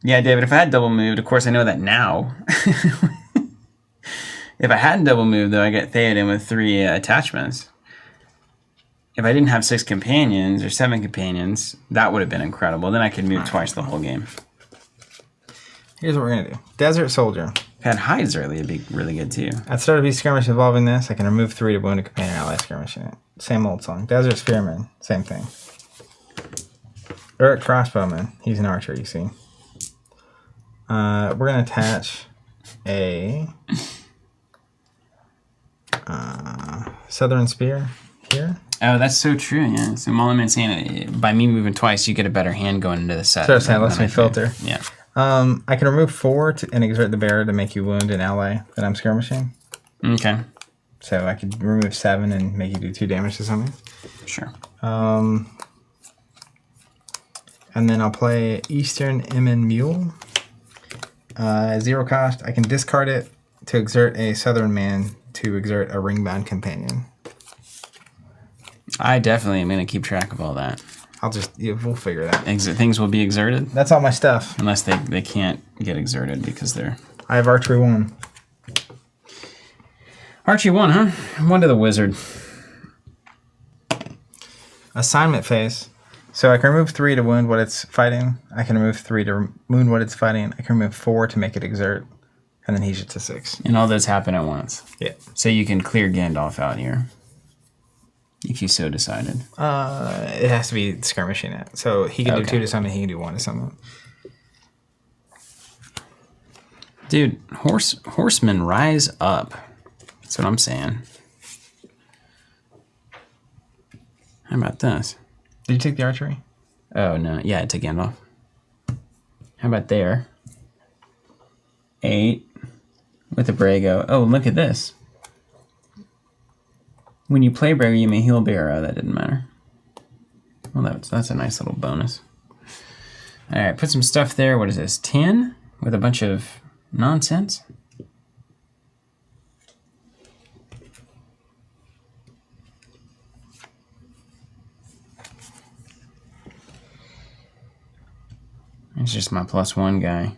Yeah, David, if I had double moved, of course I know that now. If I hadn't double moved, though, I get Theoden with 3 attachments. If I didn't have 6 companions or 7 companions, that would have been incredible. Then I could move twice the whole game. Here's what we're going to do. Desert Soldier. If I had hides early, it'd be really good too. At start of each skirmish involving this, I can remove 3 to wound a companion ally skirmishing it. Same old song. Desert Spearman. Same thing. Eric Crossbowman. He's an archer, you see. We're going to attach a Southern Spear here. Oh, that's so true, yeah. So Mulliman's saying by me moving twice, you get a better hand going into the set. So that lets me filter. Yeah. I can remove 4 and exert the bearer to make you wound an ally that I'm skirmishing. Okay. So I could remove 7 and make you do 2 damage to something. Sure. And then I'll play Eastern Emmen Mule. 0 cost. I can discard it to exert a Southern Man to exert a Ringbound Companion. I definitely am going to keep track of all that. We'll figure it out. Things will be exerted? That's all my stuff. Unless they can't get exerted because they're... I have Archery 1. Archie 1, huh? 1 to the wizard. Assignment phase. So I can remove 3 to wound what it's fighting. I can remove 3 to wound what it's fighting. I can remove 4 to make it exert. And then he's at to 6. And all those happen at once. Yeah. So you can clear Gandalf out here. If you so decided. It has to be skirmishing it. So he can do 2 to summon, he can do 1 to summon. Dude, horsemen rise up. That's what I'm saying. How about this? Did you take the archery? Oh, no. Yeah, I took Gandalf. How about there? 8 with a Brago. Oh, look at this. When you play Brago, you may heal bearer. Oh, that didn't matter. Well, that's a nice little bonus. All right, put some stuff there. What is this? 10 with a bunch of nonsense? It's just my +1 guy.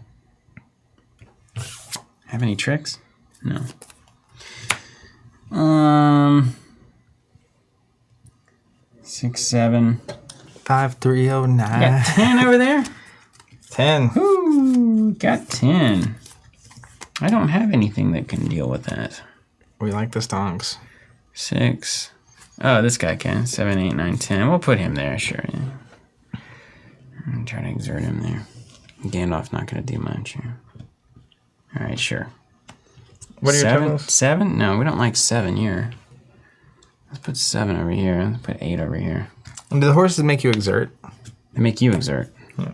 Have any tricks? No. 6, 7. 5, 3, 0, 9. Got 10 over there? 10. Ooh, got 10. I don't have anything that can deal with that. We like the stonks. 6. Oh, this guy can. 7, 8, 9, 10. We'll put him there, sure. Yeah. I'm trying to exert him there. Gandalf's not going to do much here. All right, sure. What are your 7? totals? 7? No, we don't like 7 here. Let's put 7 over here. Let's put 8 over here. And do the horses make you exert? They make you exert. Yeah.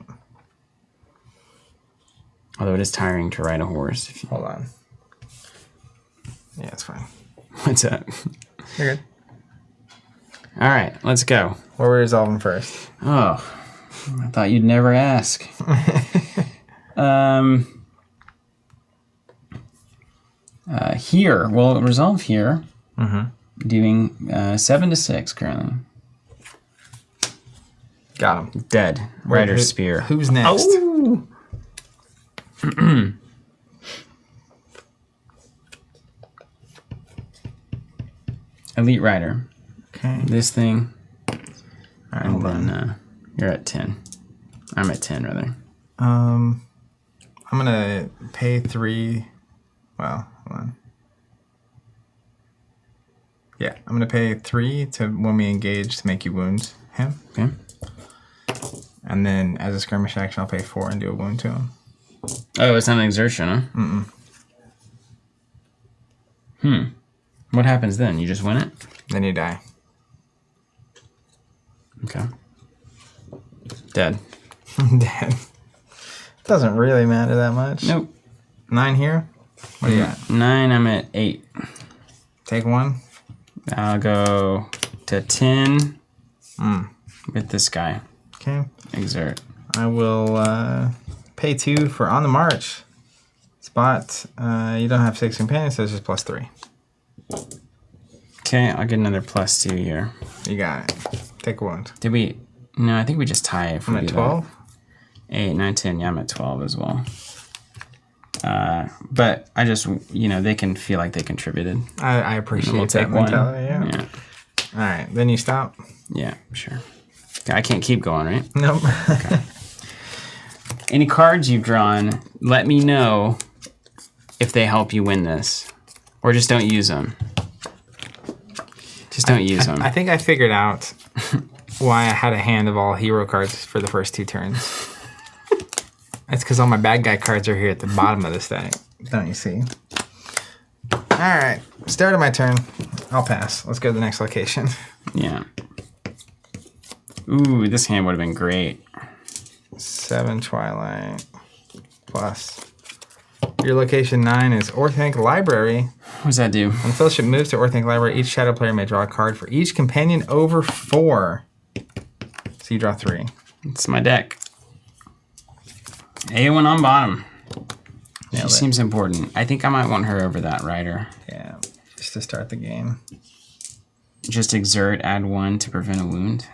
Although it is tiring to ride a horse. Hold on. Yeah, it's fine. What's up? You're good. All right, let's go. Where we resolve them first? Oh, I thought you'd never ask. Here, we'll resolve here. Mm-hmm. Doing 7 to 6 currently. Got him. Dead. Rider's Spear. Who's next? Oh! Elite Rider. Okay. This thing. All right, And hold on. then you're at 10. I'm at 10, rather. I'm gonna pay 3. Well, hold on. Yeah, I'm gonna pay 3 to when we engage to make you wound him, Okay. and then as a skirmish action, I'll pay 4 and do a wound to him. Oh, it's not an exertion, huh? What happens then? You just win it? Then you die. Okay. Dead. Dead. Doesn't really matter that much. Nope. 9 here. What do you got? 9, I'm at 8. Take 1. I'll go to 10 with this guy. Okay. Exert. I will pay 2 for On the March. Spot. You don't have 6 companions, so it's just +3. Okay, I'll get another +2 here. You got it. Take a wound. Did we? No, I think we just tie if we I'm at do 12. that. 8, 9, 10. Yeah, I'm at 12 as well. But I just, they can feel like they contributed. I appreciate We'll that take one. mentality. Yeah. All right. Then you stop. Yeah, sure. Okay, I can't keep going, right? Nope. Okay. Any cards you've drawn, let me know if they help you win this. Or just don't use them. Just don't use them. I think I figured out why I had a hand of all hero cards for the first 2 turns. It's because all my bad guy cards are here at the bottom of the stack. Don't you see? All right. Start of my turn. I'll pass. Let's go to the next location. Yeah. Ooh, this hand would have been great. 7 Twilight plus. Your location 9 is Orthanc Library. What does that do? When Fellowship moves to Orthanc Library, each shadow player may draw a card for each companion over 4. So you draw 3. It's my deck. A1 on bottom. She Nailed it. seems important. I think I might want her over that rider. Yeah, just to start the game. Just exert, add 1 to prevent a wound.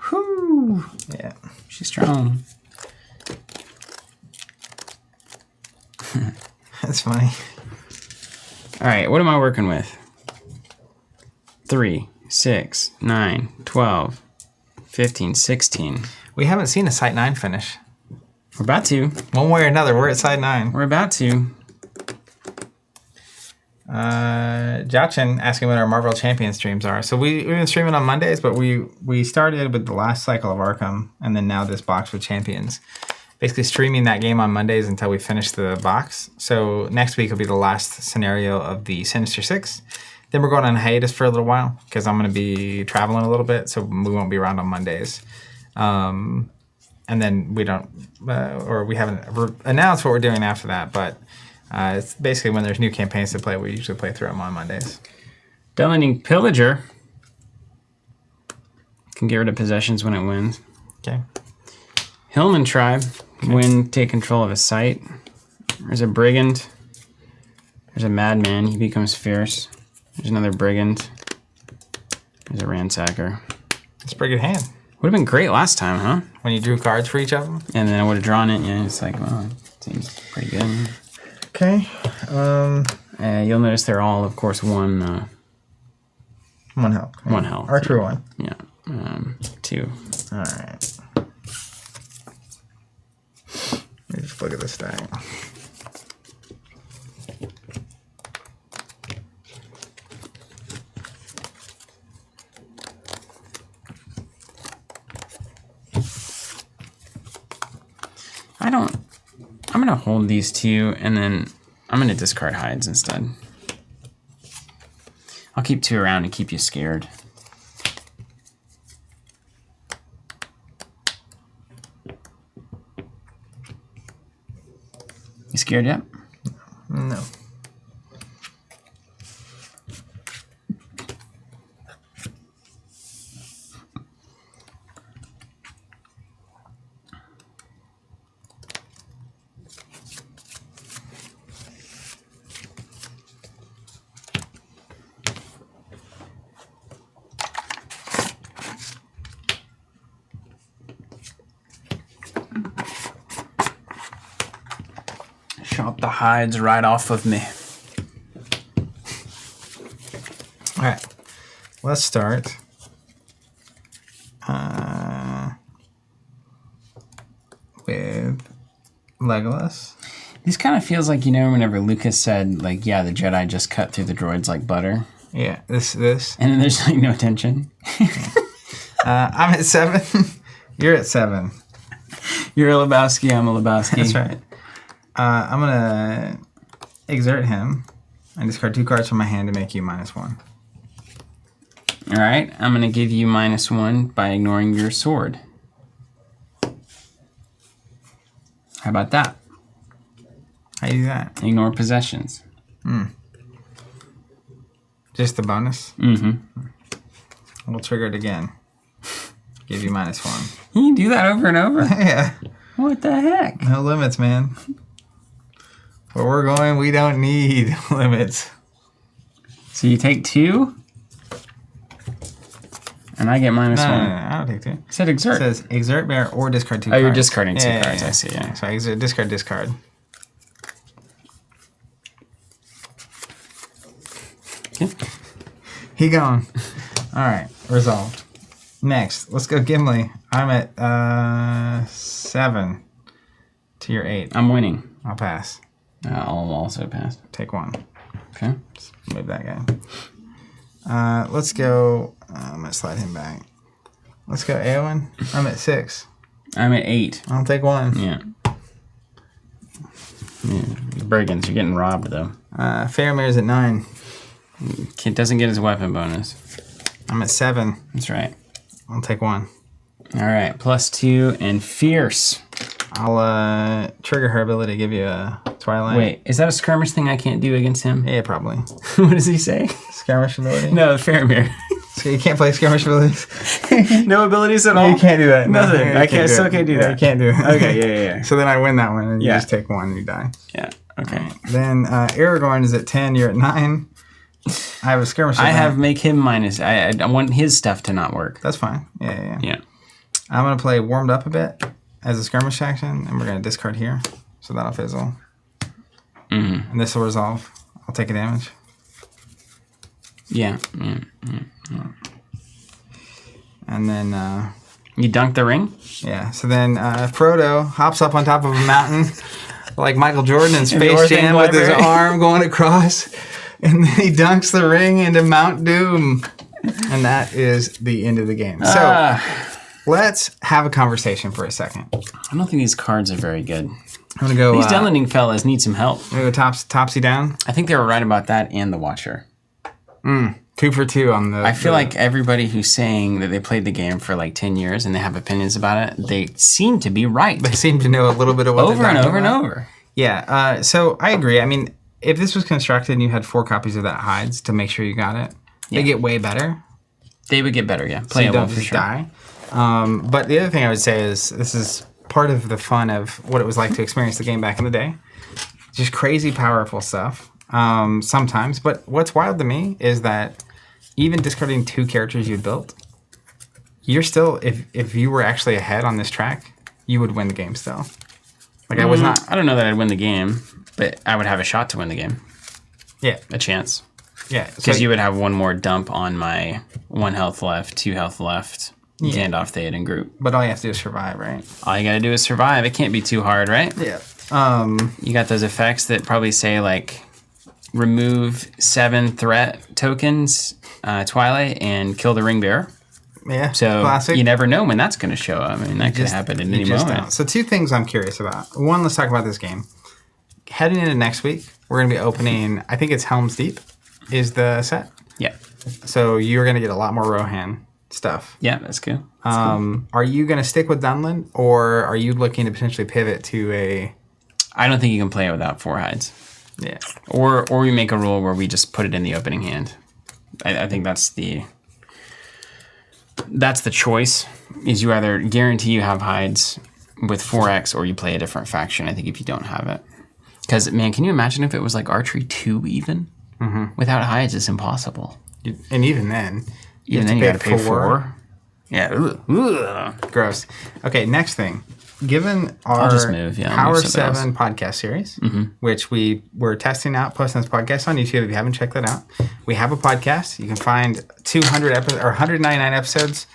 Whew. Yeah. She's strong. That's funny. All right, what am I working with? 3, 6, 9, 12, 15, 16. We haven't seen a Site 9 finish. We're about to. One way or another, we're at Site 9. We're about to. Jachin asking what our Marvel Champion streams are. So we've been streaming on Mondays, but we started with the last cycle of Arkham, and then now this box with Champions. Basically streaming that game on Mondays until we finish the box. So next week will be the last scenario of the Sinister Six. Then we're going on hiatus for a little while because I'm going to be traveling a little bit, so we won't be around on Mondays. And then we don't, or we haven't announced what we're doing after that, but it's basically when there's new campaigns to play, we usually play through them on Mondays. Delving Pillager. Can get rid of possessions when it wins. Okay. Hillman Tribe. Win, take control of a site. There's a Brigand. There's a Madman. He becomes fierce. There's another Brigand. There's a Ransacker. It's a pretty good hand. Would have been great last time, huh? When you drew cards for each of them. And then I would have drawn it. Yeah, it's like, well, it seems pretty good. Okay. You'll notice they're all, of course, one One health. one health. Our true one. Yeah. 2. All right. Let me just look at this stack. I'm going to hold these 2, and then I'm going to discard hides instead. I'll keep 2 around and keep you scared. You scared yet? No. Chop the hides right off of me. All right. Let's start. With Legolas. This kind of feels like, whenever Lucas said, like, yeah, the Jedi just cut through the droids like butter. Yeah, this. And then there's, like, no tension. I'm at 7. You're at 7. You're a Lebowski, I'm a Lebowski. That's right. I'm going to exert him and discard 2 cards from my hand to make you -1. All right, I'm going to give you -1 by ignoring your sword. How about that? How do you do that? Ignore possessions. Just the bonus? Mm-hmm. We'll trigger it again. Give you -1. You can do that over and over. Yeah. What the heck? No limits, man. Where we're going, we don't need limits. So you take 2, and I get -1. No, I don't take 2. It said exert. It says exert bear or discard 2 Oh, cards. you're discarding 2 cards. I see, yeah. So exert, discard. Okay. He gone. All right, resolved. Next, let's go Gimli. I'm at 7 to your 8. I'm winning. I'll pass. I'll also pass. Take 1. Okay. Just move that guy. Let's go. I'm gonna slide him back. Let's go Eowyn. I'm at 6. I'm at 8. I'll take 1. Yeah. Brigands, you're getting robbed, though. Faramir's at 9. Kid doesn't get his weapon bonus. I'm at 7. That's right. I'll take 1. All right, +2 and fierce. I'll trigger her ability to give you a Twilight. Wait, is that a skirmish thing I can't do against him? Yeah, probably. What does he say? Skirmish ability? No, Faramir. So you can't play skirmish abilities? No abilities at all? You can't do that. Nothing. You I can't, do still it. can't do Yeah, that. you can't do it. Okay, yeah. So then I win that one, and you Yeah. just take 1 and you die. Yeah, okay. Then Aragorn is at 10, you're at 9. I have a skirmish I event. have make him minus. I want his stuff to not work. That's fine. Yeah. Yeah. I'm going to play Warmed Up a bit as a skirmish action, and we're going to discard here. So that'll fizzle. Mm-hmm. And this will resolve. I'll take a damage. Yeah. And then, You dunk the ring? yeah. So then Frodo hops up on top of a mountain like Michael Jordan in the Space Orphan Jam with his Library. arm going across. And then he dunks the ring into Mount Doom. And that is the end of the game. So let's have a conversation for a second. I don't think these cards are very good. I'm going to go... These Dunlending fellas need some help. I'm going to go topsy down. I think they were right about that and the Watcher. 2 for 2 on the... I feel like everybody who's saying that they played the game for like 10 years and they have opinions about it, they seem to be right. They seem to know a little bit of what Over they're and talking over and about. over. Yeah, so I agree. I mean, if this was constructed and you had 4 copies of that hides to make sure you got it, they get way better. They would get better, yeah. So you Playable don't for just sure. die. But the other thing I would say is this is part of the fun of what it was like to experience the game back in the day. Just crazy powerful stuff sometimes. But what's wild to me is that even discarding 2 characters you built, you're still, if you were actually ahead on this track, you would win the game still. Like I was not. I don't know that I'd win the game, but I would have a shot to win the game. Yeah. A chance. Yeah. Because you would have one more dump on my 1 health left, 2 health left, Gandalf, Theoden group. But all you have to do is survive, right? All you gotta do is survive. It can't be too hard, right? Yeah. You got those effects that probably say like remove 7 threat tokens, Twilight, and kill the ring bearer. Yeah. So classic. you never know when that's going to show up. I mean, that could happen at any moment. Don't. So 2 things I'm curious about. One, let's talk about this game. Heading into next week, we're going to be opening, I think it's Helm's Deep is the set. Yeah. So you're going to get a lot more Rohan stuff. Yeah, that's good. Are you going to stick with Dunland, or are you looking to potentially pivot to a... I don't think you can play it without 4 hides. Yeah. Or we make a rule where we just put it in the opening hand. I think that's the choice, is you either guarantee you have hides with 4X or you play a different faction, I think, if you don't have it. Because, man, can you imagine if it was like Archery 2 even? Mm-hmm. Without hides, it's impossible. And even then... Even then you got to pay 4. Yeah. Ugh. Gross. Okay, next thing. Given our just move, yeah, I'll Power move something 7 podcast series, which we were testing out, posting this podcast on YouTube. If you haven't checked that out, we have a podcast. You can find 200 episodes or 199 episodes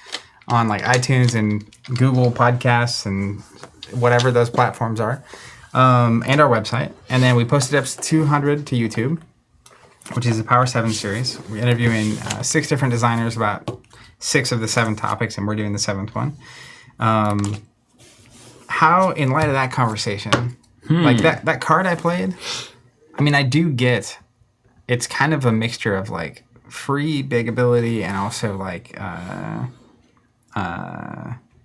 on like iTunes and Google Podcasts and whatever those platforms are, and our website. And then we posted episode 200 to YouTube, which is a Power 7 series. We're interviewing 6 different designers about 6 of the 7 topics, and we're doing the 7th one. How, in light of that conversation, like that card I played, I mean, I do get, it's kind of a mixture of like free big ability and also like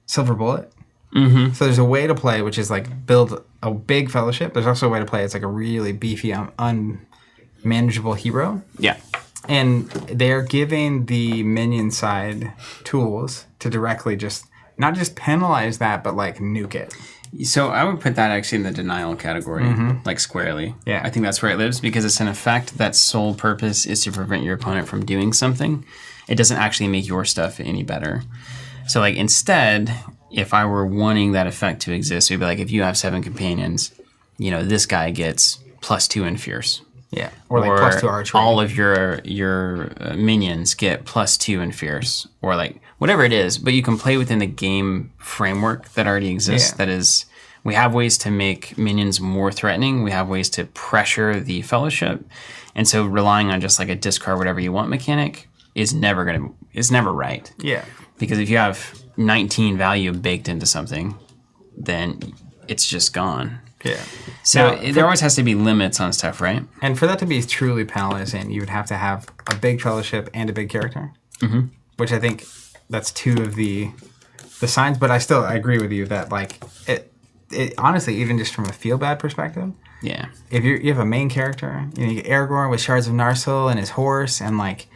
Silver Bullet. Mm-hmm. So there's a way to play, which is like build a big fellowship. There's also a way to play it's like a really beefy, unmanageable hero. Yeah. And they're giving the minion side tools to directly just, not just penalize that, but like nuke it. So I would put that actually in the denial category, like squarely. Yeah. I think that's where it lives because it's an effect that sole purpose is to prevent your opponent from doing something. It doesn't actually make your stuff any better. So like instead, if I were wanting that effect to exist, it would be like if you have 7 companions, this guy gets +2 in fierce. Yeah. Or like +2 archery. All of your minions get +2 in fierce, or like whatever it is. But you can play within the game framework that already exists. Yeah. That is, we have ways to make minions more threatening. We have ways to pressure the fellowship, and so relying on just like a discard whatever you want mechanic is never right. Yeah. Because if you have 19 value baked into something, then it's just gone. Yeah. So Now, there always has to be limits on stuff, right? And for that to be truly penalizing, you would have to have a big fellowship and a big character, which I think that's 2 of the signs. But I agree with you that like it honestly, even just from a feel bad perspective, Yeah. if you have a main character, you get Aragorn with shards of Narsil and his horse, and like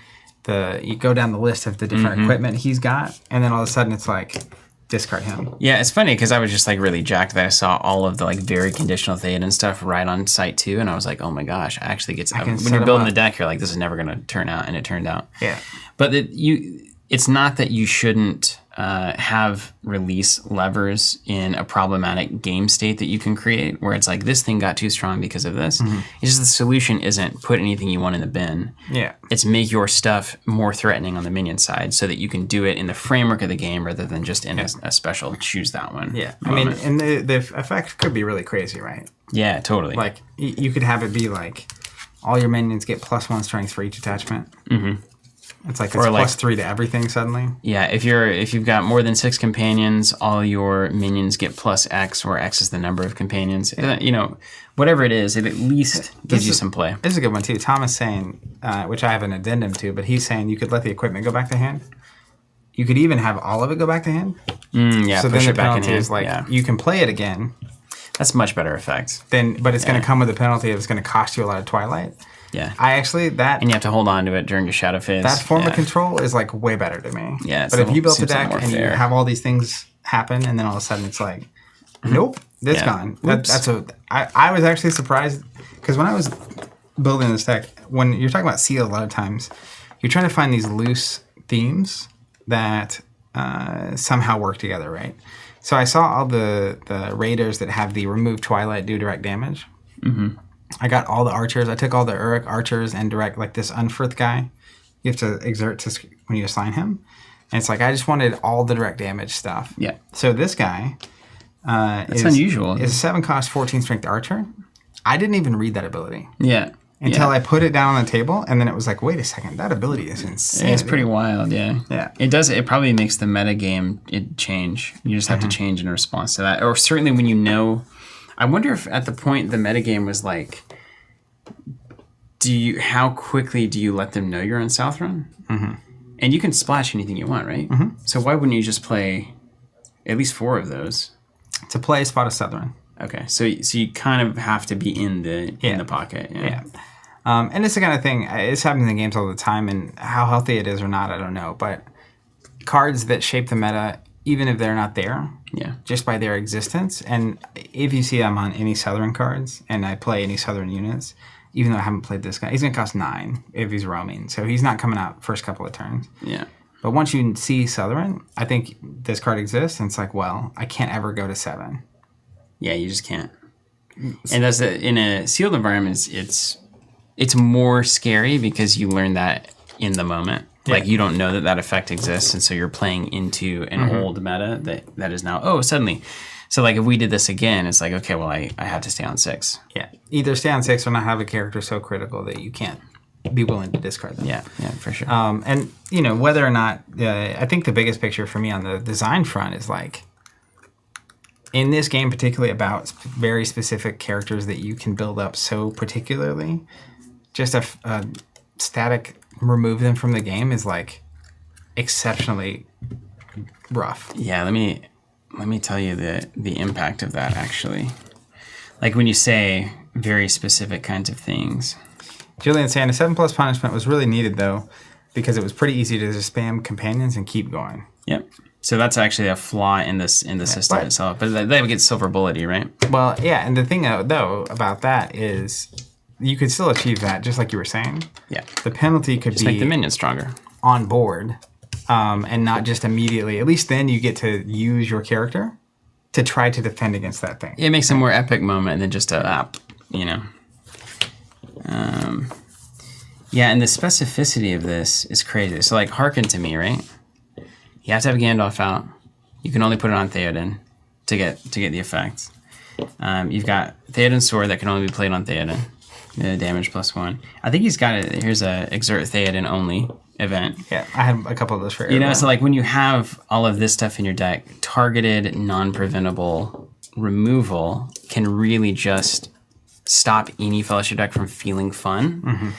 you go down the list of the different equipment he's got, and then all of a sudden it's like discard him. Yeah, it's funny because I was just like really jacked that I saw all of the like very conditional Theoden stuff right on site too, and I was like, oh my gosh, I actually get when set you're 'em building up. the deck, you're like, this is never going to turn out, and it turned out. Yeah. But it's not that you shouldn't have release levers in a problematic game state that you can create where it's like this thing got too strong because of this. It's just the solution isn't put anything you want in the bin. Yeah. It's make your stuff more threatening on the minion side so that you can do it in the framework of the game rather than just in a special choose that one. Yeah. moment. I mean, and the effect could be really crazy, right? Yeah, totally. Like you could have it be like all your minions get +1 strength for each attachment. It's like it's Or like- +3 to everything suddenly. Yeah, if you've got more than 6 companions, all your minions get +X, where X is the number of companions. Whatever it is, it at least gives you some play. This is a good one too. Tom is saying, which I have an addendum to, but he's saying you could let the equipment go back to hand. You could even have all of it go back to hand. Yeah, So push then it the back in penalty hand. is like Yeah. you can play it again. That's much better effect. But it's going to come with the penalty of it's going to cost you a lot of Twilight. Yeah. That And you have to hold on to it during your shadow phase. that form yeah. of control is like way better to me. Yeah, But if you built a seems a deck little more and you fair. have all these things happen, and then all of a sudden it's like, nope, that's Yeah. gone. Oops. I was actually surprised because when I was building this deck, when you're talking about sealed, a lot of times you're trying to find these loose themes that somehow work together, right? So I saw all the raiders that have the remove Twilight, do direct damage. I got all the archers. I took all the Uruk archers and direct, like this Unferth guy. You have to exert when you assign him. And it's like, I just wanted all the direct damage stuff. Yeah. So this guy That's unusual. is a 7-cost, 14 strength archer. I didn't even read that ability Yeah. until yeah. I put it down on the table. And then it was like, wait a second, that ability is insane. It's pretty wild, yeah. Yeah. It does. It probably makes the meta game change. You just have to change in response to that, or certainly when you know. I wonder if at the point the meta game was like, how quickly do you let them know you're on South Run? And you can splash anything you want, right? So why wouldn't you just play at least 4 of those? To play Spot of Southern. Okay, so you kind of have to be in the pocket. Yeah. And it's the kind of thing, it's happening in games all the time, and how healthy it is or not, I don't know. But cards that shape the meta, even if they're not there, just by their existence, and if you see I'm on any Southern cards, and I play any Southern units, even though I haven't played this guy, he's going to cost 9 if he's roaming. So he's not coming out first couple of turns. Yeah. But once you see Southern, I think this card exists, and it's like, well, I can't ever go to 7. Yeah, you just can't. And that's in a sealed environment, it's more scary because you learn that in the moment. Like you don't know that effect exists, and so you're playing into an old meta that is now suddenly. So like if we did this again, it's like, okay, well I have to stay on 6. Yeah, either stay on 6 or not have a character so critical that you can't be willing to discard them. Yeah, for sure. And whether or not I think the biggest picture for me on the design front is like, in this game, particularly about very specific characters that you can build up so particularly, just a static remove them from the game is like exceptionally rough. Yeah, let me let me tell you the impact of that, actually. Like when you say very specific kinds of things. Julian saying a 7+ punishment was really needed, though, because it was pretty easy to just spam companions and keep going. Yep. So that's actually a flaw in the system itself. But that would get silver bullety, right? Well, yeah, and the thing, though, about that is you could still achieve that, just like you were saying. Yeah. The penalty could Just be make the minions stronger. on board, and not just immediately. At least then you get to use your character to try to defend against that thing. It makes a more epic moment than just you know. Yeah, and the specificity of this is crazy. So, like, hearken to me, right? You have to have Gandalf out. You can only put it on Theoden to get the effect. You've got Theoden's sword that can only be played on Theoden. The damage +1. I think he's got it. Here's a exert Theoden only event. Yeah, I have a couple of those for You know, so like when you have all of this stuff in your deck, targeted, non-preventable removal can really just stop any Fellowship deck from feeling fun. Mm-hmm.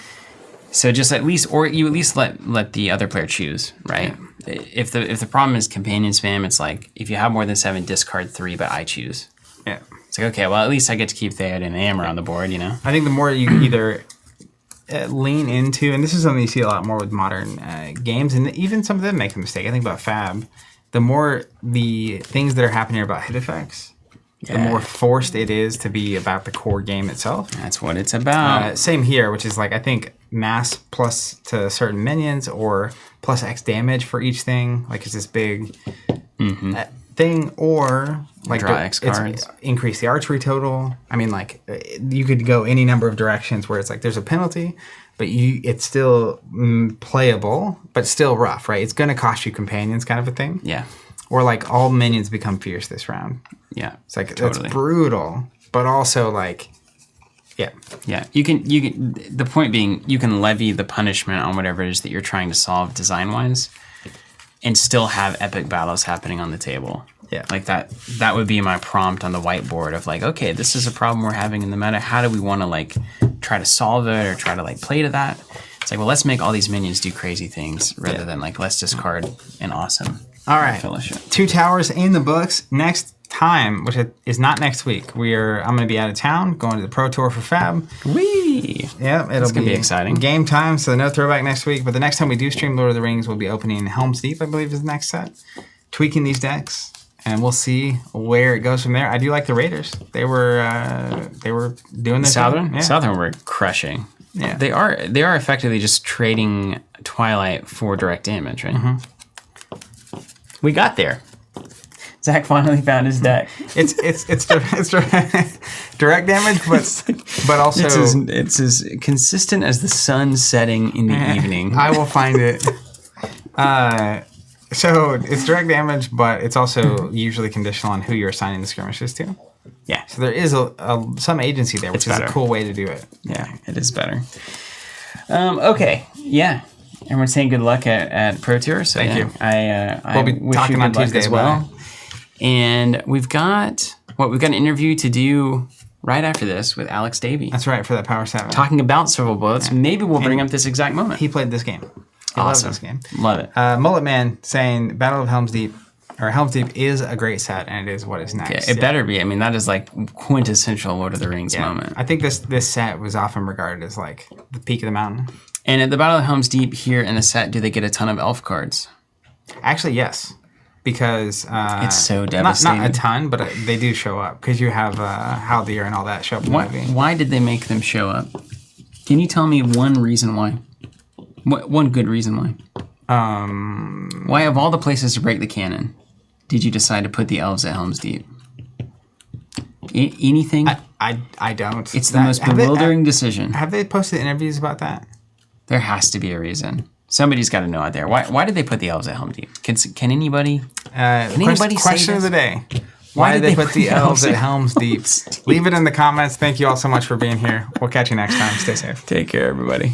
So just at least, or you at least let the other player choose, right? Yeah. If the problem is companion spam, it's like if you have more than 7, discard 3, but I choose. Yeah. It's like, okay, well at least I get to keep Theoden and Hammer on the board, you know? I think the more you either lean into, and this is something you see a lot more with modern games, and even some of them make a mistake. I think about Fab, the more the things that are happening are about hit effects, the more forced it is to be about the core game itself. That's what it's about. Same here, which is like, I think mass plus to certain minions or plus X damage for each thing, like it's this big thing, or like draw X cards, increase the archery total. I mean, like you could go any number of directions where it's like there's a penalty, but it's still playable, but still rough, right? It's going to cost you companions, kind of a thing. Yeah. Or like all minions become fierce this round. Yeah. It's like totally. That's brutal, but also like, yeah. Yeah. You can. The point being, you can levy the punishment on whatever it is that you're trying to solve design wise, and still have epic battles happening on the table. Yeah. Like that would be my prompt on the whiteboard of like, okay, this is a problem we're having in the meta. How do we want to like try to solve it or try to like play to that? It's like, well, let's make all these minions do crazy things rather than like, let's discard an awesome all right. Fellowship. 2 towers in the books. Next time, which is not next week. I'm going to be out of town, going to the Pro Tour for Fab. Whee! Yeah, it'll be exciting. Game time, so no throwback next week. But the next time we do stream Lord of the Rings, we'll be opening Helm's Deep, I believe is the next set. Tweaking these decks, and we'll see where it goes from there. I do like the Raiders. They were doing this. Southern? Yeah. Southern were crushing. Yeah. They are effectively just trading Twilight for direct damage, right? Mm-hmm. We got there. Zach finally found his deck. It's direct damage, but also it's as consistent as the sun setting in the evening. I will find it. So it's direct damage, but it's also usually conditional on who you're assigning the skirmishes to. Yeah. So there is some agency there, which is a cool way to do it. Yeah, it is better. Okay. Yeah. Everyone's saying good luck at Pro Tour. So Thank you. I we'll be wish talking you on good luck Tuesday as well. And we've got an interview to do right after this with Alex Davey. That's right, for that Power 7. Talking about serval bullets. Yeah. Maybe we'll bring up this exact moment. He played this game. He awesome. loves this game. Love it. Mullet Man saying Battle of Helm's Deep, or Helm's Deep is a great set, and it is what is next. Yeah, it better be. I mean, that is like quintessential Lord of the Rings moment. I think this set was often regarded as like the peak of the mountain. And at the Battle of Helm's Deep here in the set, do they get a ton of elf cards? Actually, yes. Because it's so devastating. Not a ton, but they do show up because you have Haldir and all that show up in the movie. Why did they make them show up? Can you tell me one reason why? One good reason why? Why of all the places to break the canon, did you decide to put the elves at Helm's Deep? Anything? I don't. It's the most bewildering decision. Have they posted interviews about that? There has to be a reason. Somebody's got to know out there. Why did they put the elves at Helm's Deep? Can anybody? Question of the day. Why did they put the elves at Helm's Deep? Leave it in the comments. Thank you all so much for being here. We'll catch you next time. Stay safe. Take care, everybody.